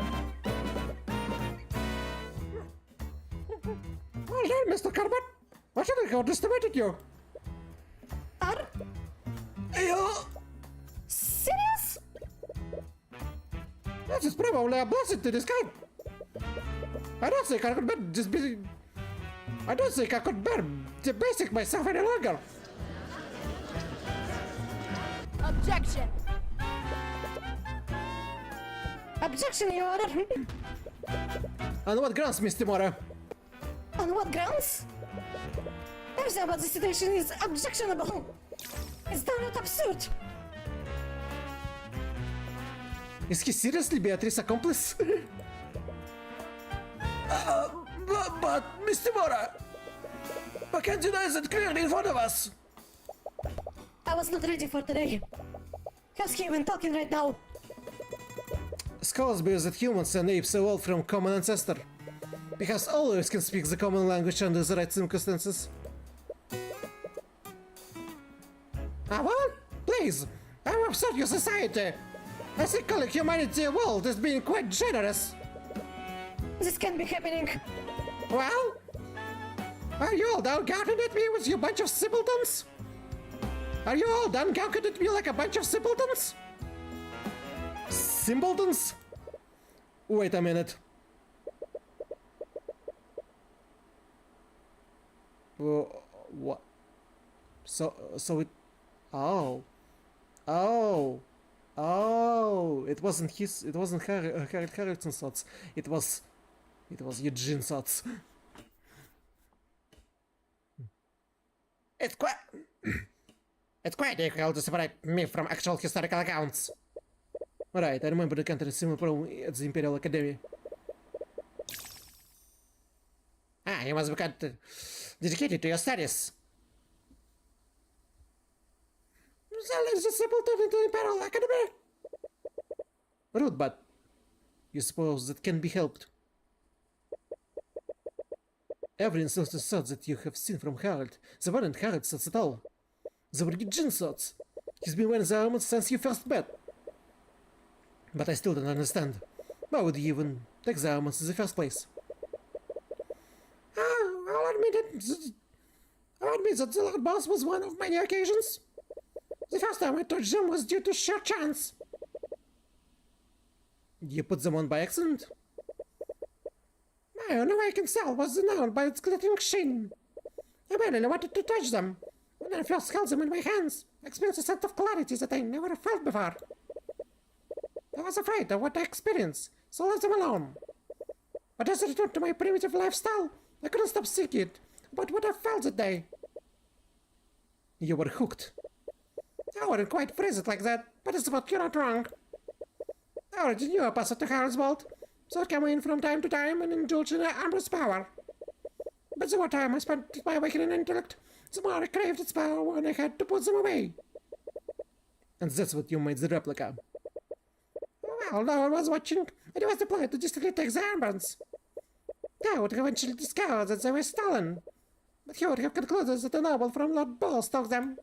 done, Mr. Cuthbert. I should have underestimated you. Are You... serious? This is probably a blessing to describe. I don't think I could bear just be... I don't think I could bear the basic myself any longer. Objection! Objection, Your Honor. On what grounds, Mr. Mora? On what grounds? Everything about the situation is objectionable. It's downright absurd. Is he seriously Beatrice's accomplice? But, Mr. Mora, I can't deny that clearly in front of us. I was not ready for today. How's he even talking right now? Scholars believe that humans and apes evolved from common ancestor. Because all apes can speak the common language under the right circumstances. What? Please! I'm upset your society! I think calling humanity a world is being quite generous. This can't be happening. Well? Are you all done gawking at me with you bunch of simpletons? Are you all done gawking at me like a bunch of simpletons? Simpletons? Wait a minute. What? So it... Oh. It wasn't Harold Harrington's thoughts. It was Eugene's thoughts. It's quite difficult to separate me from actual historical accounts. Right, I remember encountering similar problem at the Imperial Academy. You must become dedicated to your studies. So there's a simpleton in the Imperial Academy. Rude, but you suppose that can be helped. Every instance thoughts that you have seen from Harold, they weren't Harold's thoughts at all. They were Eugene's thoughts. He's been wearing the armor since you first met. But I still don't understand. Why would you even take the armor in the first place? I'll admit that the Lord Boss was one of many occasions. The first time I touched them was due to sheer chance. You put them on by accident? My only way I can tell was the noun by its glittering sheen. I barely wanted to touch them. When I first held them in my hands, I experienced a sense of clarity that I never felt before. I was afraid of what I experienced, so left them alone. But as I returned to my primitive lifestyle, I couldn't stop thinking about what I felt that day. You were hooked. I wouldn't quite phrase it like that, but it's about you're not wrong. I already knew a passage to Harald's vault, so I came in from time to time and indulged in Amber's power. But the more time I spent with my awakening intellect, the more I craved its power when I had to put them away. And that's what you made the replica. Well, no one was watching, and it was the plan to distantly take the armbands. I would eventually discover that they were stolen, but he would have concluded that a noble from Lord Bull stole them.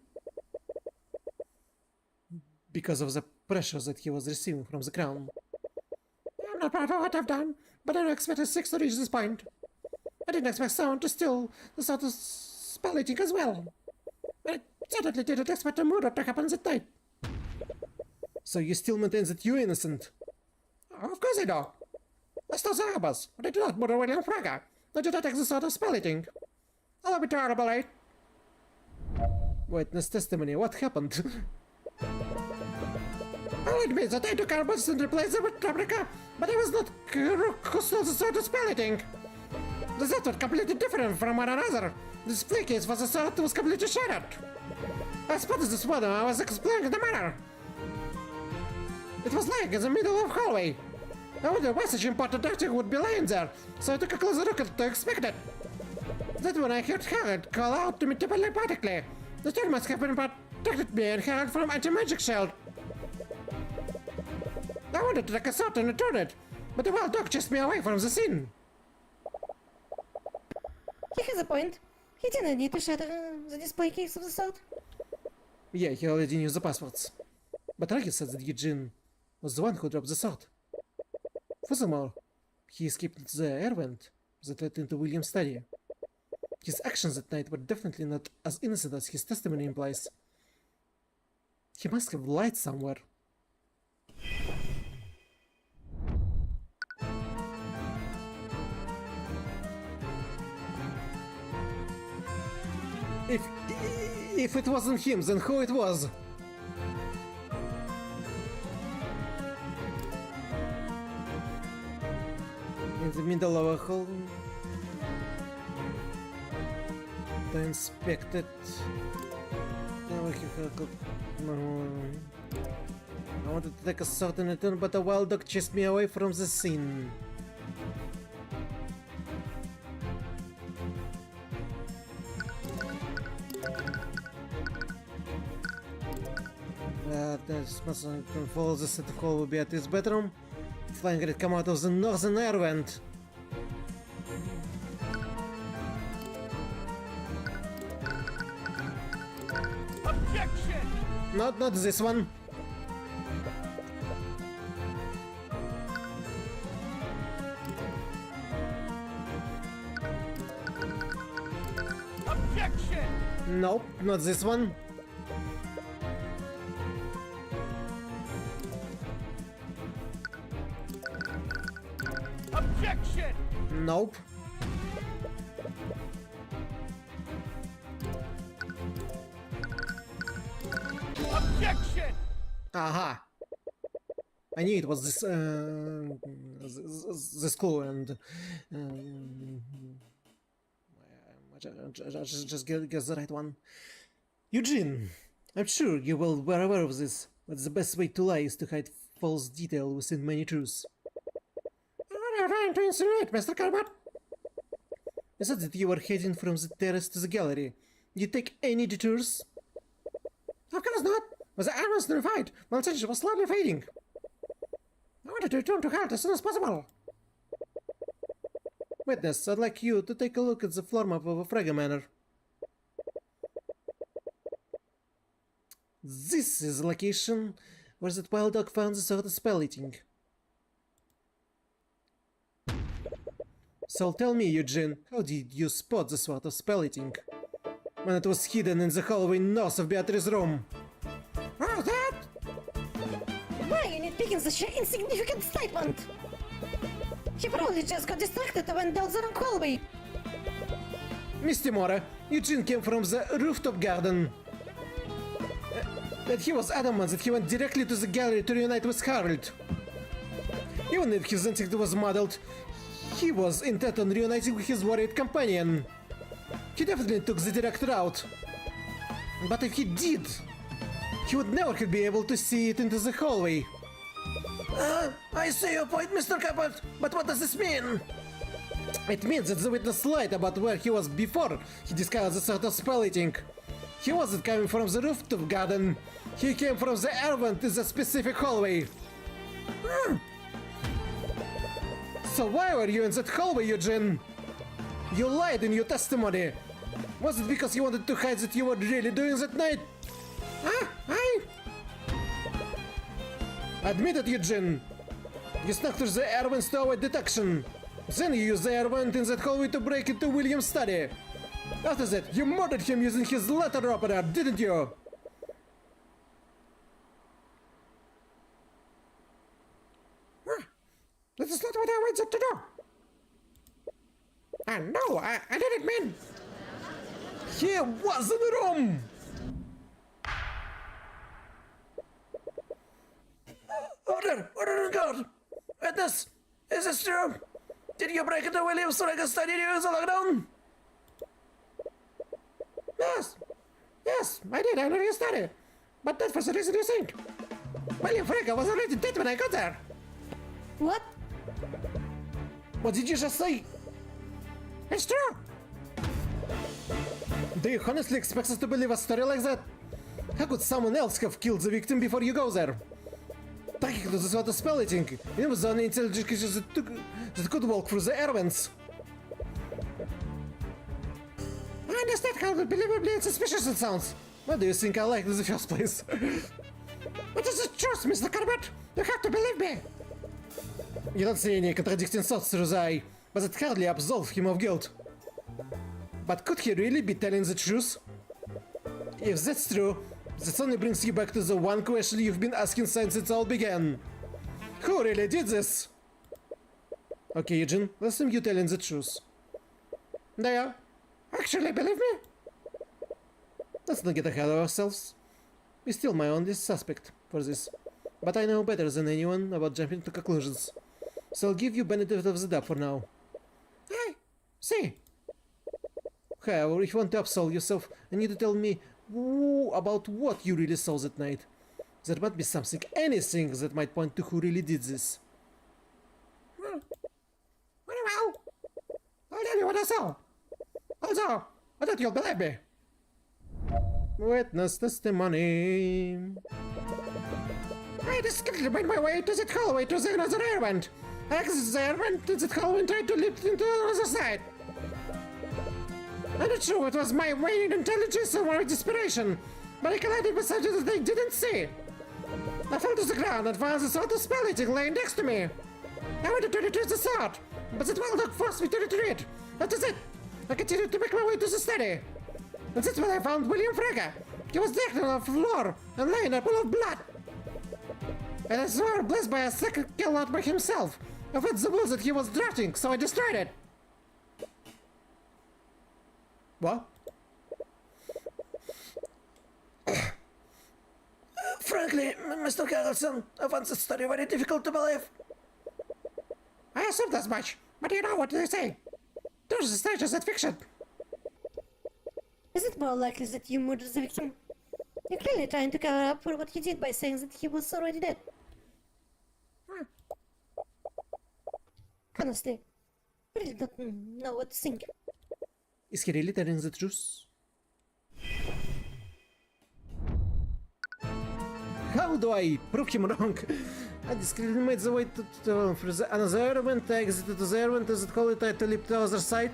Because of the pressure that he was receiving from the crown. I'm not proud of what I've done, but I don't expect a six to reach this point. I didn't expect someone to steal the sort of spell eating as well. I certainly didn't expect a murder to happen that night. So you still maintain that you're innocent? Oh, of course I do. I stole the arbors, but I did not murder William Fraga. I did not take the sort of spell eating. I'll be terrible, right? Witness testimony, what happened? I'll admit that I took arbors and replaced them with replica, but I was not who stole the sort of spell eating. The swords were completely different from one another. The display case was a sword that was completely shattered. I spotted this one when I was exploring the manor. It was lying in the middle of the hallway. I wondered why such important article would be lying there, so I took a closer look to expect it. Then when I heard Harold call out to me telepathically, the stone must have been protected me and Harold from anti-magic shield. I wanted to take a sword and return it, but the wild dog chased me away from the scene. He has a point. He didn't need to shatter the display case of the sword. Yeah, he already knew the passwords. But Raggy said that Eugene was the one who dropped the sword. Furthermore, he escaped into the air vent that led into William's study. His actions that night were definitely not as innocent as his testimony implies. He must have lied somewhere. If it wasn't him, then who it was? In the middle of a hall, to inspect it. I wanted to take a certain return, but a wild dog chased me away from the scene. This must follow the set of hall will be at his bedroom. flying had come out of the northern air vent. Objection! Not this one. Objection! Nope, not this one. Objection! Nope. Objection! Aha. I knew it was this this clue, and just guess the right one. Eugene, I'm sure you were aware of this, but the best way to lie is to hide false detail within many truths. What are you trying to insinuate, Mr. Cuthbert? I said that you were heading from the terrace to the gallery. Did you take any detours? Of course not. Was the arrows terrified while tension was slowly fading. I wanted to return to health as soon as possible. Witness, I'd like you to take a look at the floor map of Frega Manor. This is the location where that wild dog found the sword of spell eating. So tell me, Eugene, how did you spot the sword of spell eating when it was hidden in the hallway north of Beatrice's room? What was that? Why are you nitpicking such an insignificant statement? He probably just got distracted and went down the wrong hallway. Miss Timora, Eugene came from the rooftop garden. That he was adamant that he went directly to the gallery to reunite with Harold. Even if his instinct was muddled, he was intent on reuniting with his worried companion. He definitely took the direct route. But if he did, he would never have been able to see it into the hallway. I see your point, Mr. Cuthbert, but what does this mean? It means that the witness lied about where he was before he discovered the sort of spell eating. He wasn't coming from the rooftop garden. He came from the air vent in the specific hallway. So why were you in that hallway, Eugene? You lied in your testimony. Was it because you wanted to hide that you were really doing that night? Admit it, Eugene. You snuck through the air vents to avoid detection. Then you used the air vent in that hallway to break into William's study. After that, you murdered him using his letter opener, didn't you? That is not what I wanted to do. No, I didn't mean... He was in the room! Order on guard! Witness, is this true? Did you break into William's study during the lockdown? Yes, I did. I know your study. But not for the reason you think. William Frege was already dead when I got there. What? What did you just say? It's true. Do you honestly expect us to believe a story like that? How could someone else have killed the victim before you go there? Taking to the sort of spell eating. It was the only intelligent creature that could walk through the air vents. I understand how unbelievably suspicious it sounds. What do you think I liked in the first place? What is the truth, Mr. Cuthbert? You have to believe me. You don't see any contradicting thoughts through the eye, but it hardly absolves him of guilt. But could he really be telling the truth? If that's true, that only brings you back to the one question you've been asking since it all began. Who really did this? Okay, Eugene, let's assume you're telling the truth. Do you actually believe me? Let's not get ahead of ourselves. You're still my only suspect for this, but I know better than anyone about jumping to conclusions. So I'll give you benefit of the doubt for now. Hey, see. However, if you want to absolve yourself, I need to tell me about what you really saw that night. There might be something, anything that might point to who really did this. Very well. I'll tell you what I saw. Also, I thought you'll believe me. Witness testimony. I discreetly made my way to that hallway to the another airvent. I exited the airvent to that hallway and tried to leap into the other side. I'm not sure it was my waning intelligence or my desperation, but I collided with something that I didn't see. I fell to the ground and found the sword of spell eating laying next to me. I wanted to retrieve the sword, but the wild dog forced me to retreat. That is it. I continued to make my way to the study. And that's when I found William Frege. He was dead on the floor and laying a pool of blood. And I saw blessed by a second kill not by himself. I fed the wolves that he was drafting, so I destroyed it. What? Frankly, Mr. Carlson, I found the story very difficult to believe. I assumed as much, but you know what they say. There's a stage as fiction. Is it more likely that you murdered the victim? You're clearly trying to cover up for what he did by saying that he was already dead. Honestly, I really don't know what to think. Is he really telling the truth? How do I prove him wrong? I discreetly made the way to another event. I exited to the event as it called it. I to leap to the other side.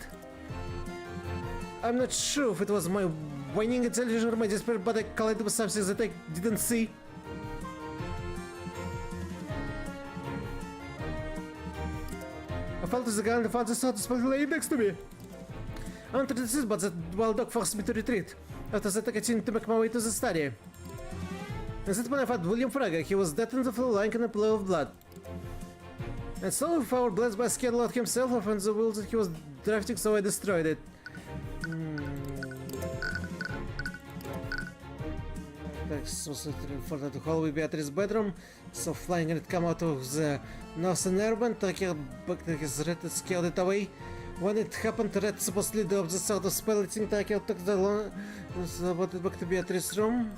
I'm not sure if it was my waning intelligence or my despair, but I collided with something that I didn't see. I fell to the ground and found the sword spell laying next to me. I wanted to desist, but the wild dog forced me to retreat. After that, I continued to make my way to the study. And that's when I found William Frege. He was dead on the floor, lying in a pool of blood. And so, if I were blessed by Scanlord himself, I found the will that he was drafting, so I destroyed it. So for the hallway Beatrice's bedroom, so flying and it come out of the northern airband, Tracker scared it away. When it happened, Red supposedly dropped the sword of spell. I think Tracker took the long back to Beatrice's room.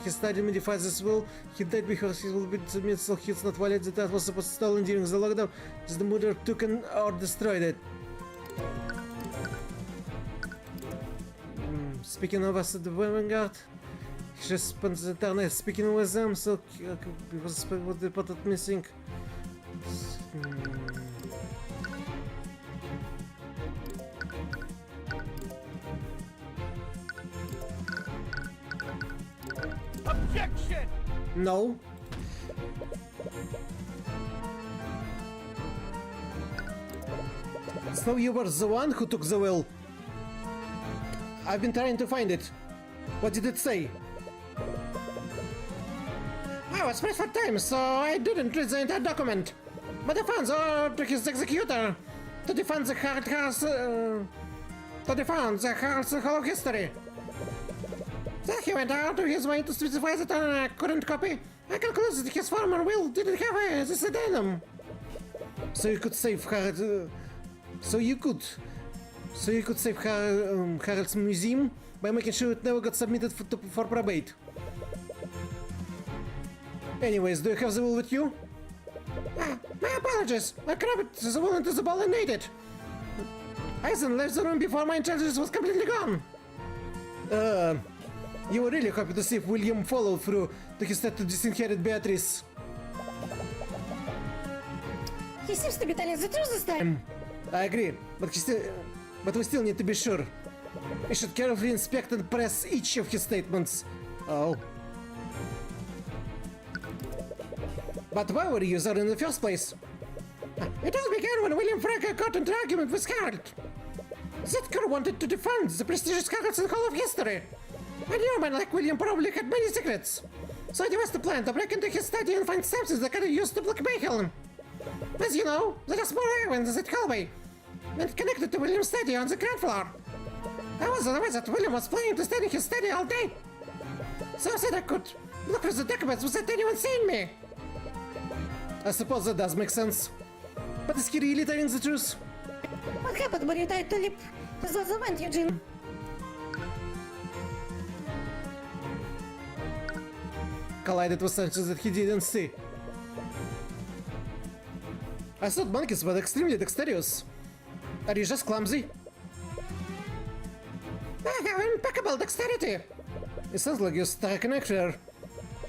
He studied modified this will. He died because he will be submitted, so he's not valid. That was supposed to stolen during the lockdown. Just the murderer took it or destroyed it. Speaking of us at the Vanguard, he just spent the entire night speaking with them, so because what they put it missing. Objection! No. So you were the one who took the will. I've been trying to find it. What did it say? I was pressed for time, so I didn't read the entire document. But I found to his executor to defend the Hall of History. Then he went out of his way to specify that on a current copy. I concluded that his former will didn't have this addendum. So you could save Harald. So you could save Harald's museum by making sure it never got submitted for probate. Anyways, do you have the will with you? My apologies. I grabbed the will into the ball and ate it. Eisen left the room before my intelligence was completely gone. You were really happy to see if William followed through to his threat to disinherit Beatrice. He seems to be telling the truth this time. I agree, but we still need to be sure. We should carefully inspect and press each of his statements. Oh. But why were you there in the first place? It all began when William Frege got into argument with Harold. Zitker wanted to defend the prestigious Harald's Hall of History. A new man like William probably had many secrets. So it was the plan to break into his study and find substance that could be used to blackmail him. As you know, there are small airwinds in that hallway, and connected to William's study on the ground floor. I was aware that William was planning to stay in his study all day. So I said I could look for the documents without anyone seeing me. I suppose that does make sense. But is he really telling the truth? What happened when you tried to leap to the other event, Eugene? Collided with something that he didn't see. I thought monkeys were extremely dexterous. Are you just clumsy? I have impeccable dexterity. It sounds like you're stuck in here.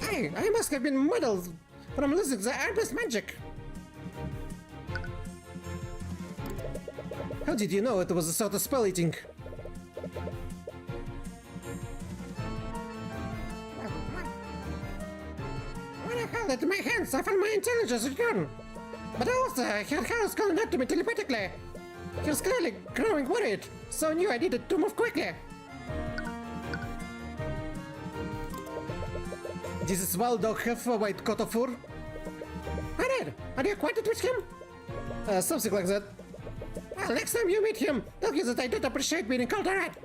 I must have been muddled from losing the Arbus magic. How did you know it was a sort of spell eating? When I held it in my hands, I found my intelligence is gone. But also, I heard Carlos calling out to me telepathically. He was clearly growing worried, so I knew I needed to move quickly. Does this wild dog have a white coat of fur? I did. Are you acquainted with him? Something like that. Well, next time you meet him, tell you that I don't appreciate being called a rat.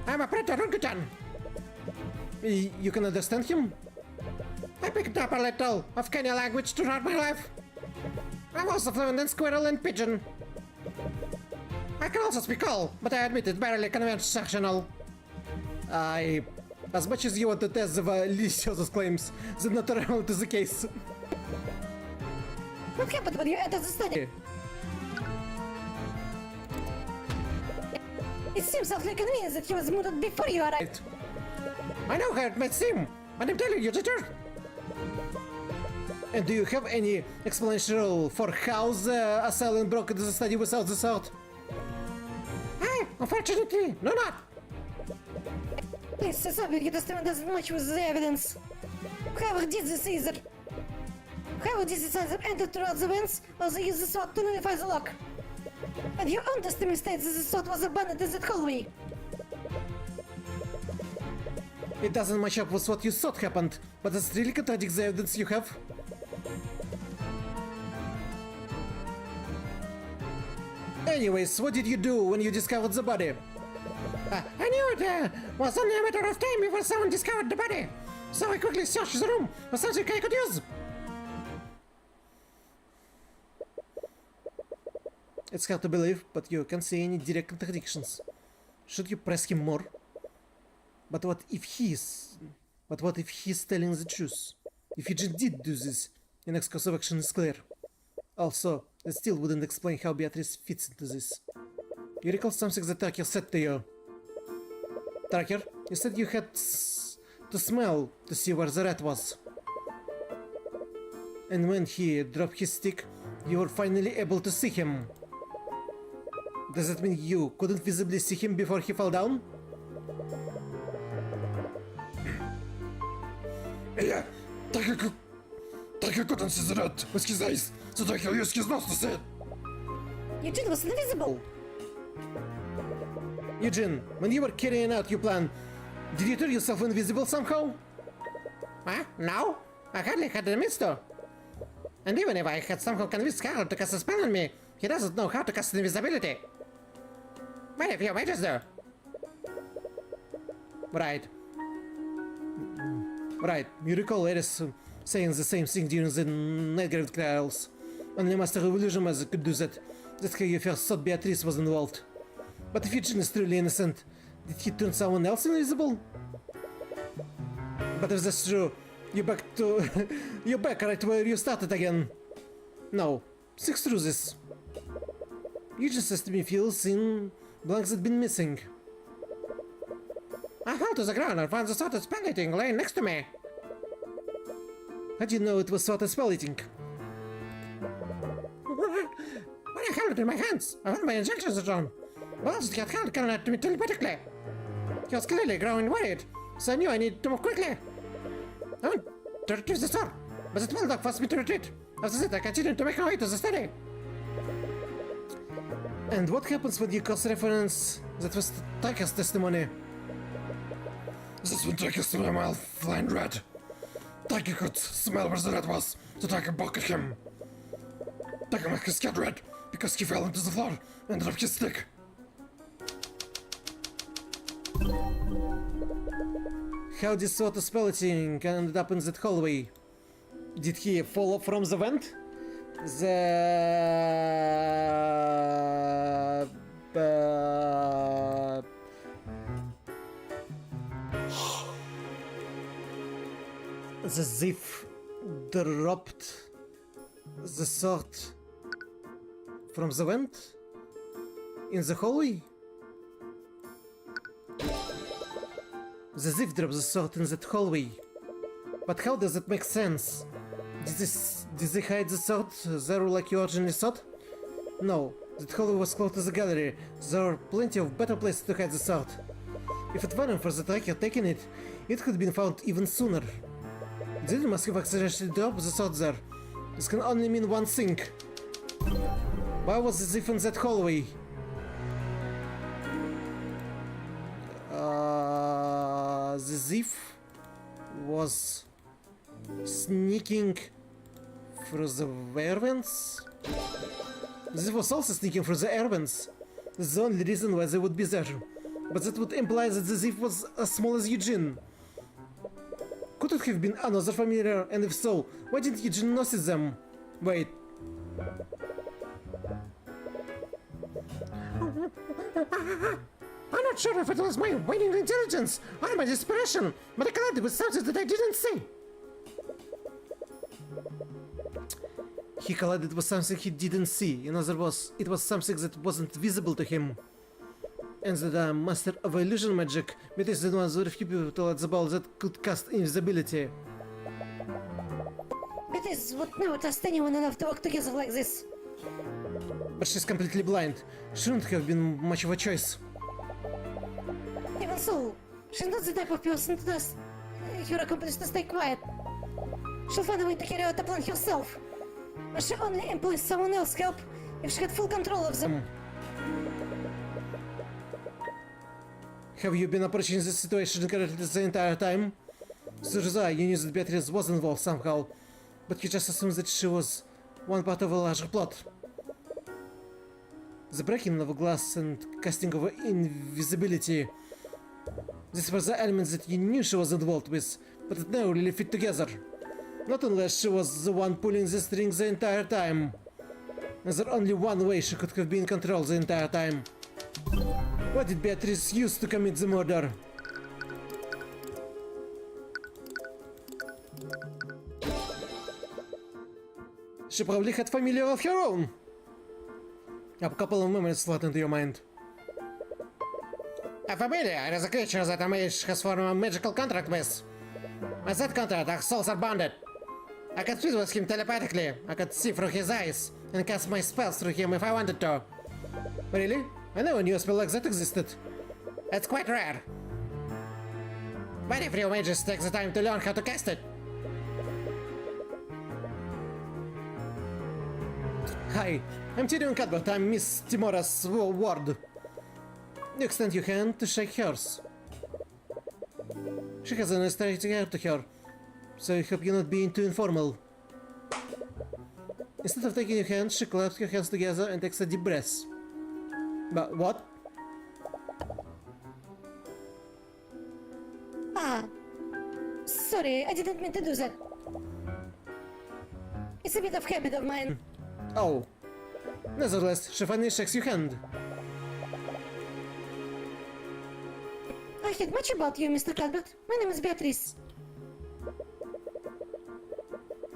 I'm a predator orangutan. You can understand him? I picked up a little of Kenny language throughout my life. I'm also fluent in squirrel and pigeon. I can also speak all, but I admit it barely conversational. As much as you want to test the Lysiosa's claims, that's not around to the case. What happened when you entered the study? It seems awfully convenient that he was murdered before you arrived. I know how it might seem, but I'm telling you the truth. And do you have any explanation for how the assailant broke into the study without the sword? Unfortunately, no, not. Please say something, your testament doesn't match with the evidence. Whoever did this either entered throughout the vents, or they used the sword to nullify the lock. And your own testimony states that the sword was abandoned in that hallway. It doesn't match up with what you thought happened, but it really contradicts the evidence you have. Anyways, what did you do when you discovered the body? I knew it was only a matter of time before someone discovered the body, so I quickly searched the room for something I could use. It's hard to believe, but you can't see any direct contradictions. Should you press him more? But what if he's telling the truth? If he just did do this, the next course of action is clear. Also, that still wouldn't explain how Beatrice fits into this. You recall something that Tracker said to you? Tracker, you said you had to smell to see where the rat was. And when he dropped his stick, you were finally able to see him. Does that mean you couldn't visibly see him before he fell down? Yeah, Tracker couldn't see the rat with his eyes, so Tracker used his nose to see it. Eugene was invisible. Eugene, when you were carrying out your plan, did you turn yourself invisible somehow? No. I hardly had the means to. And even if I had somehow convinced Carl to cast a spell on me, he doesn't know how to cast invisibility. But if you mages do. Right. You recall Eris saying the same thing during the Nightgrave trials. Only Master of Illusion Magic could do that. That's how you first thought Beatrice was involved. But if Eugene is truly innocent, did he turn someone else invisible? But if that's true, you're back right where you started again. No, think through this. Eugene says to me feels in blanks had been missing. I fell to the ground and found the sword of spell eating laying next to me. How do you know it was sword of spell eating? When I held it in my hands, I found my injections were on. Balls had held coming at me telepathically. He was clearly growing worried, so I knew I needed to move quickly. I went to retrieve the sword, but the small dog forced me to retreat. After that, I continued to make my way to the study. And what happens when you cross-reference that was Tracker's testimony? This when Tracker smelled a mild flying rat. Tracker could smell where the rat was, so Tracker buckled him. Tracker must have scared rat because he fell into the floor and dropped his stick. How did sort of spell eating ended up in that hallway? Did he fall from the vent? The thief dropped the sword from the vent? In the hallway? The thief dropped the sword in that hallway. But how does that make sense? Did they hide the sword there like you originally thought? No, that hallway was close to the gallery. There are plenty of better places to hide the sword. If it weren't for the tracker taking it, it could have been found even sooner. Dylan must have accidentally dropped the sword there. This can only mean one thing. Why was the thief in that hallway? The thief was sneaking through the air vents? The thief was also sneaking through the air vents. That's the only reason why they would be there. But that would imply that the thief was as small as Eugene. Could it have been another familiar, and if so, why didn't Eugene notice them? Wait. I'm not sure if it was my waning intelligence or my desperation, but I collided with something that I didn't see. He collided with something he didn't see. In other words, it was something that wasn't visible to him. And the master of illusion magic, but is the one of the few people at the ball that could cast invisibility. It is what never trust anyone enough to work together like this. But she's completely blind. Shouldn't have been much of a choice. Even so, she's not the type of person to trust her accomplice to stay quiet. She'll find a way to carry out the plan herself. But she only employs someone else's help if she had full control of them. Have you been approaching this situation correctly the entire time? So you knew that Beatrice was involved somehow, but you just assumed that she was one part of a larger plot. The breaking of glass and casting of invisibility. These were the elements that you knew she was involved with, but it never really fit together. Not unless she was the one pulling the strings the entire time. There's only one way she could have been in control the entire time. What did Beatrice use to commit the murder? She probably had family of her own. A couple of memories slot into your mind. A familiar is a creature that a mage has formed a magical contract with. With that contract, our souls are bonded. I could speak with him telepathically. I could see through his eyes and cast my spells through him if I wanted to. Really? I never knew a spell like that existed. It's quite rare. Very few mages take the time to learn how to cast it. Hi, I'm Tyrion Cuthbert. I'm Miss Timora's ward. You extend your hand to shake hers. She has an aesthetic hair to her, so I hope you're not being too informal. Instead of taking your hand, she claps her hands together and takes a deep breath. But what? Ah, sorry, I didn't mean to do that. It's a bit of habit of mine. Oh. Nevertheless, she finally shakes your hand. I heard much about you, Mr. Cuthbert. My name is Beatrice.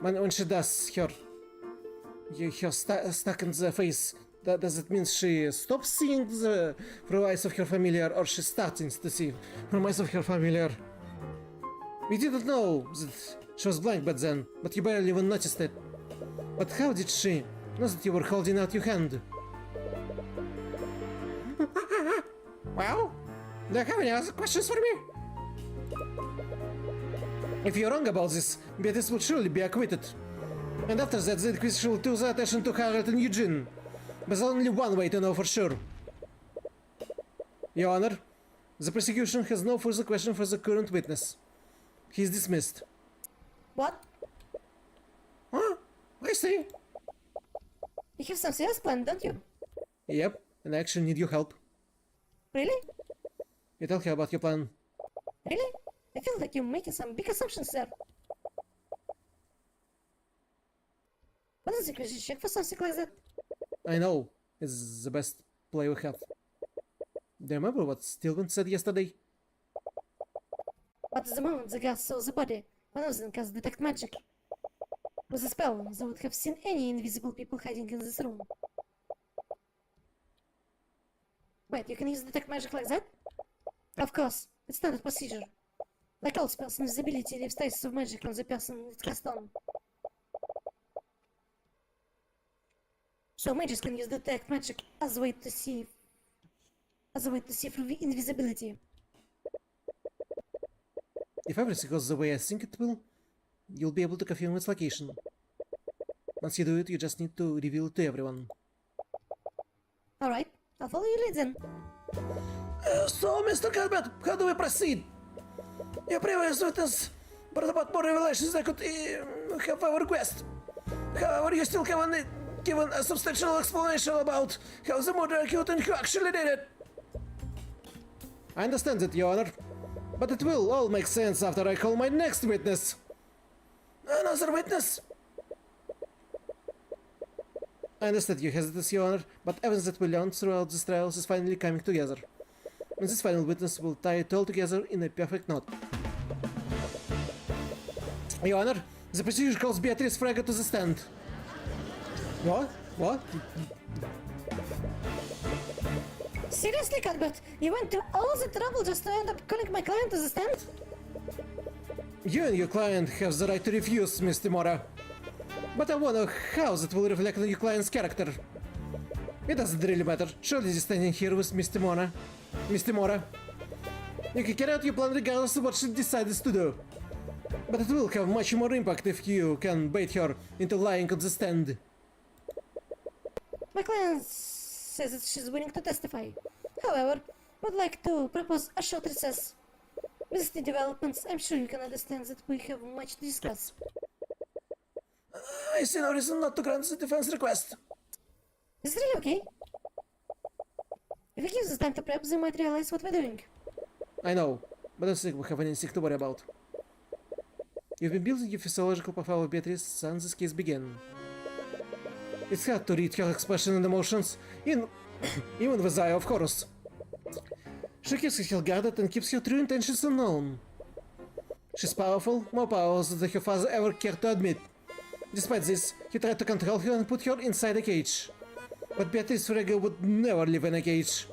When she does her stuck in the face, does it mean she stops seeing the through eyes of her familiar, or she starts to see from eyes of her familiar? We didn't know that she was blind back then, but you barely even noticed it. But how did she know that you were holding out your hand? Well, do you have any other questions for me? If you're wrong about this, Beatrice will surely be acquitted. And after that, the Inquisition will turn the attention to Harriet and Eugene. But there's only one way to know for sure. Your Honor, the prosecution has no further question for the current witness. He is dismissed. What? Huh? I see. You have something else planned, don't you? Yep, and I actually need your help. Really? You tell her about your plan. Really? I feel like you're making some big assumptions there. What is the Inquisition check for something like that? I know. It's the best play we have. Do you remember what Stillman said yesterday? But at the moment the guards saw the body, one of them cast detect magic. With a spell, they would have seen any invisible people hiding in this room. Wait, you can use detect magic like that? Of course, it's standard procedure. Like all spells, invisibility leaves traces of magic on the person it cast on. So mages can use detect magic as a way to see through the invisibility. If everything goes the way I think it will, you'll be able to confirm its location. Once you do it, you just need to reveal it to everyone. Alright, I'll follow your lead then. So, Mr. Cuthbert, how do we proceed? Your previous witness brought about more revelations that could have our request. However, you still haven't given a substantial explanation about how the murder occurred and who actually did it. I understand that, Your Honor, but it will all make sense after I call my next witness. Another witness? I understand your hesitance, Your Honor, but evidence that we learned throughout this trial is finally coming together. And this final witness will tie it all together in a perfect knot. Your Honor, the procedure calls Beatrice Frege to the stand. What? What? Seriously, Cuthbert? You went to all the trouble just to end up calling my client to the stand? You and your client have the right to refuse, Mr. Mora. But I wonder how that will reflect on your client's character. It doesn't really matter. Surely you're standing here with Mr. Mora. Mr. Mora. You can carry out your plan regardless of what she decides to do. But it will have much more impact if you can bait her into lying on the stand. My client says that she's willing to testify. However, would like to propose a short recess. With the developments, I'm sure you can understand that we have much to discuss. I see no reason not to grant the defense request. Is it really okay? If we give this time to prep, they might realize what we're doing. I know, but I don't think we have anything to worry about. You've been building your physiological profile of Beatrice since this case began. It's hard to read her expression and emotions, even with eye, of course. She keeps her guarded and keeps her true intentions unknown. She's powerful, more powerful than her father ever cared to admit. Despite this, he tried to control her and put her inside a cage. But Beatrice Frege would never live in a cage.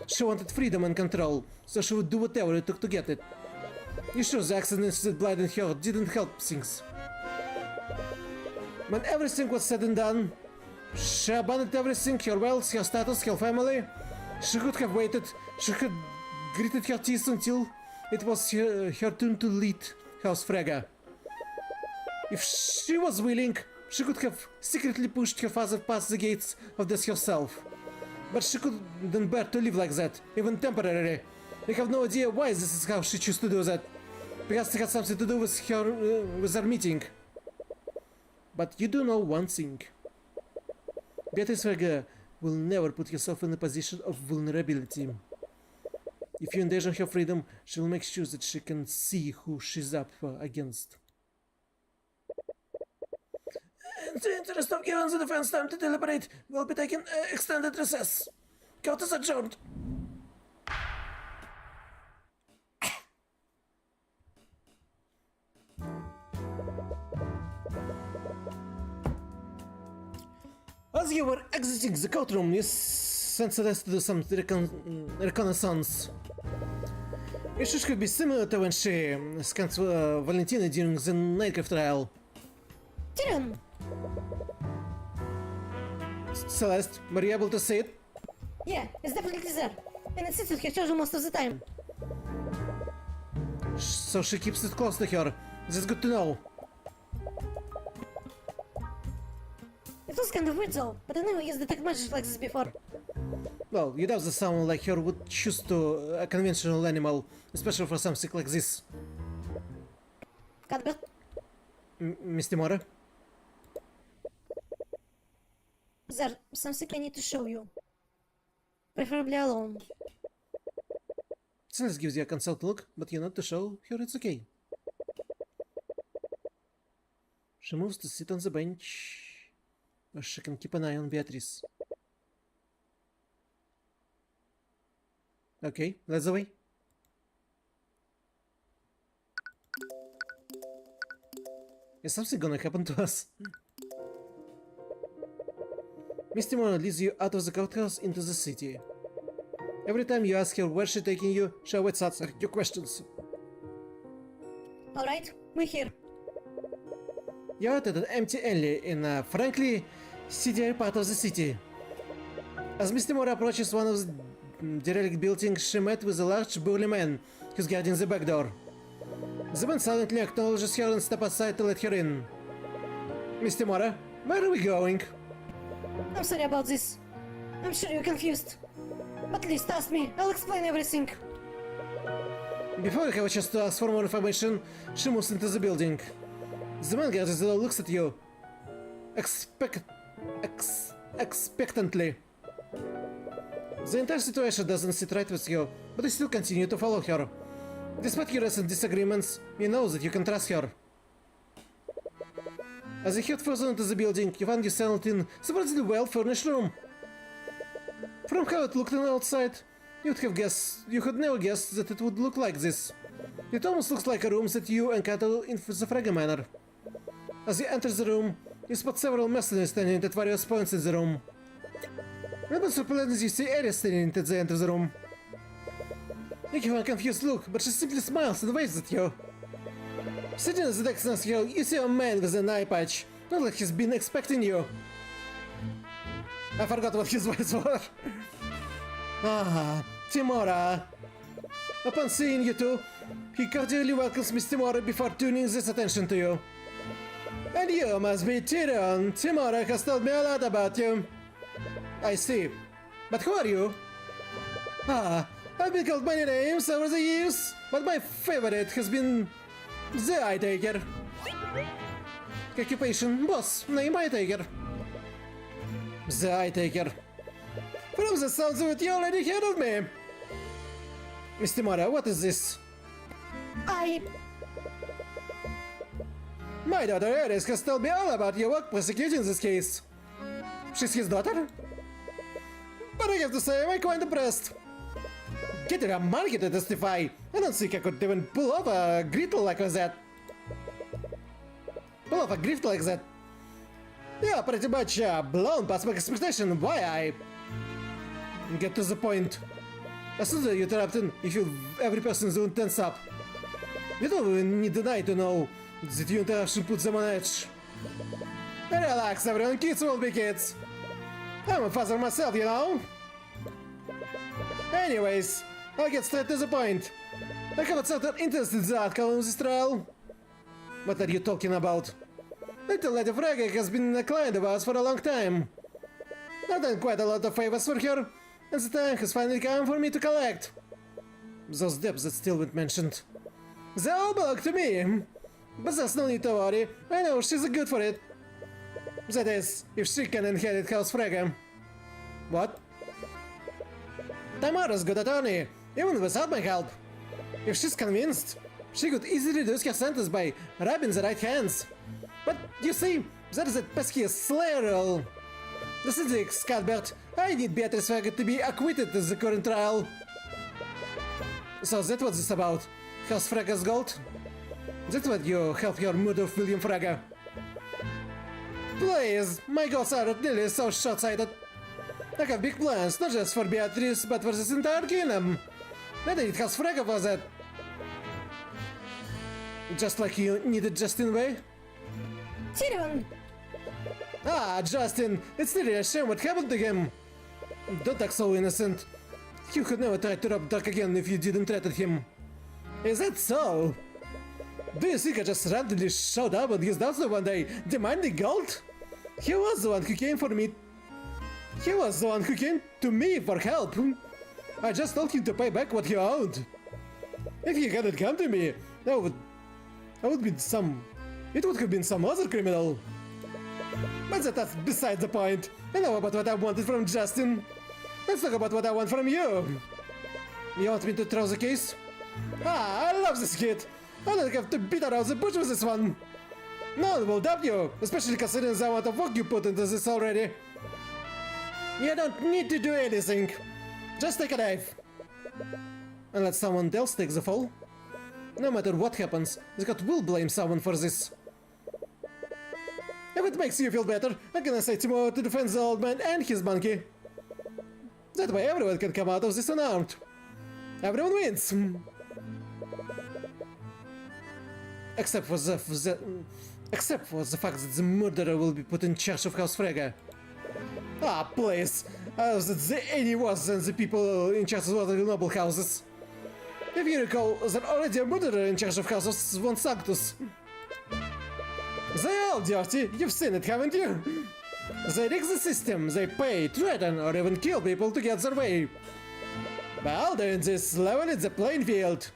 She wanted freedom and control, so she would do whatever it took to get it. You sure the accidents that blinded her didn't help things? When everything was said and done, she abandoned everything, her wealth, her status, her family. She could have waited, she could gritted her teeth until it was her turn to lead House Frege. If she was willing, she could have secretly pushed her father past the gates of death herself. But she couldn't bear to live like that, even temporarily. I have no idea why this is how she chose to do that. Perhaps it had something to do with our meeting. But you do know one thing. Beatrice Frege will never put herself in a position of vulnerability. If you endanger her freedom, she will make sure that she can see who she's up against. In the interest of giving the defense time to deliberate, we'll be taking extended recess. Court is adjourned. As you were exiting the courtroom, you sent Celeste to do some reconnaissance. Issues could be similar to when she scanned Valentina during the Nightcraft trial. Tyrion! Celeste, were you able to see it? Yeah, it's definitely there. And it sits with her children most of the time. So she keeps it close to her. That's good to know. It was kind of weird though, but I never used detect magic like this before. Well, you doubt that someone like her would choose to a conventional animal, especially for something like this. Cuthbert? Mr. Mora? There's something I need to show you. Preferably alone. Celeste gives you a concerned look, but you're not to show her it's okay. She moves to sit on the bench, where she can keep an eye on Beatrice. Okay, let's away. Is something gonna happen to us? Mr. Mona leads you out of the courthouse into the city. Every time you ask her where she's taking you, she always answers your questions. Alright, we're here. You're at an empty alley in a frankly seedier part of the city. As Mr. Mora approaches one of the derelict buildings, she met with a large burly man who's guarding the back door. The man silently acknowledges her and steps aside to let her in. Mr. Mora, where are we going? I'm sorry about this. I'm sure you're confused. But at least ask me, I'll explain everything. Before you have a chance to ask for more information, she moves into the building. The man guarding the door looks at you. Expectantly. The entire situation doesn't sit right with you, but you still continue to follow her. Despite your recent disagreements, you know that you can trust her. As you head further into the building, you find yourself in a surprisingly well-furnished room. From how it looked on the outside, you had never guessed that it would look like this. It almost looks like a room that you encounter in the Frege Manor. As you enter the room, you spot several mercenaries standing at various points in the room. Not surprisingly, you see Ares standing at the end of the room. You give her a confused look, but she simply smiles and waves at you. Sitting at the desk next to you see a man with an eye patch. Not like he's been expecting you. I forgot what his words were. Ah, Timora. Upon seeing you two, he cordially welcomes Miss Timora before turning his attention to you. And you must be Tyrion. Timora has told me a lot about you. I see. But who are you? Ah, I've been called many names over the years, but my favorite has been the Eye Taker. Occupation, boss, name Eye Taker. The Eye Taker. From the sounds of it, you already heard of me. Miss Timora, what is this? My daughter Ares has told me all about your work prosecuting this case. She's his daughter? But I have to say, I'm quite impressed. Getting a monkey to testify, I don't think I could even pull off a grift like that. Yeah, pretty much blown past my expectation. Why I get to the point. As soon as you interrupt, you feel every person's room tense up. You don't even need the night to know that your interaction puts them on edge. Relax, everyone. Kids will be kids. I'm a father myself, you know. Anyways, I'll get straight to the point. I have a certain interest in the outcome of this trial. What are you talking about? Little Lady Frege has been a client of ours for a long time. I've done quite a lot of favors for her, and the time has finally come for me to collect. Those debts that still weren't mentioned. They all belong to me. But there's no need to worry. I know she's good for it. That is, if she can inherit House Frege. What? Tamara's good attorney, even without my help. If she's convinced, she could easily reduce her sentence by rubbing the right hands. But you see, there is a pesky slayer rule. This is the Cuthbert. I need Beatrice Frege to be acquitted in the current trial. So that's what this is about. House Frege's gold? That's what you help your murder William Frege. Please, my goals are really so short-sighted. I have big plans, not just for Beatrice, but for this entire kingdom. I need House Frege for that. Just like you needed Justin Way? Tyrion! Ah, Justin, it's really a shame what happened to him. Don't act so innocent. You could never try to rob Dark again if you didn't threaten him. Is that so? Do you think I just randomly showed up at his house one day, demanding gold? He was the one who came for me. He was the one who came to me for help. I just told him to pay back what he owed. If he hadn't come to me, it would have been some other criminal. But that's beside the point. I know about what I wanted from Justin. Let's talk about what I want from you. You want me to throw the case? Ah, I love this kid. I don't have to beat around the bush with this one. No one will doubt you, especially considering the amount of work you put into this already. You don't need to do anything. Just take a dive. And let someone else take the fall. No matter what happens, Scott will blame someone for this. If it makes you feel better, I'm gonna say tomorrow to defend the old man and his monkey. That way everyone can come out of this unarmed. Everyone wins. except for the fact that the murderer will be put in charge of House Frege. Ah, please! That any worse than the people in charge of the noble houses. If you recall, there's already a murderer in charge of House von Sanctus. They're all dirty, you've seen it, haven't you? They rig the system, they pay, threaten, or even kill people to get their way. Well, then this level is the playing field.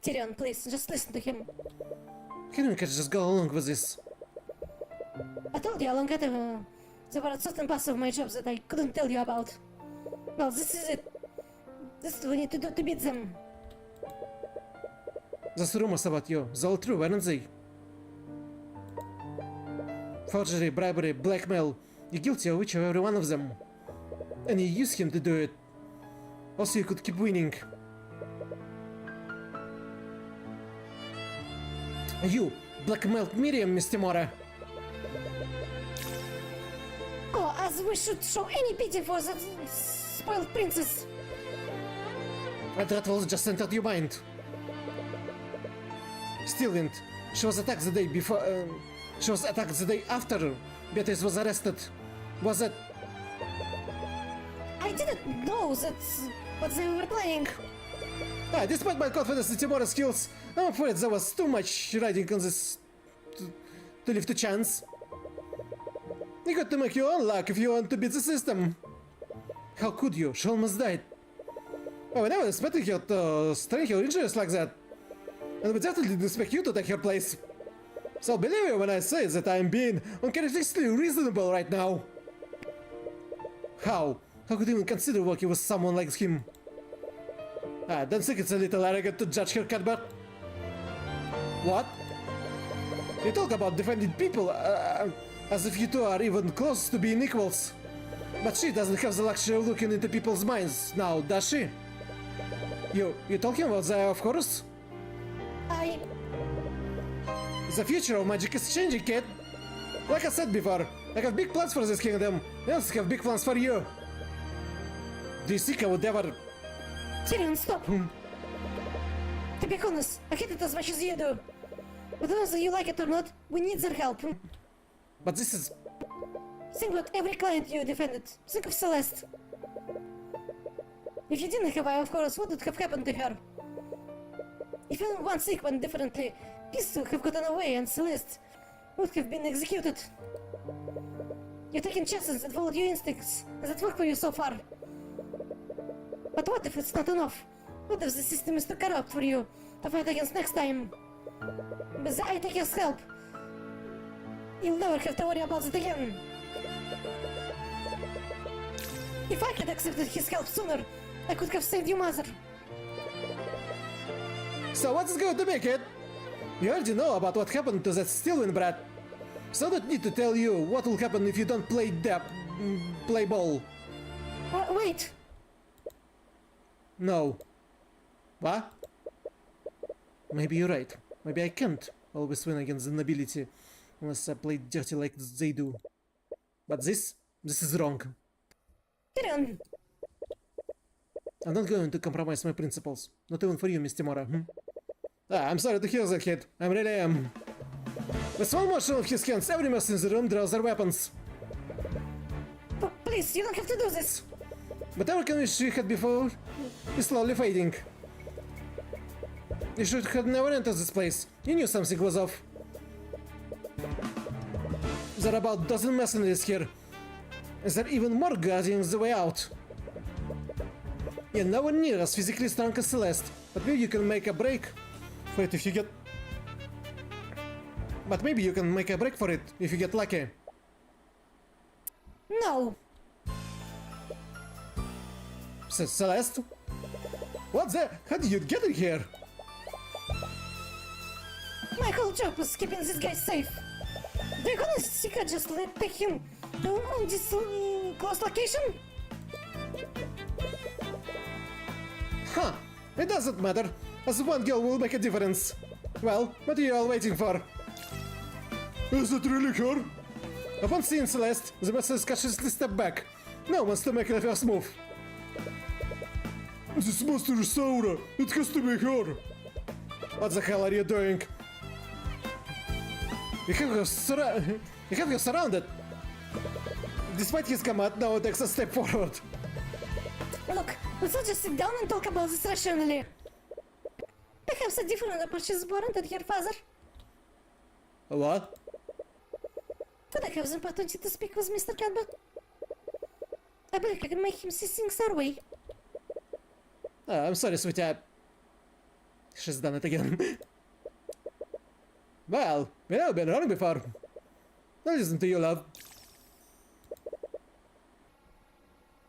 Tyrion, please, just listen to him. Can we just go along with this? I told you along at there were certain parts of my job that I couldn't tell you about. Well, this is it. This is what we need to do to beat them. Those rumors about you, they're all true, aren't they? Forgery, bribery, blackmail. You're guilty of each and every one of them. And you use him to do it. Also, you could keep winning. You blackmailed Miriam, Mr. Mora. Oh, as we should show any pity for that spoiled princess. And that was just entered your mind. Stillwind. She was attacked the day before. She was attacked the day after Beatrice was arrested. Was it? I didn't know that's what they were playing. Despite my confidence in Timora's skills, I'm afraid there was too much riding on this to leave to chance. You got to make your own luck if you want to beat the system. How could you? She almost died. Oh, I never expected her to strain her injuries like that. And we definitely didn't expect you to take her place. So believe me when I say that I'm being uncharacteristically reasonable right now. How? How could you even consider working with someone like him? I don't think it's a little arrogant to judge her, Cuthbert. What? You talk about defending people as if you two are even close to being equals. But she doesn't have the luxury of looking into people's minds now, does she? You talking about that, of course? The future of magic is changing, kid. Like I said before, I have big plans for this kingdom. I also have big plans for you. Do you think I would ever... Tyrion, stop! To be honest, I hate it as much as you do. But whether you like it or not, we need their help. But this is... Think about every client you defended. Think of Celeste. If you didn't have I, of course, what would have happened to her? If even one sick went differently, Peace would have gotten away and Celeste would have been executed. You're taking chances that followed your instincts, and that worked for you so far. But what if it's not enough? What if the system is too corrupt for you to fight against next time? With the Eye-Taker's help, you'll never have to worry about it again. If I had accepted his help sooner, I could have saved your mother. So what's going to make it? You already know about what happened to that Stillwind brat. So I don't need to tell you what will happen if you don't play ball. Wait. No. What? Maybe you're right. Maybe I can't always win against the nobility unless I play dirty like they do. But this is wrong. Tyrion! I'm not going to compromise my principles. Not even for you, Mr. Mora. I'm sorry to hear that, kid. I really am. With one motion of his hands, every mouse in the room draws their weapons. Please, you don't have to do this. But every conviction you had before is slowly fading. You should have never entered this place. You knew something was off. There are about a dozen mercenaries here. And there are even more guarding the way out. You're nowhere near as physically strong as Celeste, but maybe you can make a break for it if you get... But maybe you can make a break for it if you get lucky. No. Celeste? What the? How did you get in here? My whole job was keeping this guy safe. Do you gonna secret just take him to this close location? Huh. It doesn't matter, as one girl will make a difference. Well, what are you all waiting for? Is it really her? Upon seeing Celeste, the mercenaries cautiously step back. No one wants to make the first move. This monster is Saura. It has to be her. What the hell are you doing? You have you surrounded. Despite his command, now takes a step forward. Look, let's all just sit down and talk about this rationally. Perhaps a different approach is warranted here, father. What? Could I have the opportunity to speak with Mr. Cuthbert? I believe I can make him see things our way. I'm sorry, sweetie. She's done it again. Well, I've been wrong before. I'll listen to you, love.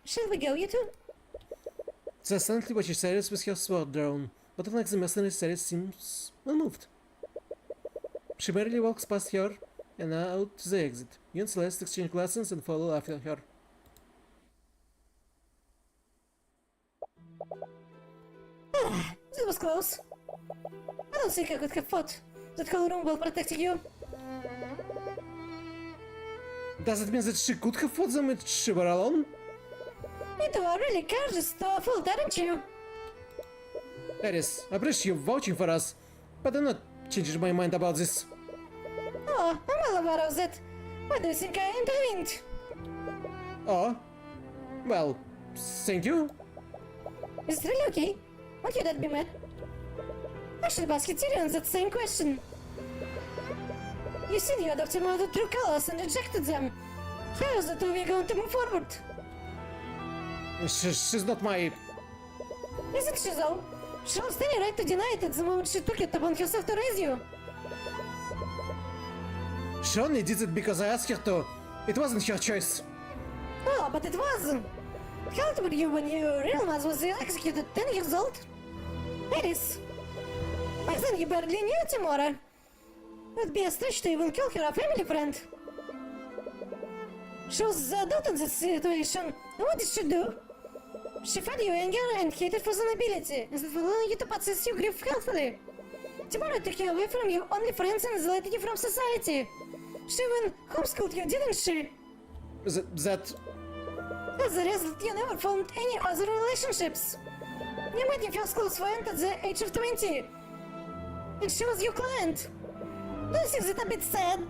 Shall we go, you two? It's exactly what she says with her sword drawn, but unlike the mercenary Sajeas seems unmoved. She barely walks past her and out to the exit. You and Celeste exchange glances and follow after her. That was close. I don't think I could have fought that whole room while protecting you. Does it mean that she could have fought them if she were alone? You two are really gorgeous to a fault, aren't you? Ares, I appreciate you vouching for us, but I'm not changing my mind about this. Oh, I'm well aware of that. Why do you think I intervened? Oh? Well, thank you. Is it really okay? Won't you let me mad? I should ask Tyrion that same question. You said you adopted my true colors and rejected them. How is the two of you going to move forward? She's not my... Isn't she though? She lost any right to deny it at the moment she took it upon herself to raise you. She only did it because I asked her to. It wasn't her choice. Oh, but it was. How old were you when your real mass was executed? 10 years old? Ares. Back then you barely knew Timora. It would be a stretch to even kill her, a family friend. She was the adult in this situation. And what did she do? She fed you anger and hated for the nobility, instead of allowing you to possess your grief healthily. Timora took you away from your only friends and isolated you from society. She even homeschooled you, didn't she? That... As a result, you never formed any other relationships. You met your first close friend at the age of 20. And she was your client. Don't you think that a bit sad?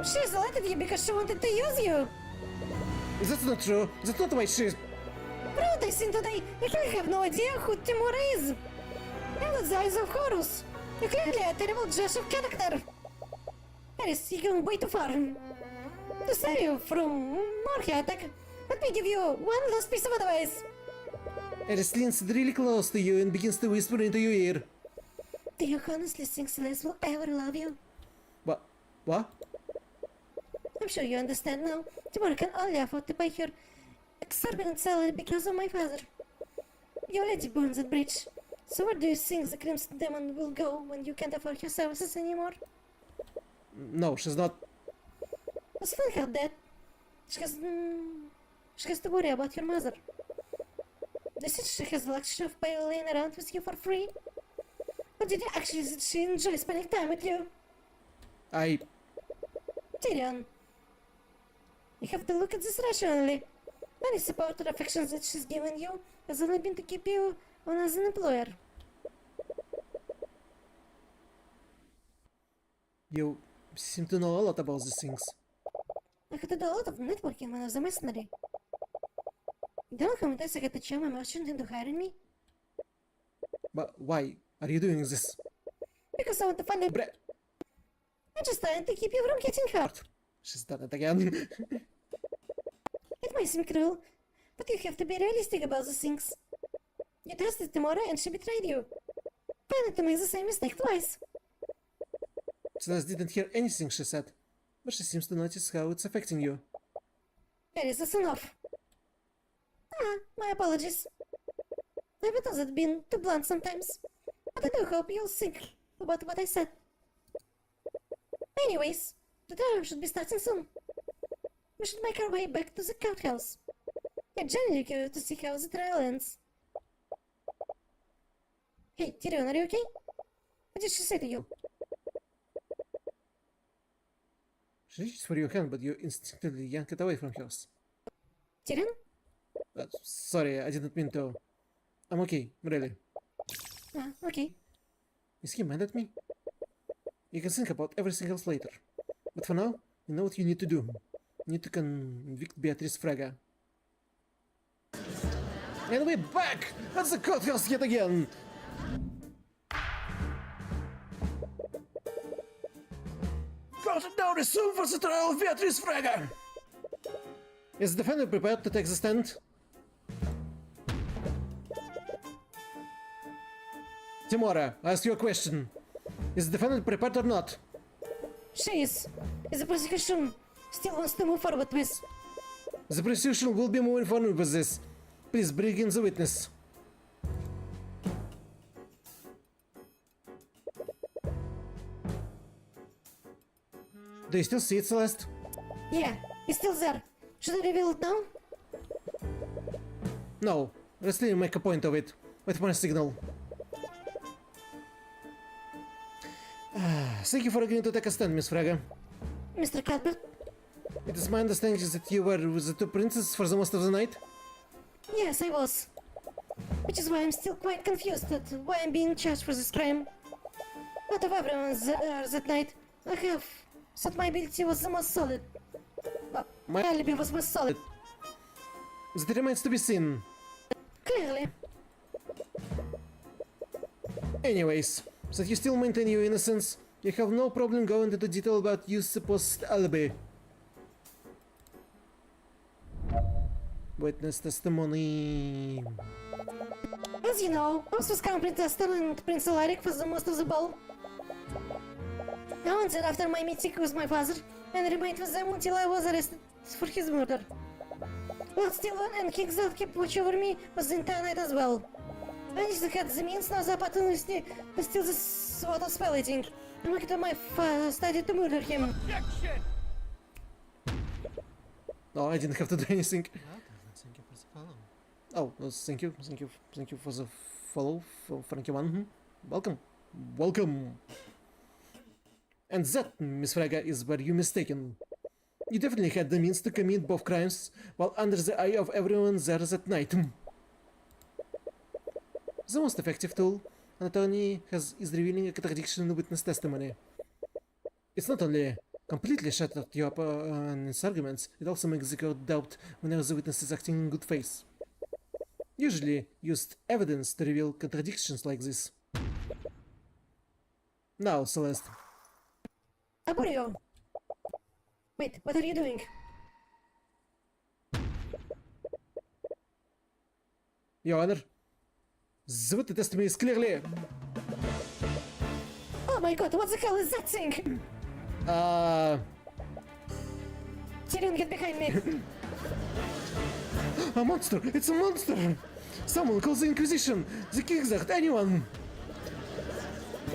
She isolated you because she wanted to use you. That's not true. That's not why she... Proud I seen today, you clearly have no idea who Timora is. And with the eyes of Horus, you're clearly a terrible judge of character. Ares, you're going way too far. To save you from more attack, let me give you one last piece of advice. Ares leans really close to you and begins to whisper into your ear. Do you honestly think Celeste will ever love you? What? What? I'm sure you understand now. Timora can only afford to pay her exorbitant salary because of my father. You already burned that bridge. So where do you think the Crimson Demon will go when you can't afford her services anymore? No, she's not... Let's find her dead. She has to worry about your mother. They said she has the luxury of playing around with you for free. But did you actually think she enjoys spending time with you? Tyrion, you have to look at this rationally. Any support or affections that she's given you has only been to keep you on as an employer. You seem to know a lot about these things. I had to do a lot of networking when I was a mercenary. You don't know how many times I had to charm a merchant into hiring me? But why are you doing this? Because I want to find a... I'm just trying to keep you from getting hurt. She's done it again. It might seem cruel, but you have to be realistic about these things. You trusted Timora and she betrayed you. Try not to make the same mistake twice. Celeste didn't hear anything she said, but she seems to notice how it's affecting you. Ares, that's enough. My apologies. I admit I've been too blunt sometimes, but I do hope you'll think about what I said. Anyways, the trial should be starting soon. We should make our way back to the courthouse. I'm genuinely curious to see how the trial ends. Hey, Tyrion, are you okay? What did she say to you? She reaches for your hand, but you instinctively yank it away from hers. Tyrion? Sorry, I didn't mean to. I'm okay, really. Okay. Is he mad at me? You can think about everything else later. But for now, you know what you need to do. You need to convict Beatrice Fraga. And we're back at the courthouse yet again! Court now resume for the trial of Beatrice Fraga! Is the defendant prepared to take the stand? Timora, I ask you a question. Is the defendant prepared or not? She is. Is the prosecution still wants to move forward with? The prosecution will be moving forward with this. Please bring in the witness. Do you still see it, Celeste? Yeah, it's still there. Should I reveal it now? No, let's still make a point of it. Wait for a signal. Thank you for agreeing to take a stand, Miss Fraga. Mr. Cuthbert? It is my understanding that you were with the two princes for the most of the night? Yes, I was. Which is why I'm still quite confused at why I'm being charged for this crime. Out of everyone that night, I have thought my ability was the most solid. Well, my alibi was most solid. That remains to be seen. Clearly. Anyways, that you still maintain your innocence, you have no problem going into detail about your supposed alibi. Witness testimony. As you know, I was with Crown Prince Esther and Prince Alaric for the most of the ball. I went there after my meeting with my father and remained with them until I was arrested for his murder. Lord Stillman and King Zed kept watch over me for the entire night as well. I just had the means now the opportunity to steal this sword of spelling and make it on my study to murder him. Objection! No, I didn't have to do anything. Thank you for the follow. Oh, no, thank you for the follow, for Frankie One. Welcome. And that, Miss Fraga, is where you're mistaken. You definitely had the means to commit both crimes while under the eye of everyone there that night. The most effective tool an attorney has is revealing a contradiction in the witness testimony. It's not only completely shattered your opponent's arguments, it also makes the court doubt whenever the witness is acting in good faith. Usually used evidence to reveal contradictions like this. Now, Celeste. Aburio! Wait, what are you doing? Your Honor, the witness testimony is clearly... Oh my god, what the hell is that thing? Tyrion, get behind me! A monster! It's a monster! Someone calls the Inquisition! The King's Act! Anyone!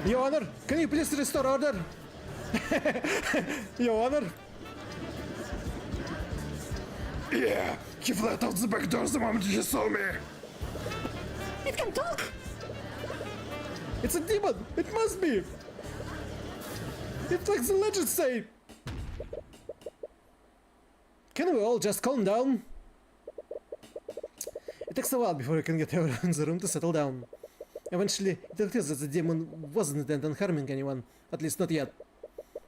Your Honor, can you please restore order? Your Honor! Yeah, he fled out the back door the moment he saw me. It can talk! It's a demon! It must be! It's like the legends say! Can we all just calm down? It takes a while before you can get everyone in the room to settle down. Eventually, it appears that the demon wasn't intent on harming anyone, at least not yet.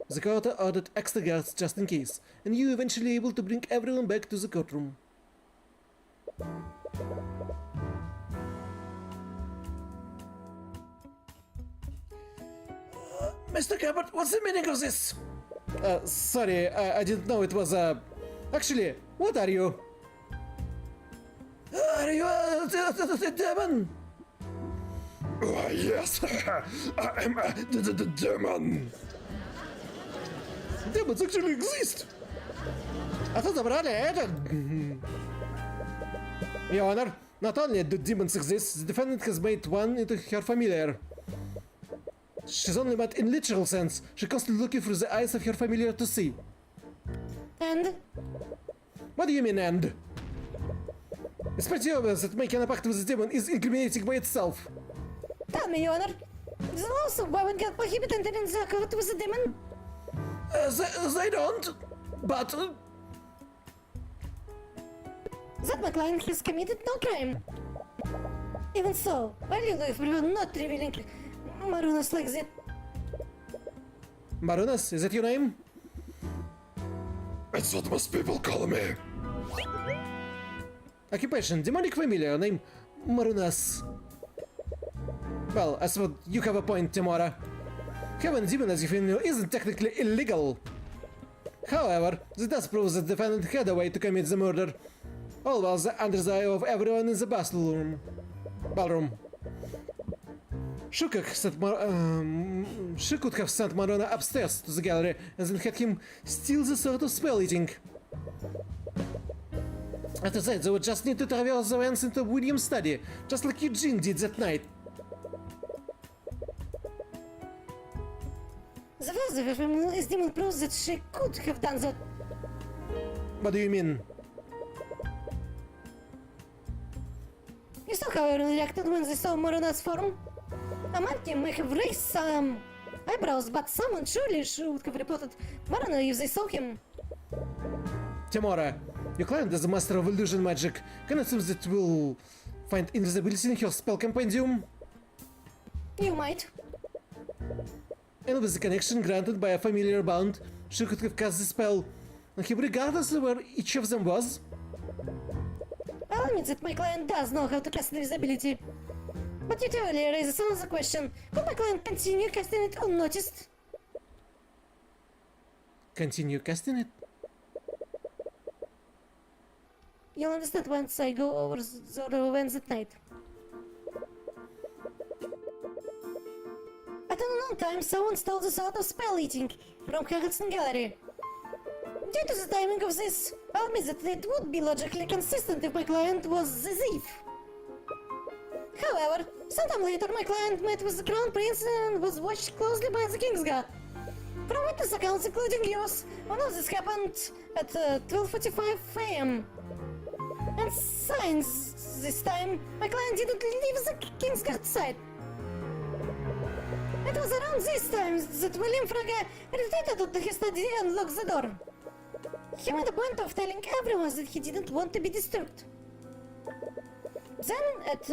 The court ordered extra guards just in case, and you eventually able to bring everyone back to the courtroom. Mr. Cuthbert, what's the meaning of this? Sorry, I didn't know it was Actually, what are you? Are you a demon? Why, yes, I am the demon. Demons actually exist! I thought they were already. Your Honor, not only do demons exist, the defendant has made one into her familiar. She's only mad in literal sense. She constantly looking through the eyes of her familiar to see. And? What do you mean, and? It's pretty obvious that making a pact with the demon is incriminating by itself. Tell me, Your Honor. Is it also why one got prohibited in the court with the demon? They don't, but... That my client has committed no crime. Even so, why do you do if we were not revealing Marunas likes it. Marunas, is that your name? It's what most people call me. Occupation, demonic familiar, name Marunas. Well, I suppose you have a point, Timora. Having demon as you feel isn't technically illegal. However, this does prove that the defendant had a way to commit the murder. All was under the eye of everyone in the ballroom. She could have sent Marona upstairs to the gallery and then had him steal the sword of spell eating. After that, they would just need to traverse the vents into William's study, just like Eugene did that night. The first of his demon proves that she could have done that. What do you mean? You saw how everyone reacted when they saw Maruna's form? A monkey may have raised some eyebrows, but someone surely should have reported Maruna if they saw him. Timora, your client is a master of illusion magic. Can I assume that we'll find invisibility in her spell compendium? You might. And with the connection granted by a familiar bond, she could have cast the spell on him regardless of where each of them was? I'll admit that my client does know how to cast invisibility. But you earlier raises another question. Could my client continue casting it unnoticed? Continue casting it? You'll understand once I go over the events at night. At an unknown time, someone stole the sword of spell eating from Harrison Gallery. Due to the timing of this, I'll admit that it would be logically consistent if my client was the thief. However, sometime later my client met with the Crown Prince and was watched closely by the King's Guard. From witness accounts, including yours, one of this happened at 12:45 a.m. And since this time, my client didn't leave the King's Guard side. It was around this time that William Fraga retreated to his study and locked the door. He made a point of telling everyone that he didn't want to be disturbed. Then, at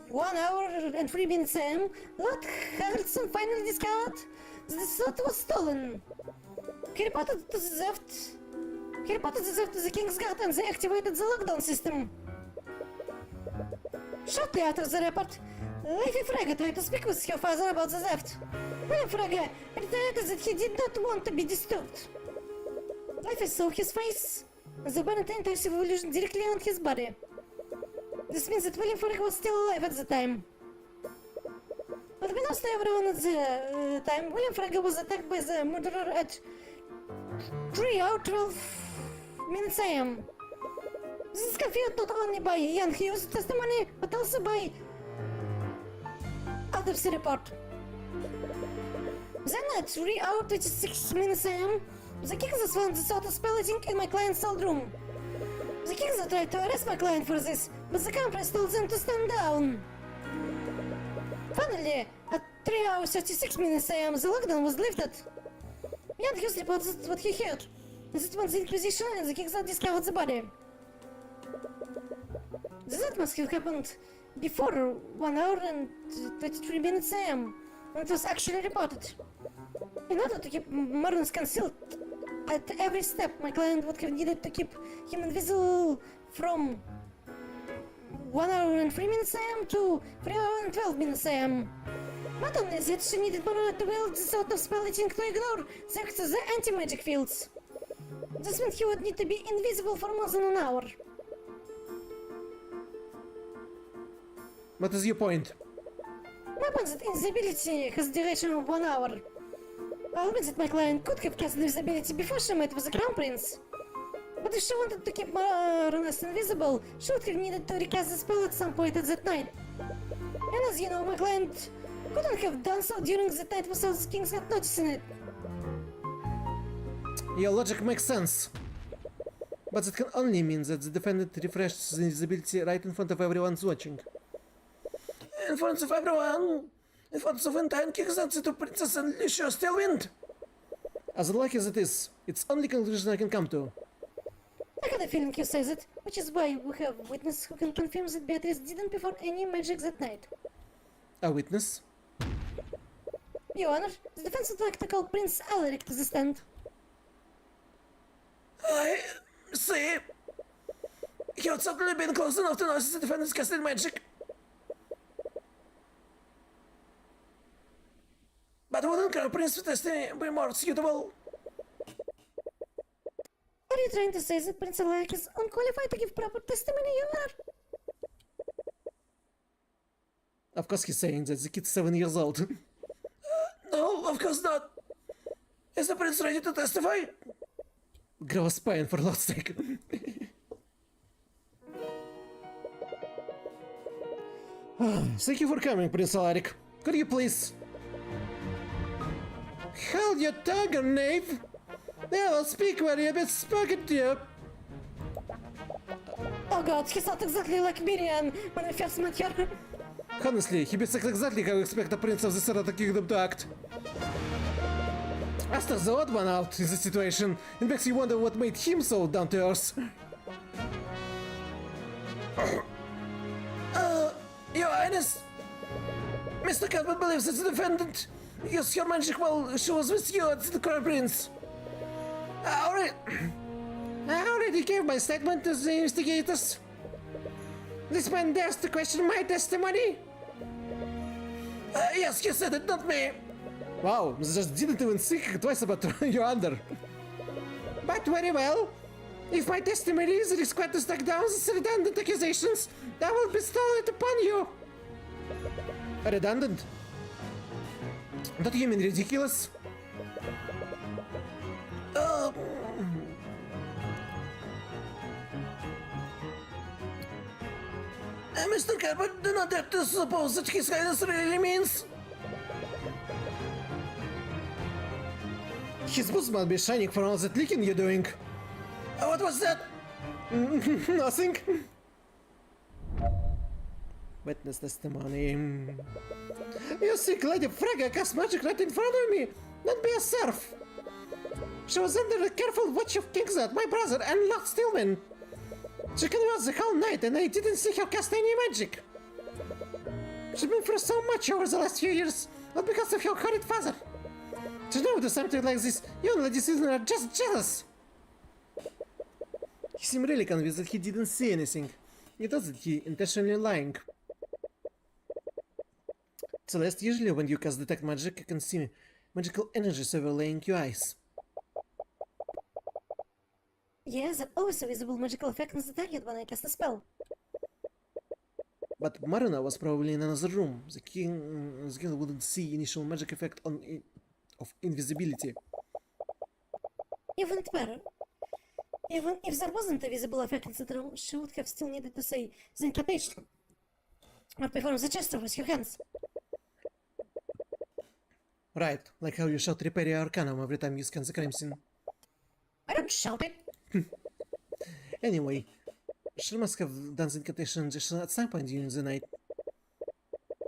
1 hour and 3 minutes a.m., Lord Harrelson finally discovered that the sword was stolen. He reported the theft to the King's Guard and they activated the lockdown system. Shortly after the report, Lady Fraga tried to speak with her father about the theft. William Fraga reiterated that he did not want to be disturbed. Lady saw his face, the burnt intensive illusion directly on his body. This means that William Fraga was still alive at the time. Unbeknownst to everyone at the time, William Fraga was attacked by the murderer at 3 hours 12 minutes a.m. This is confirmed not only by Ian Hughes' testimony, but also by autopsy report. Then at 3 hours 26 minutes a.m., the Kings found the sword of spell eating in my client's old room. The Kings tried to arrest my client for this, but the Conference told them to stand down. Finally, at 3 hours 36 minutes a.m., the lockdown was lifted. Ian Hughes reported what he heard. That when the Inquisition and the Kings discovered the body. That must have happened before 1 hour and 23 minutes a.m. when it was actually reported. In order to keep Marlins concealed at every step, my client would have needed to keep him invisible from 1 hour and 3 minutes a.m. to 3 hours and 12 minutes a.m. Not only that, she needed Marlon to wield the sort of spell eating to ignore the anti-magic fields. This meant he would need to be invisible for more than an hour. What is your point? My point is that invisibility has a duration of 1 hour. I'll admit that my client could have cast invisibility before she met with the Crown Prince. But if she wanted to keep Marunas invisible, she would have needed to recast the spell at some point at that night. And as you know, my client couldn't have done so during the night without the Kings not noticing it. Your logic makes sense. But it can only mean that the defendant refreshed the invisibility right in front of everyone's watching. In front of everyone! In front of entire Kings and the two Princess and Lucius Tailwind! As unlucky as it is, it's only conclusion I can come to. I had a feeling you said it, which is why we have witnesses who can confirm that Beatrice didn't perform any magic that night. A witness? Your Honor, the defense would like to call Prince Alaric to the stand. I see. He had certainly been close enough to notice the defendant's casting magic. But wouldn't Crown Prince's testimony be more suitable? Are you trying to say that Prince Alaric is unqualified to give proper testimony, Your Honor? Of course he's saying that the kid's 7 years old. No, of course not. Is the prince ready to testify? Grow a spine for Lord's sake. Thank you for coming, Prince Alaric. Could you please... Hold your tongue, knave! I will speak when you've been spoken to. Oh god, he's not exactly like Miriam when I first met her. Honestly, he beats exactly how you expect a prince of the Serata Kingdom to act. Asta's the odd one out in this situation. It makes you wonder what made him so down to earth. Your Highness, Mr. Cuthbert believes that the defendant used your magic while she was with you at the Crown Prince. I already gave my statement to the investigators. This man dares to question my testimony? Yes, you said it, not me. Wow, they just didn't even think twice about throwing you under. But very well. If my testimony is required to strike down these redundant accusations, I will bestow it upon you. Redundant? Don't you mean ridiculous? Mr. Cuthbert, do not dare to suppose that His Highness really means. His boots must be shining for all that leaking you're doing. What was that? Nothing. Witness testimony. You see Lady Fragga cast magic right in front of me. Don't be a serf. She was under the careful watch of Kingzad, my brother, and Lord Stillman. She can watch the whole night, and I didn't see her cast any magic. She's been through so much over the last few years, not because of her horrid father. To know do something like this, you and Lady Susan are just jealous. He seemed really convinced that he didn't see anything. It wasn't he intentionally lying. Celeste, usually when you cast detect magic, you can see magical energies overlaying your eyes. Yes, that always a visible magical effect on the target when I cast a spell. But Marina was probably in another room. The king wouldn't see initial magic effect of invisibility. Even better. Even if there wasn't a visible effect in the room, she would have still needed to say the incantation or perform the gesture with your hands. Right, like how you shout Repair Your Arcanum every time you scan the crime scene. I don't shout it. Anyway, she must have done the incantation just at some point during the night.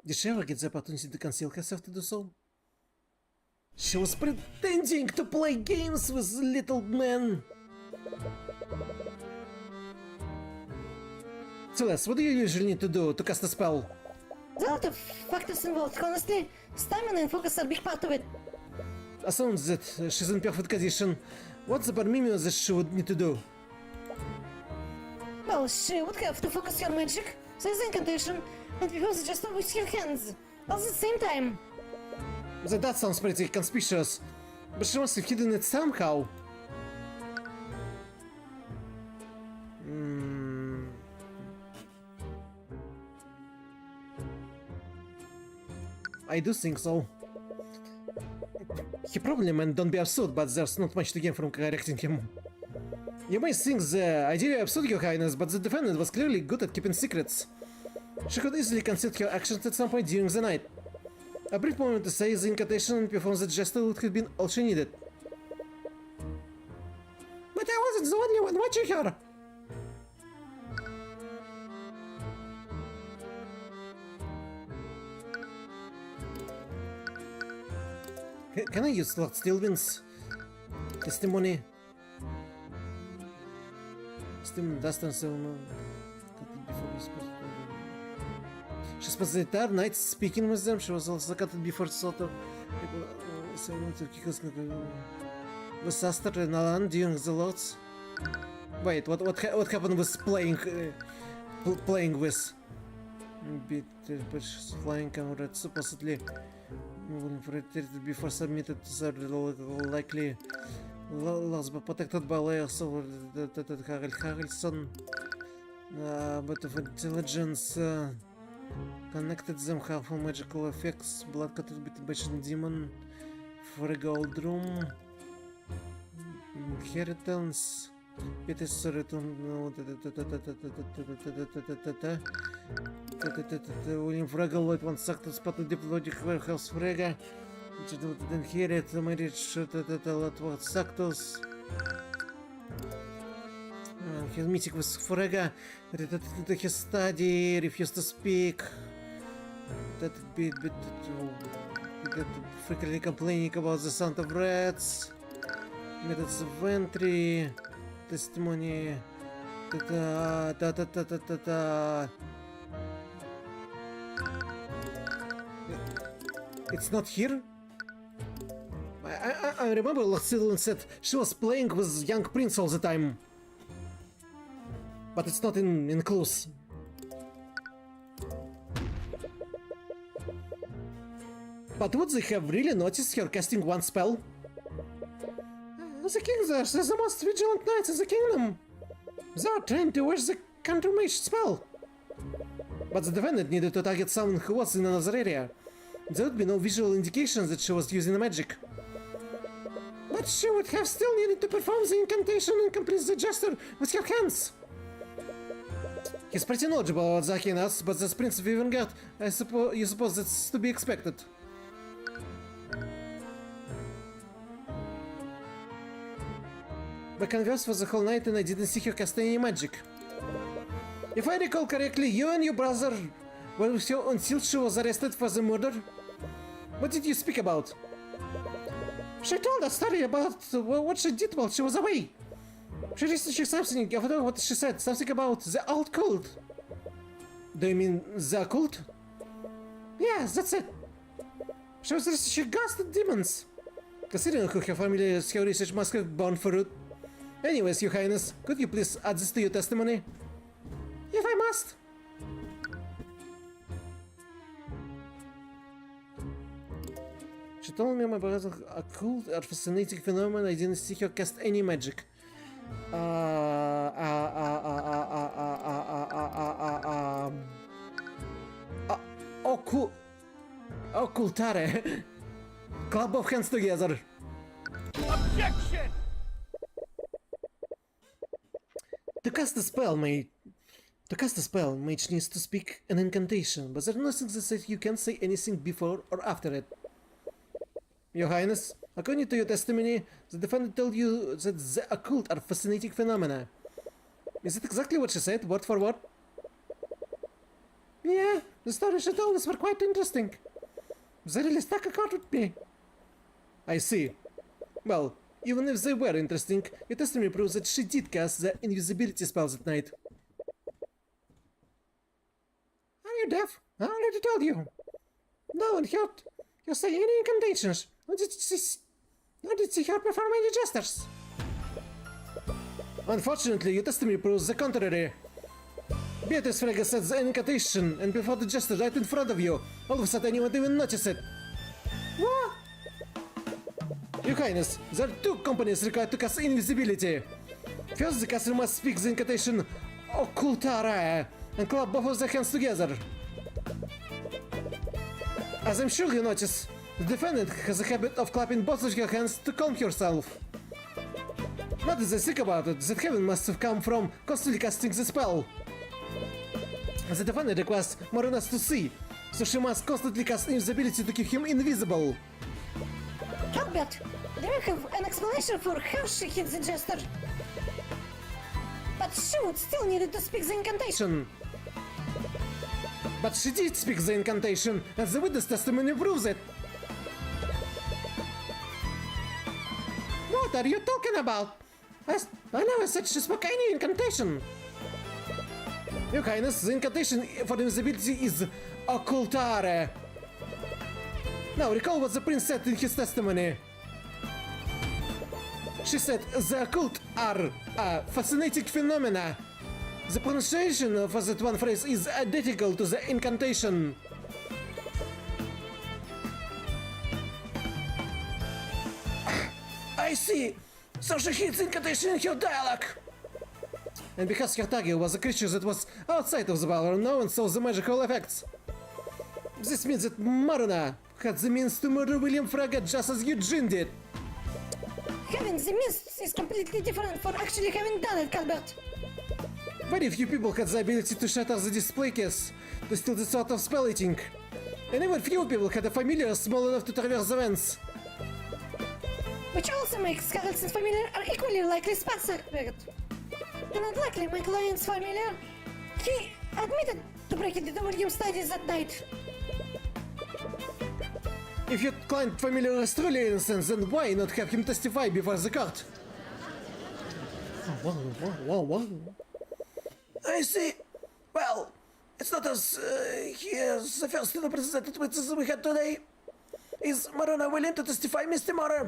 Did she ever get the opportunity to conceal herself to do so? She was pretending to play games with the little man. Celeste, what do you usually need to do to cast a spell? There are a lot of factors involved, honestly. Stamina and focus are a big part of it. Assumes that she's in perfect condition. What's the bare minimum that she would need to do? Well, she would have to focus her magic, say the incantation, and perform the gesture with her hands, all at the same time. That sounds pretty conspicuous, but she must have hidden it somehow. I do think so. He probably meant don't be absurd, but there's not much to gain from correcting him. You may think the idea absurd, Your Highness, but the defendant was clearly good at keeping secrets. She could easily conceal her actions at some point during the night. A brief moment to say the incantation and perform the gesture would have been all she needed. But I wasn't the only one watching her! Can I use Lord Stillman's testimony? Stillman Dustin, so She spent the entire night speaking with them. She was also cutted before sort of with Aster and Alan during the lots. Wait, what happened with playing with? Bit flying comrade supposedly before submitted to the likely loss but protected by layers over Harrelson. But of intelligence connected them harmful magical effects, blood coated with Bashan demon for a gold room, inheritance. It is sorry to know William Fraggle Lloyd once sucked a spot of diplomatic warehouse Frega, which did inherit the marriage that a lot of Sactos. His meeting with Frega related to his study, refused to speak. That bit frequently complaining about the sound of rats, methods of entry, testimony. It's not here? I remember Lachsilin said she was playing with young prince all the time. But it's not in clues. But would they have really noticed her casting one spell? The kings are the most vigilant knights in the kingdom. They are trained to watch the countermage spell. But the defendant needed to target someone who was in another area. There would be no visual indication that she was using the magic. But she would have still needed to perform the incantation and complete the gesture with her hands. He's pretty knowledgeable about the Arcanes, but as Prince of Evengard, you suppose that's to be expected. We conversed for the whole night and I didn't see her cast any magic. If I recall correctly, you and your brother were with her until she was arrested for the murder. What did you speak about? She told a story about what she did while she was away. She researched something, I forgot what she said, something about the old cult. Do you mean the occult? Yes, that's it. She was researching ghosts and demons. Considering who her family is, her research must have borne fruit. Anyways, Your Highness, could you please add this to your testimony? If I must. She told me my brother occult or fascinating phenomenon. I didn't see her cast any magic. Occultare. Club of hands together. Objection! To cast a spell, mage needs to speak an incantation, but there's nothing that says you can't say anything before or after it. Your Highness, according to your testimony, the defendant told you that the occult are fascinating phenomena. Is it exactly what she said, word for word? Yeah, the stories she told us were quite interesting. They really stuck a chord with me. I see. Well, even if they were interesting, your testimony proves that she did cast the invisibility spells at night. Are you deaf? I already told you. No one heard you say any incantations. Nor did she hear perform any gestures. Unfortunately, your testimony proves the contrary. Beatrice Frege said the incantation and before the gesture right in front of you. All of a sudden, you won't even notice it. What? Your Highness, there are two companies required to cast invisibility. First, the caster must speak the incantation Occultare and clap both of their hands together. As I'm sure you notice, the defendant has a habit of clapping both of her hands to calm herself. Now that I think about it, that heaven must have come from constantly casting the spell. The defendant requests more than us to see, so she must constantly cast invisibility to keep him invisible. Cuthbert, do you have an explanation for how she hit the jester? But she would still need to speak the incantation. But she did speak the incantation, and the witness testimony proves it. What are you talking about? I never said she spoke any incantation. Your Highness, the incantation for the invisibility is occultare. Now, recall what the prince said in his testimony. She said the occult are fascinating phenomena. The pronunciation of that one phrase is identical to the incantation. I see. So she hits incantation in her dialogue. And because her target was a creature that was outside of the power, no one saw the magical effects. This means that Maruna had the means to murder William Fragget just as Eugene did. Having the means is completely different from actually having done it, Cuthbert. Very few people had the ability to shatter the display case, to steal the sort of spell eating. And even few people had a familiar small enough to traverse the vents. Which also makes Carlson's familiar are equally likely spots, Cuthbert. And unlikely my client's familiar, he admitted to breaking the William studies that night. If your client familiar is truly innocent, then why not have him testify before the court? Whoa. I see. Well, it's not as he is the first represented witnesses we had today. Is Maruna willing to testify, Miss Timora?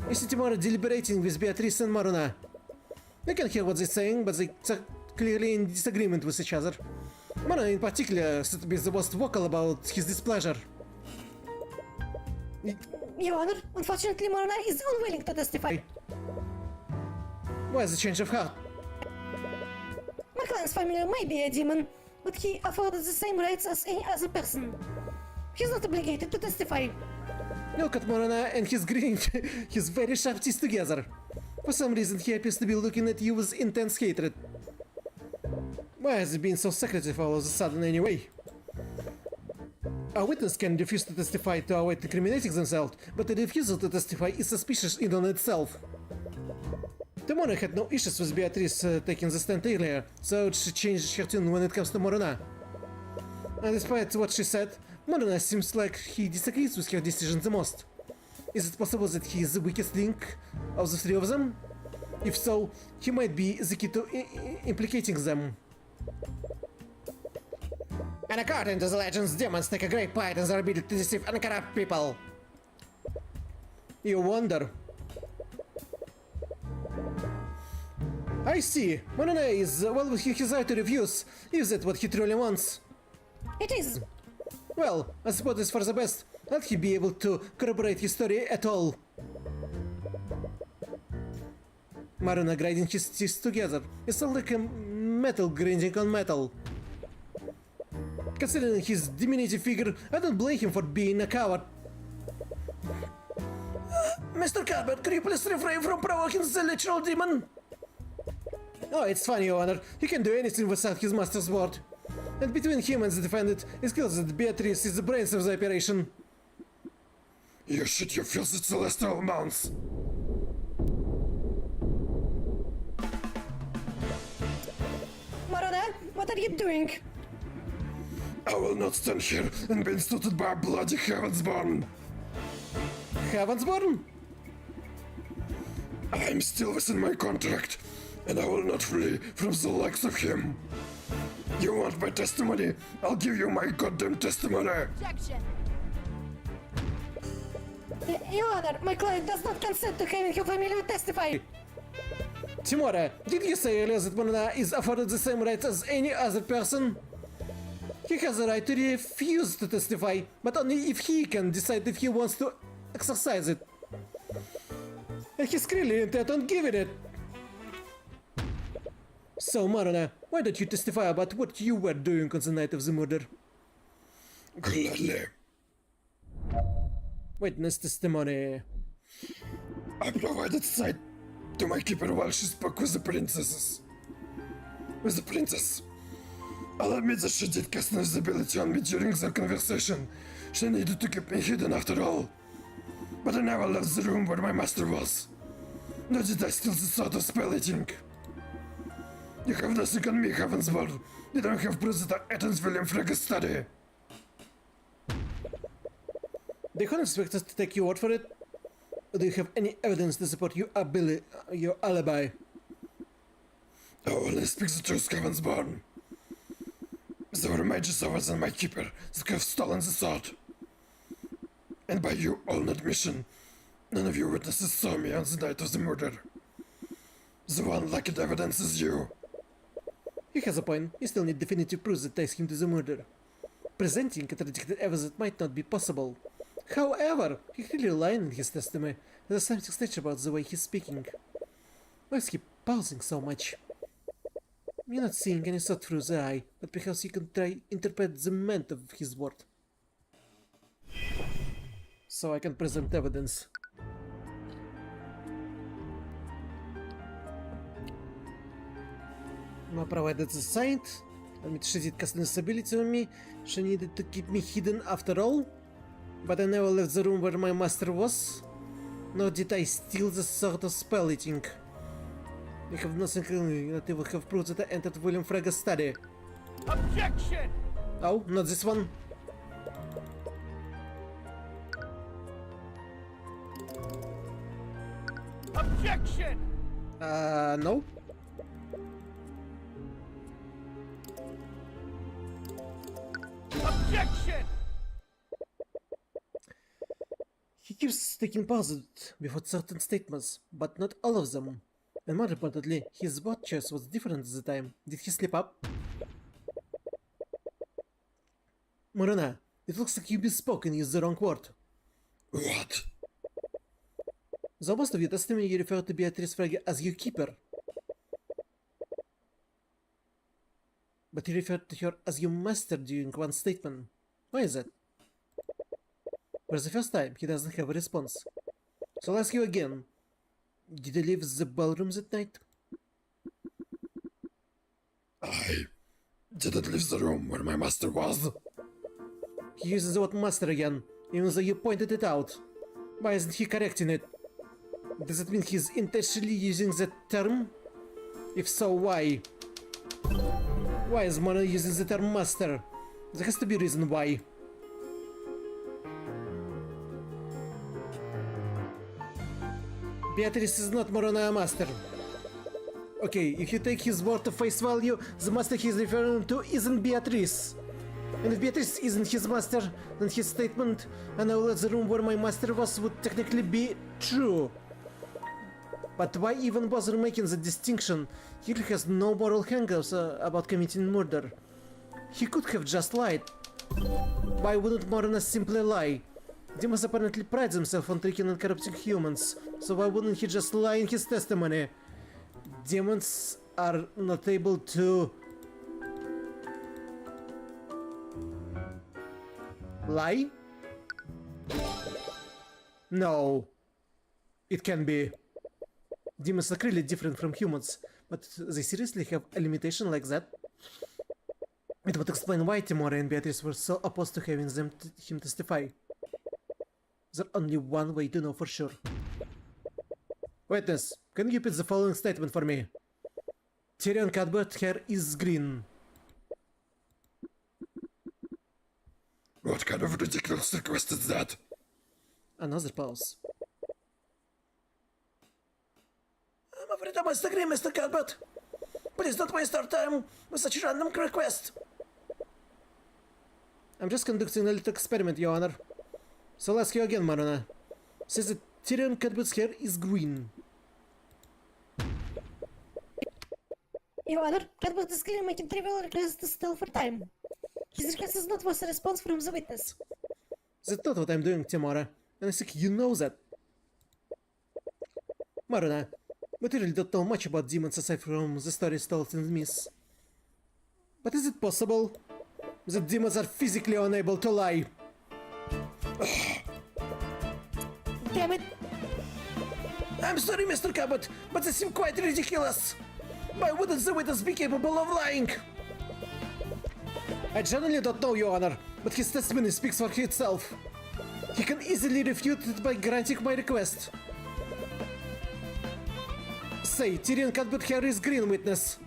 Is Timora deliberating with Beatrice and Maruna? You can hear what they're saying, but they're clearly in disagreement with each other. Maruna in particular seems to be the most vocal about his displeasure. Your Honor, unfortunately Maruna is unwilling to testify. Why the change of heart? My client's familiar may be a demon, but he afforded the same rights as any other person. He's not obligated to testify. Look at Maruna and he's grinning his very sharp teeth together. For some reason he appears to be looking at you with intense hatred. Why has he been so secretive all of a sudden anyway? A witness can refuse to testify to avoid incriminating themselves, but a refusal to testify is suspicious in on itself. Timora had no issues with Beatrice taking the stand earlier, so she changed her tune when it comes to Maruna. And despite what she said, Maruna seems like he disagrees with her decision the most. Is it possible that he is the weakest link of the three of them? If so, he might be the key to implicating them. And according to the legends, demons take a great pride in their ability to deceive and corrupt people. You wonder. I see. Maruna is well within his right to refuse. Is that what he truly wants? It is. Well, I suppose it's for the best. Let he be able to corroborate his story at all. Maruna grinding his teeth together. It's all like a metal grinding on metal. Considering his diminutive figure, I don't blame him for being a coward. Mr. Cuthbert, could you please refrain from provoking the literal demon? Oh, it's funny, Your Honor. He can do anything without his master's word. And between him and the defendant, it's clear that Beatrice is the brains of the operation. You shut your filthy celestial mouths. Maruna, what are you doing? I will not stand here and be insulted by a bloody Heavensborn. Heavensborn? I am still within my contract, and I will not flee from the likes of him. You want my testimony? I'll give you my goddamn testimony. Objection. Your Honor, my client does not consent to having her familiar testify. Timora, did you say earlier that Maruna is afforded the same rights as any other person? He has a right to refuse to testify, but only if he can decide if he wants to exercise it. And he's clearly intent on giving it. So, Maruna, why don't you testify about what you were doing on the night of the murder? Gladly. Witness testimony. I provided sight to my keeper while she spoke with the princesses. With the princess. I'll admit that she did cast invisibility on me during their conversation. She needed to keep me hidden after all. But I never left the room where my master was. Nor did I steal the sort of spell eating. You have nothing on me, Heavensborn. You don't have proof that I attends William Fragget's study. They couldn't expect us to take your word for it? Or do you have any evidence to support your alibi? I only speak the truth, Cavensborn. There were mages other than my keeper that could have stolen the sword. And by your own admission, none of your witnesses saw me on the night of the murder. The one lacking evidence is you. He has a point. You still need definitive proof that ties him to the murder. Presenting contradicted evidence might not be possible. However, he clearly lied in his testimony. There's something strange about the way he's speaking. Why is he pausing so much? You're not seeing any thought through the eye, but perhaps you can try interpret the meaning of his word. So I can present evidence. I provided the saint. Admit she did cast invisibility on me. She needed to keep me hidden after all. But I never left the room where my master was. Nor did I steal the sword of spell eating. I have nothing that will have proved that I entered William Fraga's study. Objection! Oh, not this one. Objection! No. Objection! He keeps taking pauses before certain statements, but not all of them. And more importantly, his word choice was different at the time. Did he slip up? Morona, it looks like you bespoke and used the wrong word. What? The most of your testimony you referred to Beatrice Frege as your keeper. But you referred to her as your master during one statement. Why is that? For the first time, he doesn't have a response. So I'll ask you again. Did you leave the ballroom that night? I didn't leave the room where my master was. He uses the word master again, even though you pointed it out. Why isn't he correcting it? Does it mean he's intentionally using that term? If so, why? Why is Mona using the term master? There has to be a reason why. Beatrice is not Morona a master. Okay, if you take his word at face value, the master he's referring to isn't Beatrice. And if Beatrice isn't his master, then his statement, "and I will let the room where my master was," would technically be true. But why even bother making the distinction? He has no moral hang-ups about committing murder. He could have just lied. Why wouldn't Morona simply lie? Demons apparently pride themselves on tricking and corrupting humans, so why wouldn't he just lie in his testimony? Demons are not able to lie? No. It can be. Demons are clearly different from humans, but they seriously have a limitation like that? It would explain why Timora and Beatrice were so opposed to having him testify. There's only one way to know for sure. Witness, can you repeat the following statement for me? Tyrion Cuthbert hair is green. What kind of ridiculous request is that? Another pause. I'm afraid I must agree, Mr. Cuthbert. Please don't waste our time with such a random request. I'm just conducting a little experiment, Your Honor. So I'll ask you again, Morona. Says that Tyrion Cuthbert's hair is green. Your Honor, Cuthbert is clearly making trivial requests to steal for time. His request is not worth a response from the witness. That's not what I'm doing, Timora, and I think you know that. Morona, but you really don't know much about demons aside from the stories told in the myths. But is it possible that demons are physically unable to lie? Damn it! I'm sorry, Mr. Cabot, but this seems quite ridiculous. Why wouldn't the witness be capable of lying? I genuinely don't know, Your Honor, but his testimony speaks for itself. He can easily refute it by granting my request. Say, Tyrion Cuthbert hair is green, witness.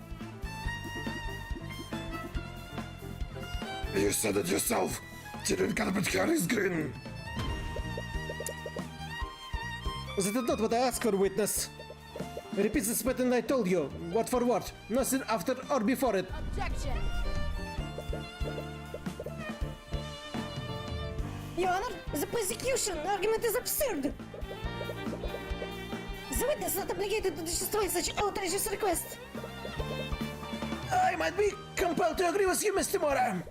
You said it yourself. Tyrion Cuthbert hair is green. That is not what I asked for, witness. Repeat the pattern I told you, word for word. Nothing after or before it. Objection! Your Honor, the prosecution argument is absurd. The witness is not obligated to justify such outrageous request. I might be compelled to agree with you, Mr. Mora.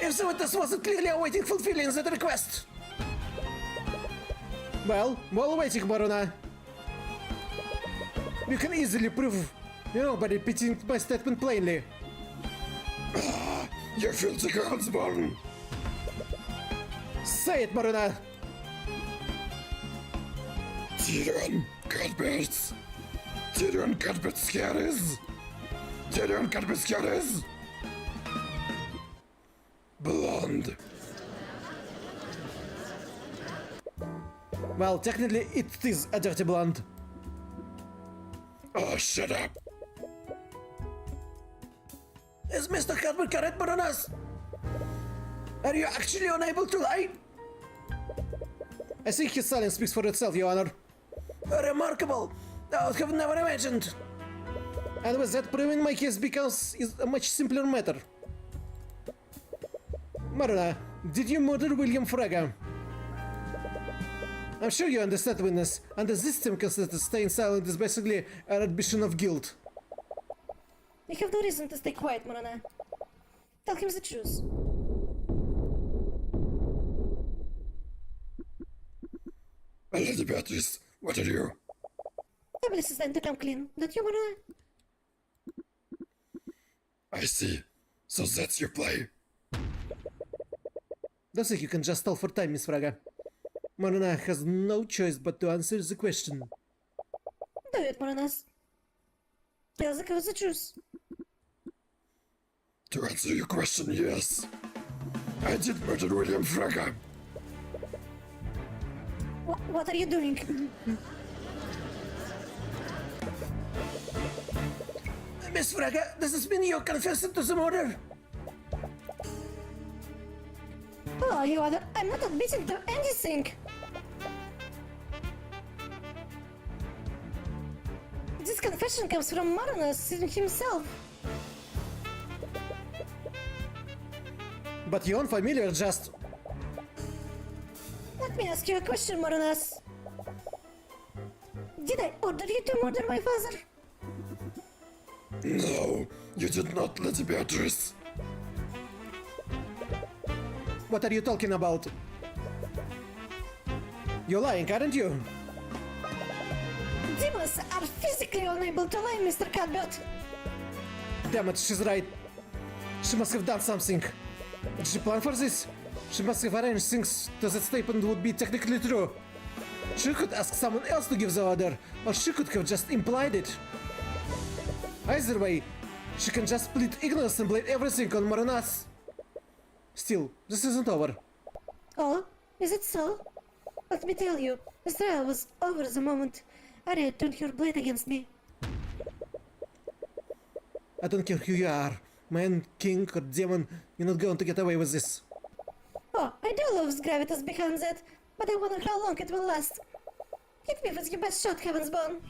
If the witness wasn't clearly awaiting fulfilling that request. Well, while waiting, Maruna, you can easily prove by repeating my statement plainly. You filthy godsborn! Say it, Maruna. Tyrion Cuthbert! Tyrion Cuthbert Scares! Tyrion Cuthbert Scares! Blonde! Well, technically, it is a dirty blonde. Oh, shut up! Is Mr. Cuthbert correct, Marunas? Are you actually unable to lie? I think his silence speaks for itself, Your Honor. Remarkable! I would have never imagined. And with that, proving my case becomes a much simpler matter. Maruna, did you murder William Fraga? I'm sure you understand, witness. Under this circumstances, staying silent is basically an admission of guilt. We have no reason to stay quiet, Maruna. Tell him the truth. Lady Beatrice, what are you? I believe it's time to come clean. Don't you, Maruna? I see. So that's your play? Don't think you can just stall for time, Miss Fraga. Maruna has no choice but to answer the question. Do it, Marunas. Tell the court the truth. To answer your question, yes. I did murder William Fraga. What are you doing? Miss Fraga, does this mean you're confessing to the murder? Oh, Your Honor, I'm not admitting to anything. This confession comes from Marunas himself. But your own familiar just... Let me ask you a question, Marunas. Did I order you to murder my father? No, you did not, Lady Beatrice. What are you talking about? You're lying, aren't you? Demons are physically unable to lie, Mr. Cuthbert. Damn it, she's right. She must have done something. Did she plan for this? She must have arranged things so that statement would be technically true. She could ask someone else to give the order, or she could have just implied it. Either way, she can just plead ignorance and blame everything on Marunas. Still, this isn't over. Oh, is it so? Let me tell you, this trial was over the moment Arya turned her blade against me. I don't care who you are, man, king, or demon, you're not going to get away with this. Oh, I do love gravitas behind that, but I wonder how long it will last. Hit me with your best shot, Heaven's Bone.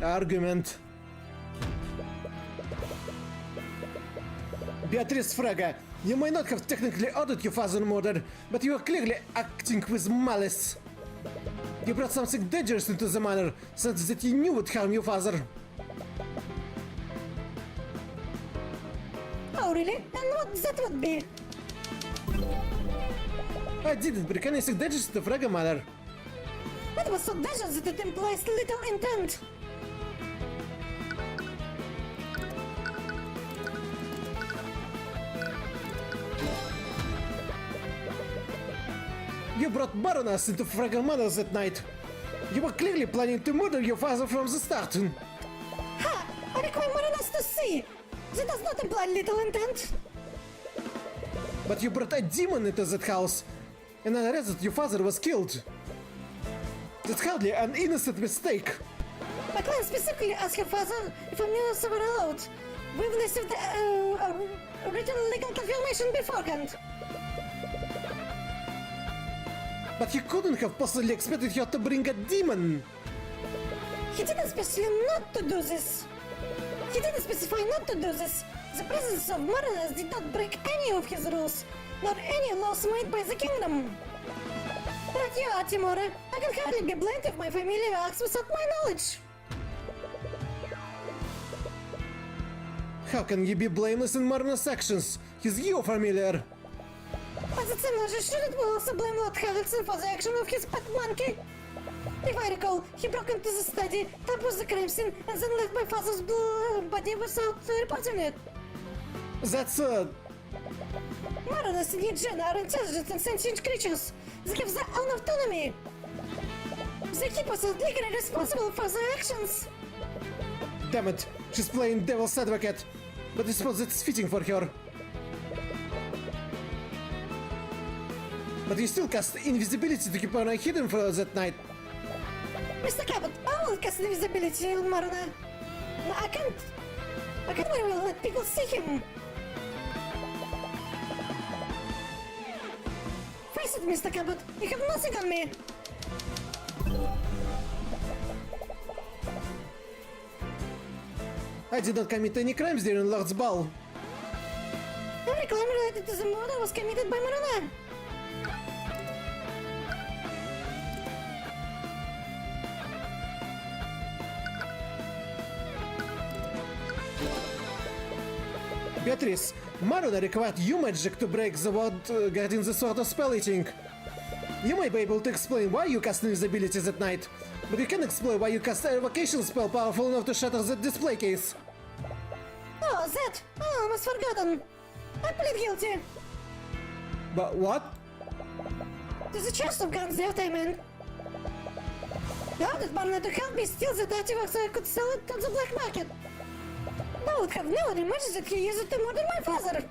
Argument. Beatrice Fraga, you may not have technically ordered your father's murder, but you are clearly acting with malice. You brought something dangerous into the manor, since that you knew would harm your father. Oh, really? And what that would be? I didn't bring anything dangerous to Fraga manor. It was so dangerous that it implies little intent. You brought Baroness into Fraga manor that night. You were clearly planning to murder your father from the start. Ha! I require Marunas to see! That does not imply little intent. But you brought a demon into that house, and I read that your father was killed. That's hardly an innocent mistake. My client specifically asked her father if amulets were allowed. We've received the original legal confirmation beforehand. But he couldn't have possibly expected her to bring a demon. He didn't specify not to do this. He didn't specify not to do this. The presence of Marinus did not break any of his rules, nor any laws made by the kingdom. But yeah, Timora, I can hardly be blamed if my familiar acts without my knowledge. How can you be blameless in Marinus' actions? He's your familiar. But it seems I shouldn't will also blame Lord Harrison for the action of his pet monkey. If I recall, he broke into the study, tapped the crime scene, and then left my father's body without reporting it. That's Marinus and Eugene are intelligent and sentient creatures. They have their own autonomy. They keep us legally responsible for their actions. Damn it, she's playing devil's advocate. But I suppose it's fitting for her. But you still cast invisibility to keep her hidden for that night. Mr. Cabot, I will cast invisibility on Marina. No, I can't very well let people see him. Face it, Mr. Cabot, you have nothing on me. I did not commit any crimes during Lord's Ball. Every crime related to the murder was committed by Marina. Beatrice, Marina required you magic to break the ward guarding the sort of spell eating. You may be able to explain why you cast invisibility that night, but you can't explain why you cast a evocation spell powerful enough to shatter the display case. Oh, that! I almost forgotten. I plead guilty. But what? There's a chest of guns there, Damon. I ordered Marina to help me steal the artifact so I could sell it on the black market. I would have never imagined that he used it to murder my father.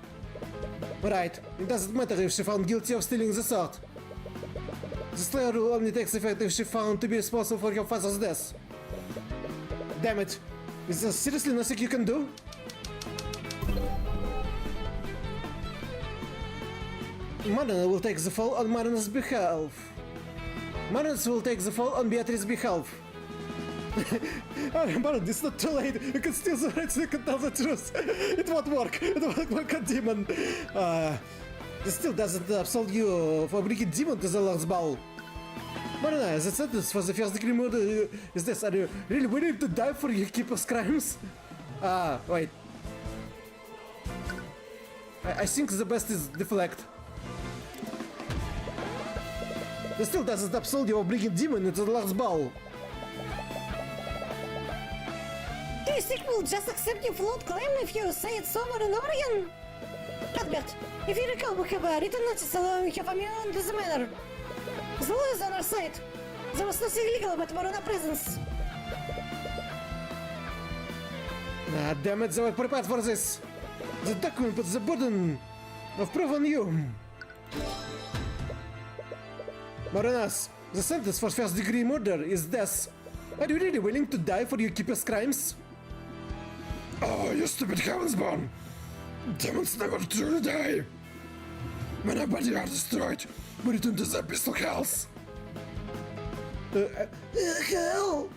Right, it doesn't matter if she found guilty of stealing the sword. The Slayer rule only takes effect if she found to be responsible for your father's death. Damn it, is there seriously nothing you can do? Marina will take the fall on Marina's behalf. Marina will take the fall on Beatrice's behalf. Marina, it's not too late. You can steal the rights, you can tell the truth. It won't work. It won't work on Demon. This still doesn't absolve you for bringing Demon to the Lord's Ball. Marina, the sentence for the first degree murder is this. Are you really willing to die for your keeper's crimes? Wait. I think the best is deflect. This still doesn't absolve you of bringing Demon into the Lord's Ball. Do you think we'll just accept your flawed claim if you say it over and over again? Cuthbert, if you recall, we have a written notice allowing your family into the manor. The law is on our side. There was nothing illegal about Marina presence. Ah, damn it, they were prepared for this. The document puts the burden of proof on you. Marinas, the sentence for first degree murder is death. Are you really willing to die for your keeper's crimes? Oh, you stupid heavensborn! Demons never truly die! When our body are destroyed, we return to the abyssal hells! Hell!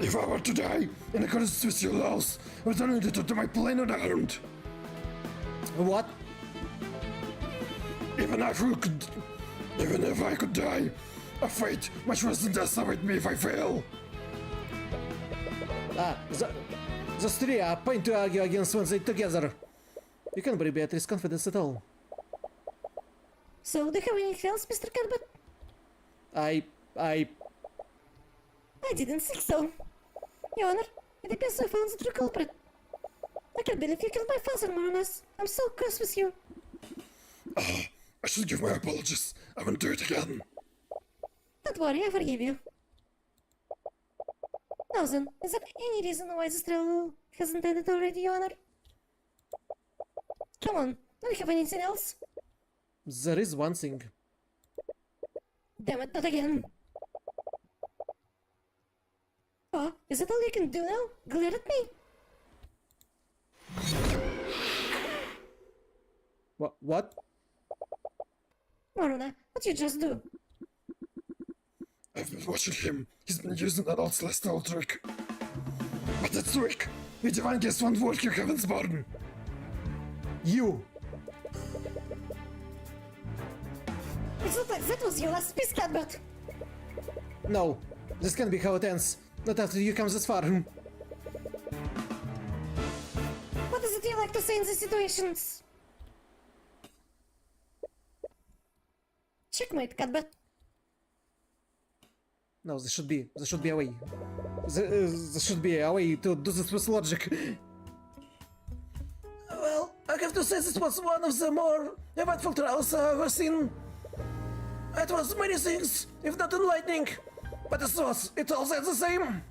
If I were to die, in accordance with your laws, returning it to my plane unharmed! What? Even if I could die, a fate much worse than death await me if I fail! The three are point to argue against Wednesday together. You can't bring Beatrice's confidence at all. So, do you have anything else, Mr. Cuthbert? I didn't think so. Your Honor, it appears I found the true culprit. I can't believe you killed my father, Marinus. I'm so cross with you. I should give my apologies. I won't do it again. Don't worry, I forgive you. Now then, is there any reason why this trial hasn't ended already, Your Honor? Come on, don't you have anything else? There is one thing. Damn it, not again. Oh, is that all you can do now? Glare at me? What? Marina, What you just do? I've been watching him. He's been using an old celestial trick. But that trick, the divine guest won't work, you heavens born. You! It's not like that was your last piece, Cuthbert. No, this can't be how it ends. Not after you come this far. What is it you like to say in these situations? Checkmate, Cuthbert. No, there should be a way. There should be a way to do this with logic. Well, I have to say this was one of the more eventful trials I've ever seen. It was many things, if not enlightening, but it all said the same.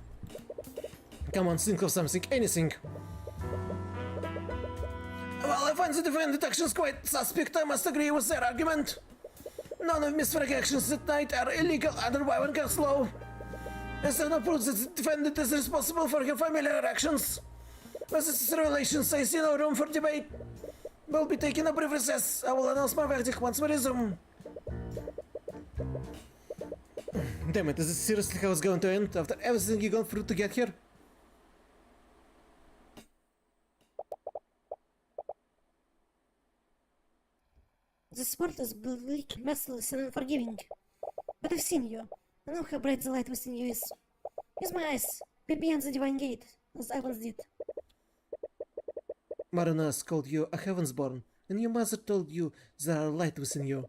Come on, think of something, anything. Well, I find the defendant actions quite suspect, I must agree with their argument. None of Miss Frag actions at night are illegal under Wyvern's law. As no proof that the defendant is responsible for her familiar actions. As this revelation, I see no room for debate. We'll be taking a brief recess. I will announce my verdict once we resume. Damn it, is this seriously how it's going to end after everything you've gone through to get here? This world is bleak, merciless, and unforgiving. But I've seen you. I know how bright the light within you is. Use my eyes. Be beyond the divine gate, as I once did. Marinas called you a heavensborn, and your mother told you there are light within you.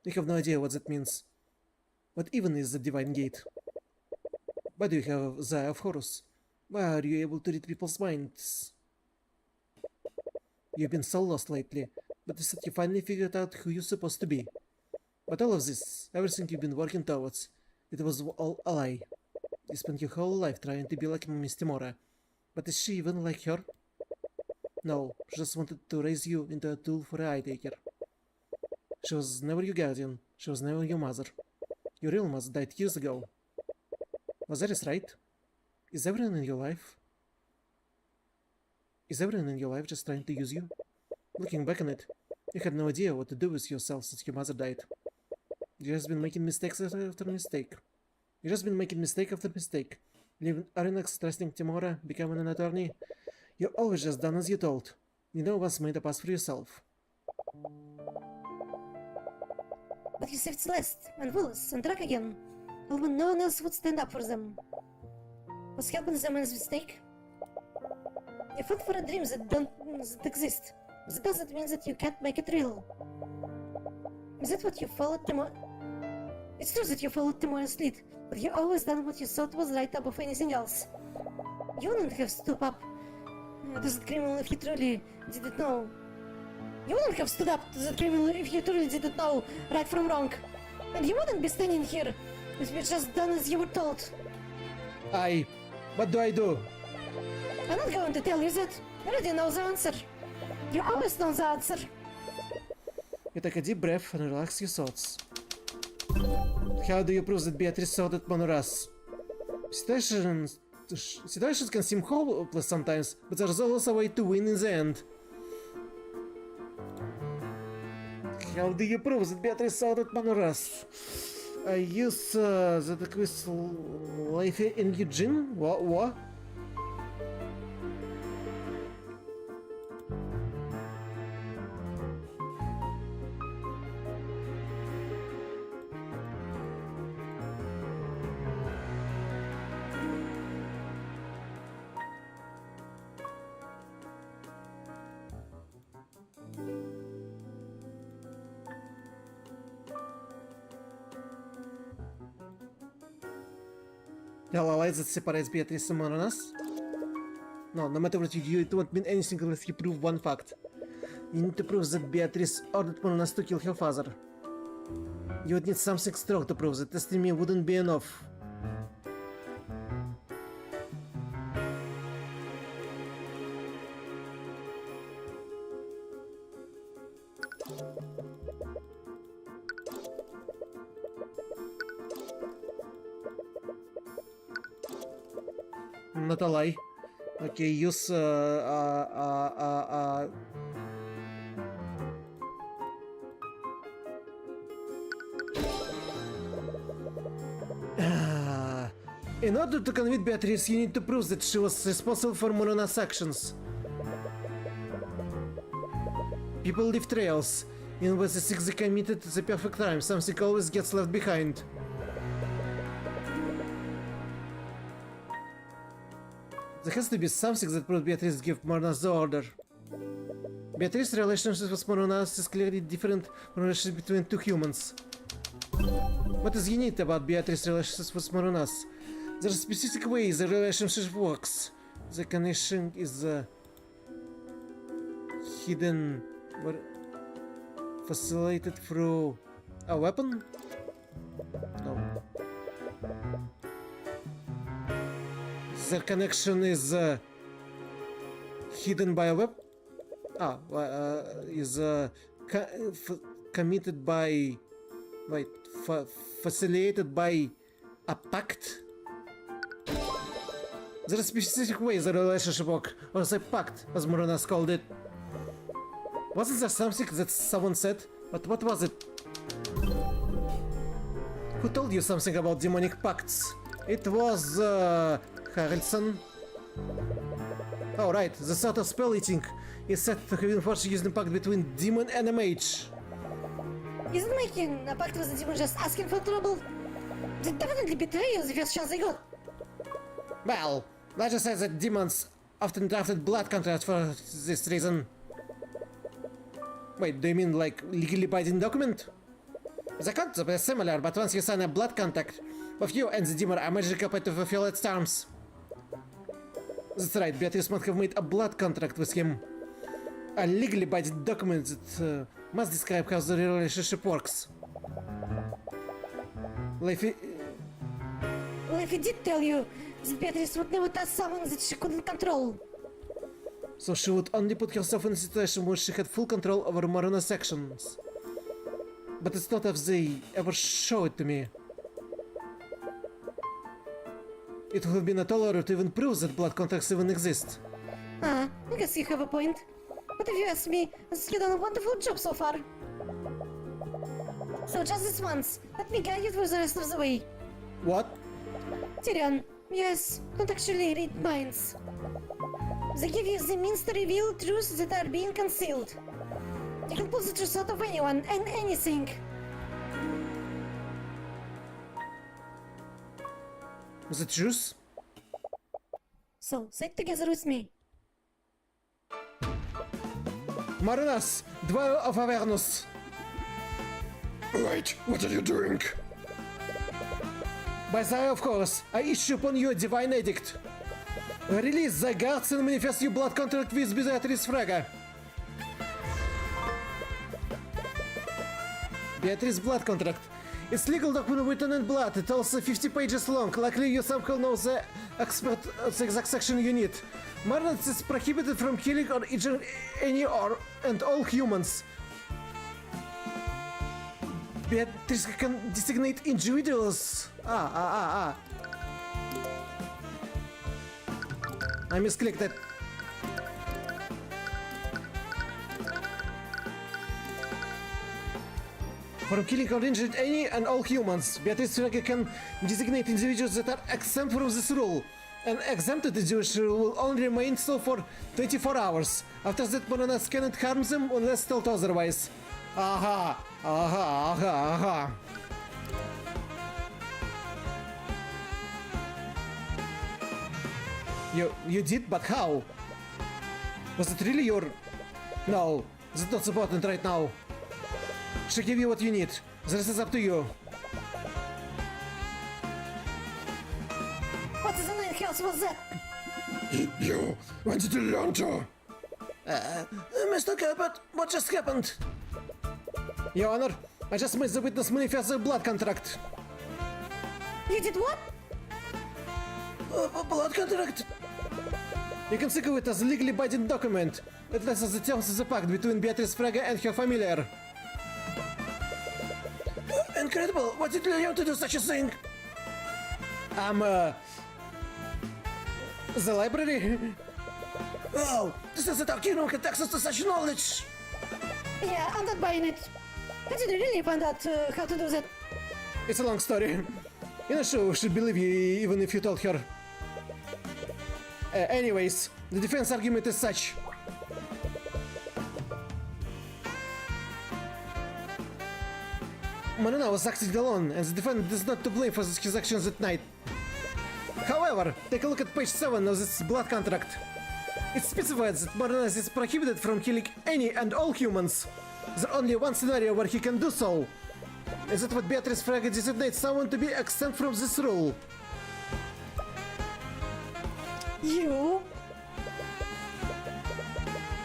You have no idea what that means. What even is the divine gate? Why do you have the Eye of Horus? Why are you able to read people's minds? You've been so lost lately, but it's that you finally figured out who you're supposed to be. But all of this, everything you've been working towards, it was all a lie. You spent your whole life trying to be like Miss Timora. But is she even like her? No, she just wanted to raise you into a tool for a eye taker. She was never your guardian. She was never your mother. Your real mother died years ago. Was that right? Is everyone in your life? Is everyone in your life just trying to use you? Looking back on it, you had no idea what to do with yourself since your mother died. You just been making mistakes after mistake. You just been making mistake after mistake. Leaving Arenax, trusting Timora, becoming an attorney. You always just done as you told. You never once made a pass for yourself. But you saved Celeste, and Willis, and Drac again. All when no one else would stand up for them. Was helping them a mistake? You fought for a dream that exist. That doesn't mean that you can't make it real. Is that what you followed Timor? It's true that you followed Timora's lead, but you always done what you thought was right above anything else. You wouldn't have stood up to that criminal if you truly didn't know. You wouldn't have stood up to that criminal if you truly didn't know right from wrong. And you wouldn't be standing here if you just done as you were told. What do I do? I'm not going to tell you that. You already know the answer. You always know the answer. You take a deep breath and relax your thoughts. How do you prove that Beatrice thought it Monoras? Situations can seem hopeless sometimes, but there's always a way to win in the end. How do you prove that Beatrice thought it Monoras? I use the quiz life in Eugene? What? Tell a lie that separates Beatrice from Monoras? No matter what you do, it won't mean anything unless you prove one fact. You need to prove that Beatrice ordered Monoras to kill her father. You would need something strong to prove that testimony wouldn't be enough. Not a lie. Okay, use In order to convict Beatrice, you need to prove that she was responsible for Morona's actions. People leave trails. Even when the six committed the perfect crime, something always gets left behind. There has to be something that brought Beatrice to give Moronas the order. Beatrice's relationship with Moronas is clearly different from the relationship between two humans. What is unique about Beatrice's relationship with Moronas? There are specific ways the relationship works. The connection is hidden or facilitated through a weapon? No. The connection is hidden by a weapon? Is committed by... Wait, facilitated by a pact? There are specific ways the relationship works, or the pact, as Moronas called it. Wasn't there something that someone said? But what was it? Who told you something about demonic pacts? It was Harrelson. Oh right, the sort of spell eating is said to have been forged using a pact between demon and a mage. Isn't making a pact with the demon just asking for trouble? They definitely betray you the first chance they got. Well, let's just say that demons often drafted blood contracts for this reason. Wait, do you mean like legally binding document? The concept is similar, but once you sign a blood contract, both you and the demon are magically compelled to fulfill its terms. That's right, Beatrice must have made a blood contract with him. A legally binding document that must describe how the relationship works. Well, if he did tell you, that Beatrice would never touch someone that she couldn't control. So she would only put herself in a situation where she had full control over Morona's actions. But it's not as they ever show it to me. It would have been a tall order to even prove that blood contracts even exist. I guess you have a point. But if you ask me, you've done a wonderful job so far. So just this once, let me guide you through the rest of the way. What? Tyrion, yes, don't actually read minds. They give you the means to reveal truths that are being concealed. You can pull the truth out of anyone and anything. The truth? So, say it together with me. Moronas, dweller of awareness. Wait, what are you doing? By the of course, I issue upon you a divine edict. Release the guards and manifest your blood contract with Beatrice Fraga. Beatrice blood contract. It's legal document written in blood. It's also 50 pages long. Luckily you somehow know the expert the exact section you need. Moronas is prohibited from killing or injuring any or and all humans. Beatrice can designate individuals. I misclicked it. From killing or injuring any and all humans, Beatrice Fraga can designate individuals that are exempt from this rule. An exempted individual will only remain so for 24 hours. After that, Moronas cannot harm them unless told otherwise. Aha! You did, but how? Was it really your... No, that's not important right now. She'll give you what you need. The rest is up to you. What in the nine hells was that? You went to Lonto. Mr. Cuthbert, what just happened? Your Honor, I just made the witness manifest the blood contract. You did what? Blood contract? You can think of it as a legally binding document. It lists the terms of the pact between Beatrice Fraga and her familiar. Incredible! What did you learn to do such a thing? The library? Oh, this is a dark hero who can access to such knowledge! Yeah, I'm not buying it. How did you really find out how to do that? It's a long story. You know, she should believe you even if you told her. Anyways, the defense argument is such. Marina was acting alone, and the defendant is not to blame for his actions at night. However, take a look at page 7 of this blood contract. It specifies that Marina is prohibited from killing any and all humans. There's only one scenario where he can do so. Is that what Beatrice Fraga designates someone to be exempt from this rule? You?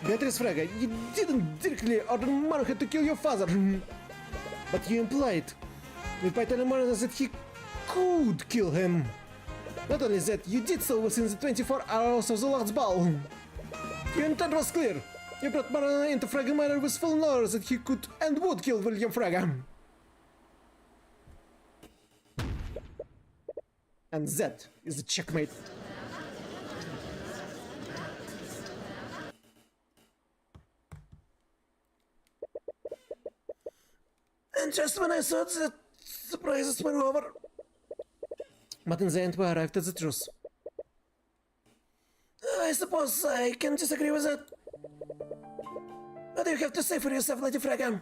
Beatrice Fraga, you didn't directly order Marina to kill your father. But you implied by telling Marina that he could kill him. Not only that, you did so within the 24 hours of the Lord's Ball. Your intent was clear. You brought Marina into Fraga Manor with full knowledge that he could and would kill William Fraga. And that is a checkmate. And just when I thought that surprises were over, but in the end we arrived at the truth. I suppose I can disagree with that. What do you have to say for yourself, Lady Fraga?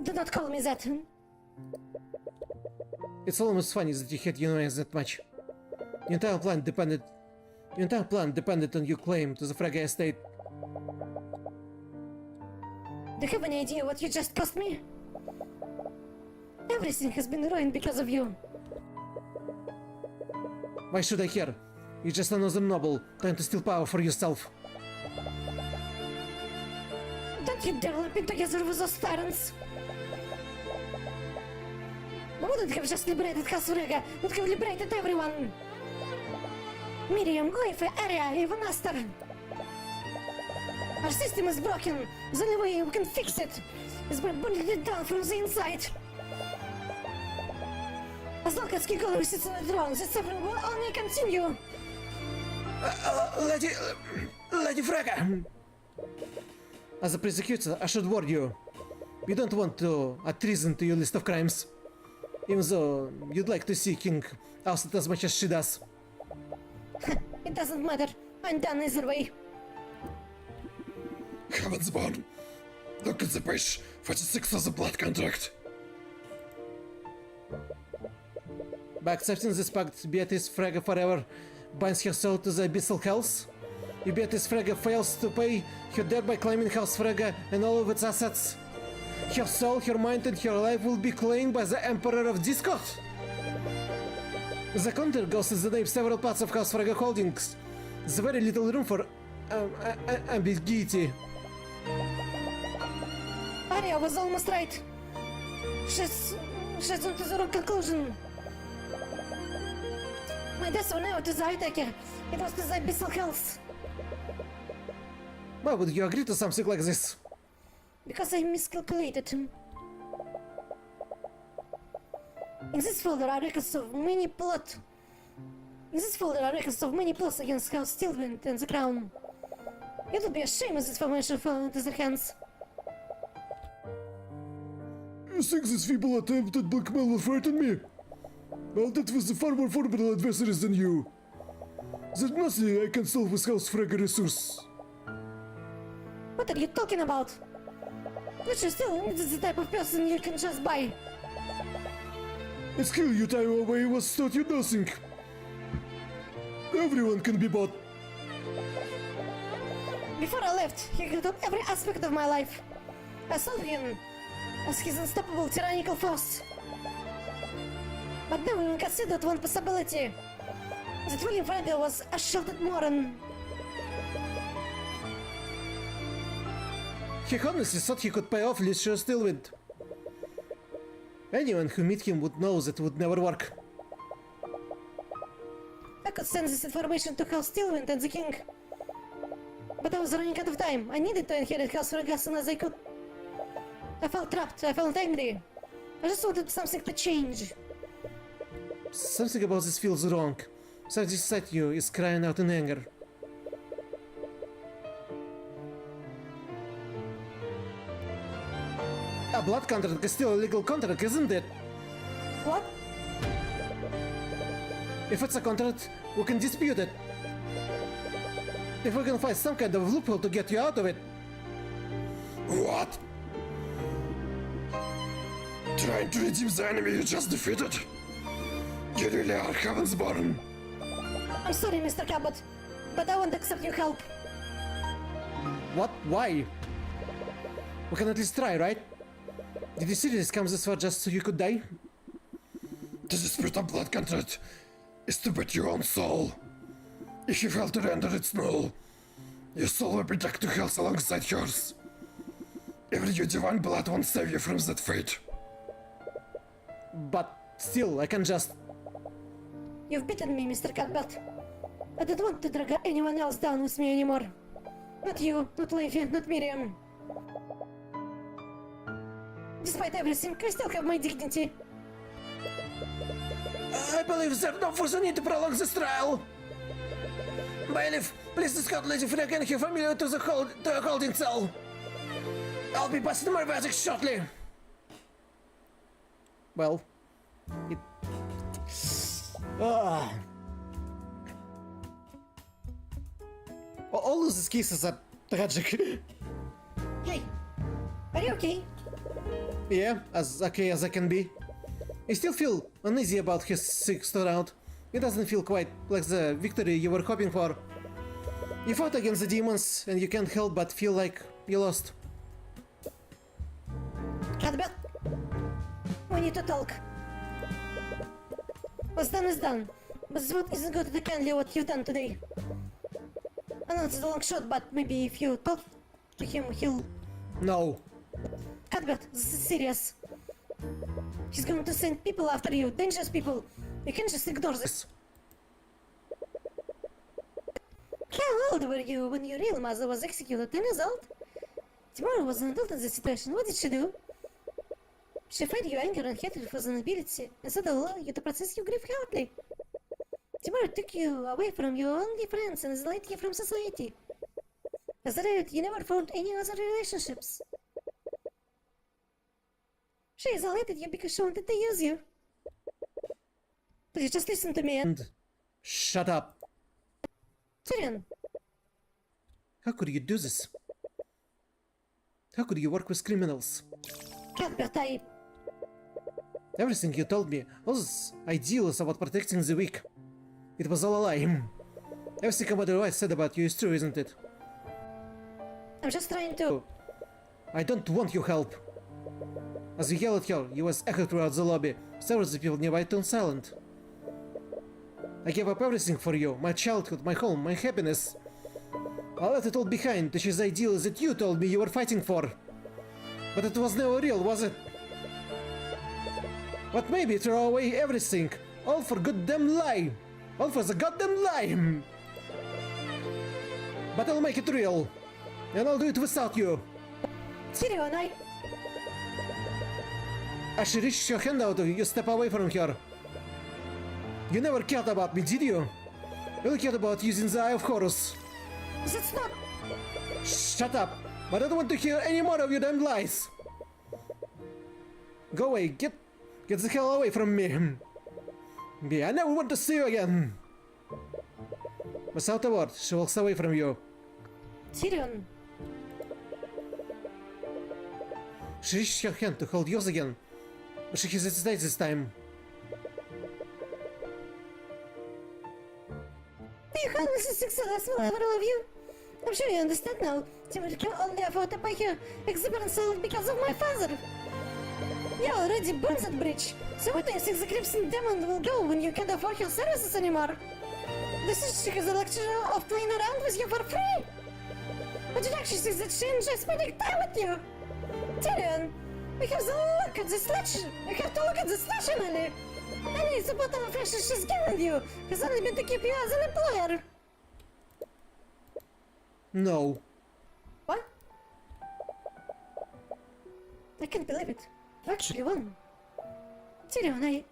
Do not call me that. It's almost funny that you had United that much. Your entire plan depended on your claim to the Fraga estate. Do you have any idea what you just cost me? Everything has been ruined because of you. Why should I care? You're just another noble trying to steal power for yourself. Don't you dare lump me together with those tyrants! We wouldn't have just liberated House Fraga, would have liberated everyone! Miriam, Glyph, Arya, even Astar! Our system is broken. The only way we can fix it is by burning it down from the inside. As long as Kigolo sits on the throne, the suffering will only continue. Lady Fraga! As a prosecutor, I should warn you. You don't want to add treason to your list of crimes. Even though you'd like to see King ousted as much as she does. It doesn't matter. I'm done either way. Heavens born! Look at the page 46 of the blood contract. By accepting this pact, Beatrice Fraga forever binds her soul to the abyssal hells. If Beatrice Fraga fails to pay her debt by claiming House Fraga and all of its assets, her soul, her mind, and her life will be claimed by the Emperor of Discord. The counter goes in the name several parts of House Fraga holdings. There's very little room for ambiguity. Arya was almost right. She's on to the wrong conclusion. My death was never to the Hightaker. It was to the abyssal hells. Why would you agree to something like this? Because I miscalculated. In this folder are records of many plots. Against House Stillwind and the Crown. It would be a shame if this information fell into their hands. You think this feeble attempt at blackmail will frighten me? Well, that was a far more formidable adversaries than you. There's nothing I can solve with House Fraga resource. What are you talking about? But you still need the type of person you can just buy. The skill you time away was taught you nothing. Everyone can be bought. Before I left, he got up every aspect of my life. I saw him as his unstoppable tyrannical force. But never even considered one possibility. That William Fraga was a sheltered Moran. He honestly thought he could pay off Lucio Stillwind. Anyone who met him would know that would never work. I could send this information to House Stillwind and the King. But I was running out of time. I needed to inherit House Fraga as soon as I could. I felt trapped. I felt angry. I just wanted something to change. Something about this feels wrong. Something inside you is crying out in anger. A blood contract is still a legal contract, isn't it? What? If it's a contract, we can dispute it. If we can find some kind of loophole to get you out of it. What? Trying to redeem the enemy you just defeated? You really are heavensborn. I'm sorry, Mr. Cabot, but I won't accept your help. What? Why? We can at least try, right? Did you seriously come this far just so you could die? The dispute of blood contract is to bet your own soul. If you fail to render its null, your soul will be dragged to hell alongside yours. Even your divine blood won't save you from that fate. But still, I can just... You've beaten me, Mr. Cuthbert. I don't want to drag anyone else down with me anymore. Not you, not Leafy, not Miriam. Despite everything, I still have my dignity. I believe there's no further need to prolong this trial. Bailiff, please escort Lady Frigga and her family to a holding cell. I'll be passing my verdict shortly. Well, it... All of these cases are tragic. Hey, are you okay? Yeah, as okay as I can be. I still feel uneasy about his sixth round. It doesn't feel quite like the victory you were hoping for. You fought against the demons, and you can't help but feel like you lost. Cuthbert, we need to talk. What's done is done, but this one isn't going to kindly what you've done today. I know it's a long shot, but maybe if you talk to him, he'll... No. Cuthbert, this is serious. He's going to send people after you, dangerous people. You can't just ignore this. How old were you when your real mother was executed? 10 years old? Tomorrow was an adult in this situation. What did she do? She fed you anger and hatred for the nobility, and so allowed you to process your grief hardly. Tomorrow took you away from your only friends and isolated you from society. As a result, you never formed any other relationships. She isolated you because she wanted to use you. Please just listen to me and... Shut up. Tyrion, How could you do this? How could you work with criminals? Cuthbert, Everything you told me, all those ideals about protecting the weak. It was all a lie. Everything Commander White said about you is true, isn't it? I'm just trying to... I don't want your help. As you yelled at her, you was echoed throughout the lobby. Several of the people nearby turned silent. I gave up everything for you, my childhood, my home, my happiness. I left it all behind to chase the ideals that you told me you were fighting for. But it was never real, was it? But maybe throw away everything, all for goddamn lie. All for the goddamn lie. But I'll make it real. And I'll do it without you. Tyrion, As she reached your hand out, you step away from her. You never cared about me, did you? You cared about using the Eye of Horus. That's not... Shut up! I don't want to hear any more of your damn lies! Go away, get the hell away from me! Me, I never want to see you again! Without a word, she walks away from you. Tyrion, She reached her hand to hold yours again, but she hesitates this time. you can't listen to successful ever love you. I'm sure you understand now. Timothy can only afford to pay her exuberant salary because of my father. You already burned that bridge, so what do you think the Crimson Demon will go when you can't afford your services anymore? This is because the lecturer of playing around with you for free. But you actually think that she enjoys spending time with you. Tyrion, we have to look at this lecture. We have to look at this lecture, Annie. Annie is the bottom of pressure she's given you. Has only been to keep you as an employer. No. What? I can't believe it. You actually won. Tyrion,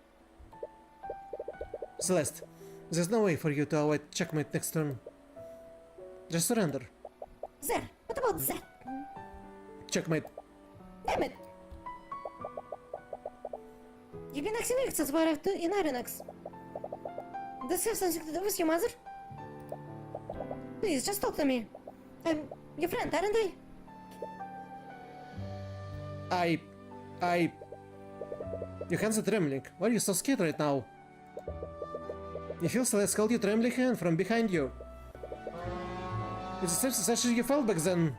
Celeste, there's no way for you to avoid checkmate next turn. Just surrender. There, what about that? Checkmate. Damn it! You've been acting as well in Aranax. this have something to do with your mother? Please, just talk to me. I'm your friend, aren't I? Your hands are trembling. Why are you so scared right now? You feel Celeste called you trembling hand from behind you. It's the same sensation you felt back then.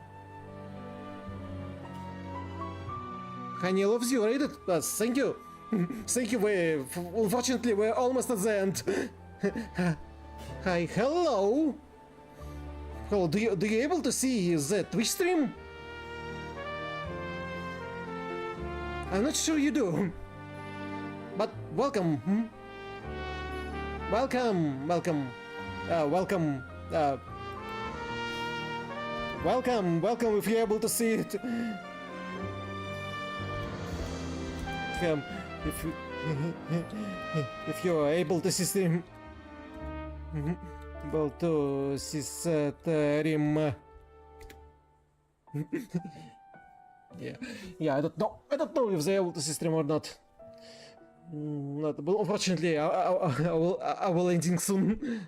Honey loves you, read it. Thank you. Thank you, unfortunately, we're almost at the end. Hi, hello? Oh, do you able to see the Twitch stream? I'm not sure you do. But welcome. Welcome. Welcome if you're able to see it. If you're able to see stream. Able to see stream. Yeah, I don't know if they're able to see stream or not. But unfortunately, I will ending soon.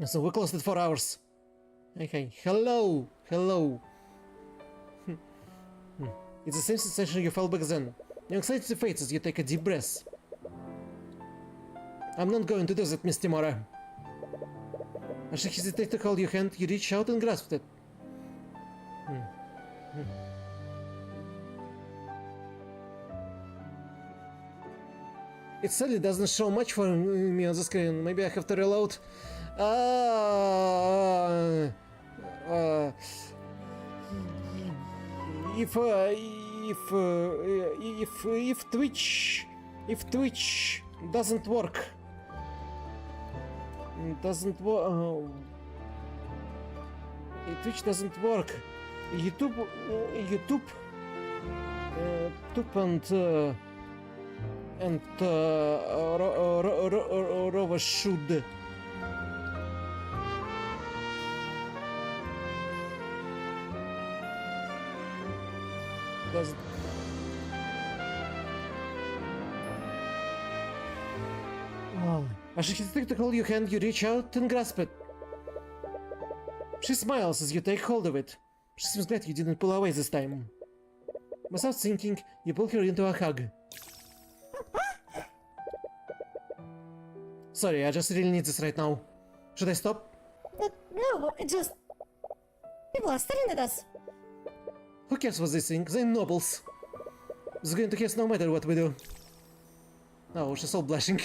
So we closed it 4 hours. Okay, hello. It's the same sensation you felt back then. You're excited to face as you take a deep breath. I'm not going to do that, Miss Timora. I should hesitate to hold your hand. You reach out and grasped it. It sadly doesn't show much for me on the screen. Maybe I have to reload. If Twitch doesn't work, if Twitch doesn't work, YouTube and Rova should. Does I should hesitate to hold your hand. You reach out and grasp it. She smiles as you take hold of it. She seems glad you didn't pull away this time. Without thinking, you pull her into a hug. Sorry, I just really need this right now. Should I stop? No, it just... People are staring at us. Who cares what they think? They're nobles. It's going to kiss no matter what we do. Oh, she's all blushing.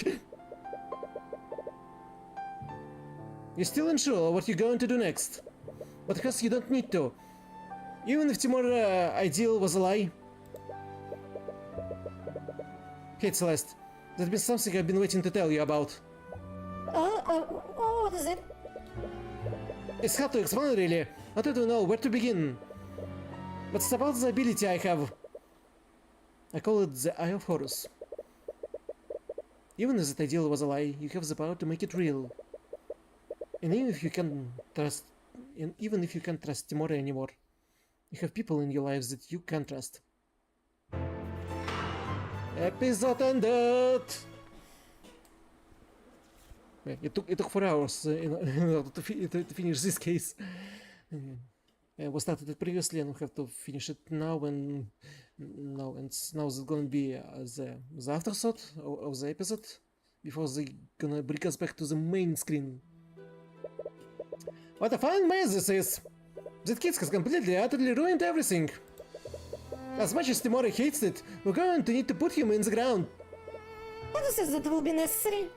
You're still unsure what you're going to do next. But because you don't need to. Even if Timor's ideal was a lie. Hey Celeste, there's been something I've been waiting to tell you about. What is it? It's hard to explain really. I don't know where to begin. But it's about the ability I have. I call it the Eye of Horus. Even if that ideal was a lie, you have the power to make it real. And even if you can't trust Timor anymore, you have people in your lives that you can trust. Episode ended! Yeah, it took 4 hours in order to finish this case. We started it previously and we have to finish it now, and now it's gonna be the afterthought of the episode before they gonna bring us back to the main screen. What a fine mess this is! That kid has completely, utterly ruined everything. As much as Timori hates it, we're going to need to put him in the ground. What says that will be necessary?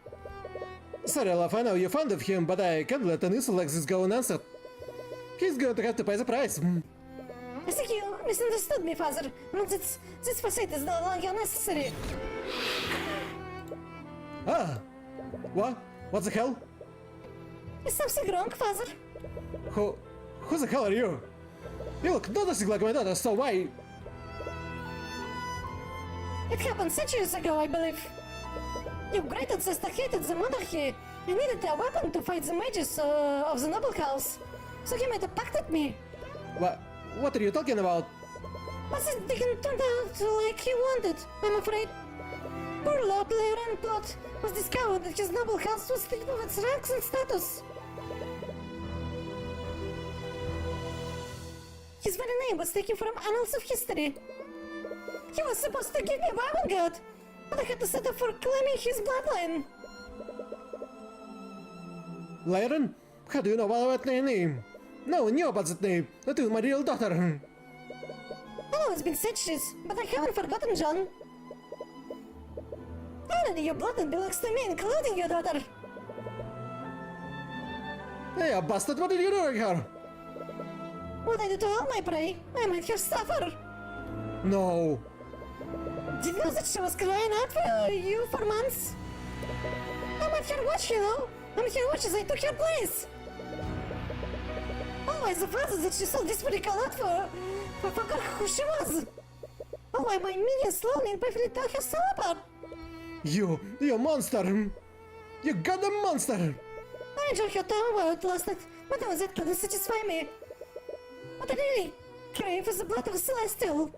Sorry, Olaf, I know you're fond of him, but I can't let an insult like this go unanswered. He's going to have to pay the price. I think you misunderstood me, father. This facade is no longer necessary. What? What the hell? Is something wrong, father? Who the hell are you? You look nothing like my daughter, so why? It happened centuries ago, I believe. Your great ancestor hated the monarchy. He needed a weapon to fight the mages of the noble house. So he made a pact with me. What are you talking about? But it didn't turn out like he wanted, I'm afraid. Poor Lord Leoren thought was discovered that his noble house was stripped of its ranks and status. His very name was taken from annals of history. He was supposed to give me a Bible God, but I had to settle for claiming his bloodline. Lyran, how do you know about that name? No one knew about that name, not even my real daughter. I know it's been centuries, but I haven't forgotten, John. Only your bloodline belongs to me, including your daughter. Hey, you bastard, what are you doing here? What I do to all my prey, I might have suffer. No. Did you know that she was crying out for you for months? I'm at her watch, you know. I'm here watch as I took her place. Always the father that she so desperately called out for forgot who she was. Oh, why my minions slowly and painfully tore her soul apart. You monster. You goddamn monster. I enjoyed her tongue about last night, but that was it couldn't satisfy me. What I really crave is the blood of a celestial.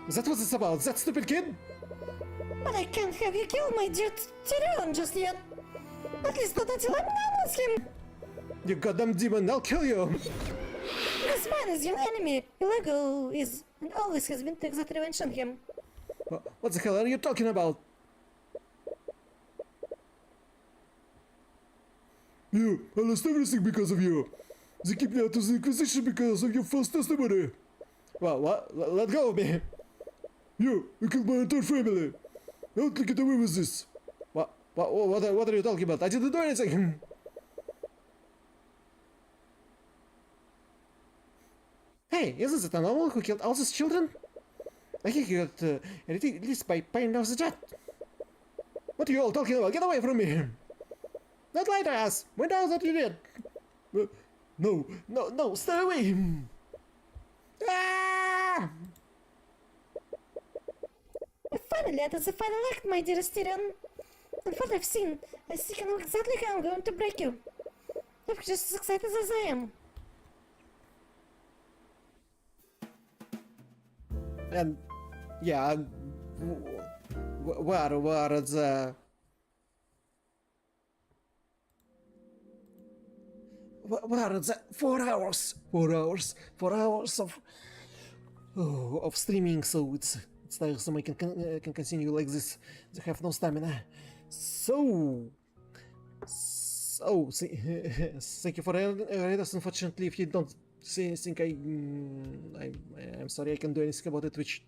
Is that what it's about, that stupid kid? But I can't have you kill my dear Tyrion just yet. At least not until I'm done with him. You goddamn demon, I'll kill you. This man is your enemy. Illegal is and always has been to exact revenge on him. What the hell are you talking about? You, I lost everything because of you. They keep me out of the Inquisition because of your false testimony. Well, what? Let go of me. You killed my entire family. I won't get away with this. What are you talking about? I didn't do anything. Hey, isn't it a noble who killed all his children? I think he got at least by paying off the jet. What are you all talking about? Get away from me! Not lie to us! We know that you did! No, stay away! Ah! Finally, that is the final act, my dearest Tyrion. And what I've seen, I think I know exactly how I'm going to break you. You're just as excited as I am. And yeah, what are the... What are the 4 hours? 4 hours? 4 hours of streaming, so it's tiresome. I can continue like this. I have no stamina. So thank you for reading us. Unfortunately, if you don't think I'm sorry, I can't do anything about it. Twitch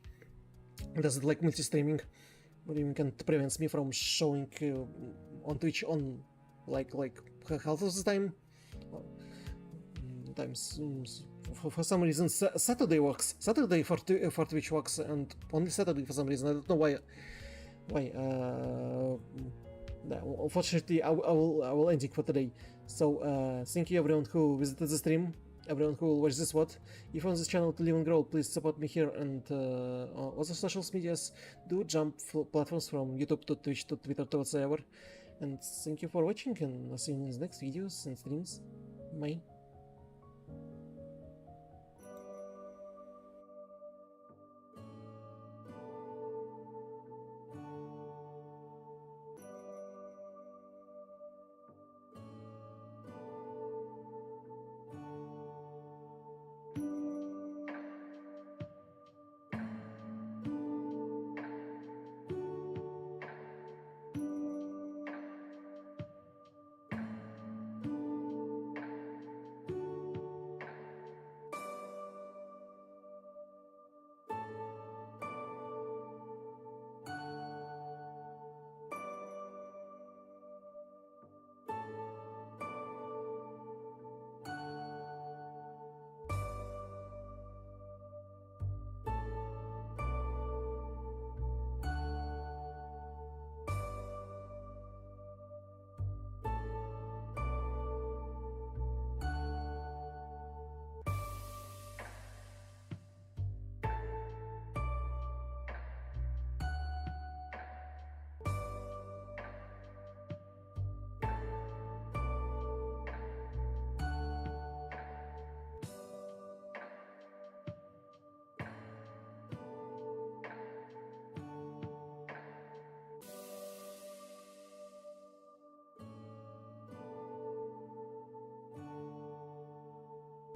doesn't like multi-streaming, or even can prevents me from showing on Twitch on like half of the time. For some reason Saturday works. Saturday for Twitch works, and only Saturday for some reason. I don't know why. Unfortunately, I will end it for today. So thank you everyone who visited the stream, everyone who will watch this VOD. If you want this channel to live and grow, please support me here and on other social medias. Do jump platforms from YouTube to Twitch to Twitter to whatsoever. And thank you for watching, and I'll see you in the next videos and streams. Bye.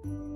you.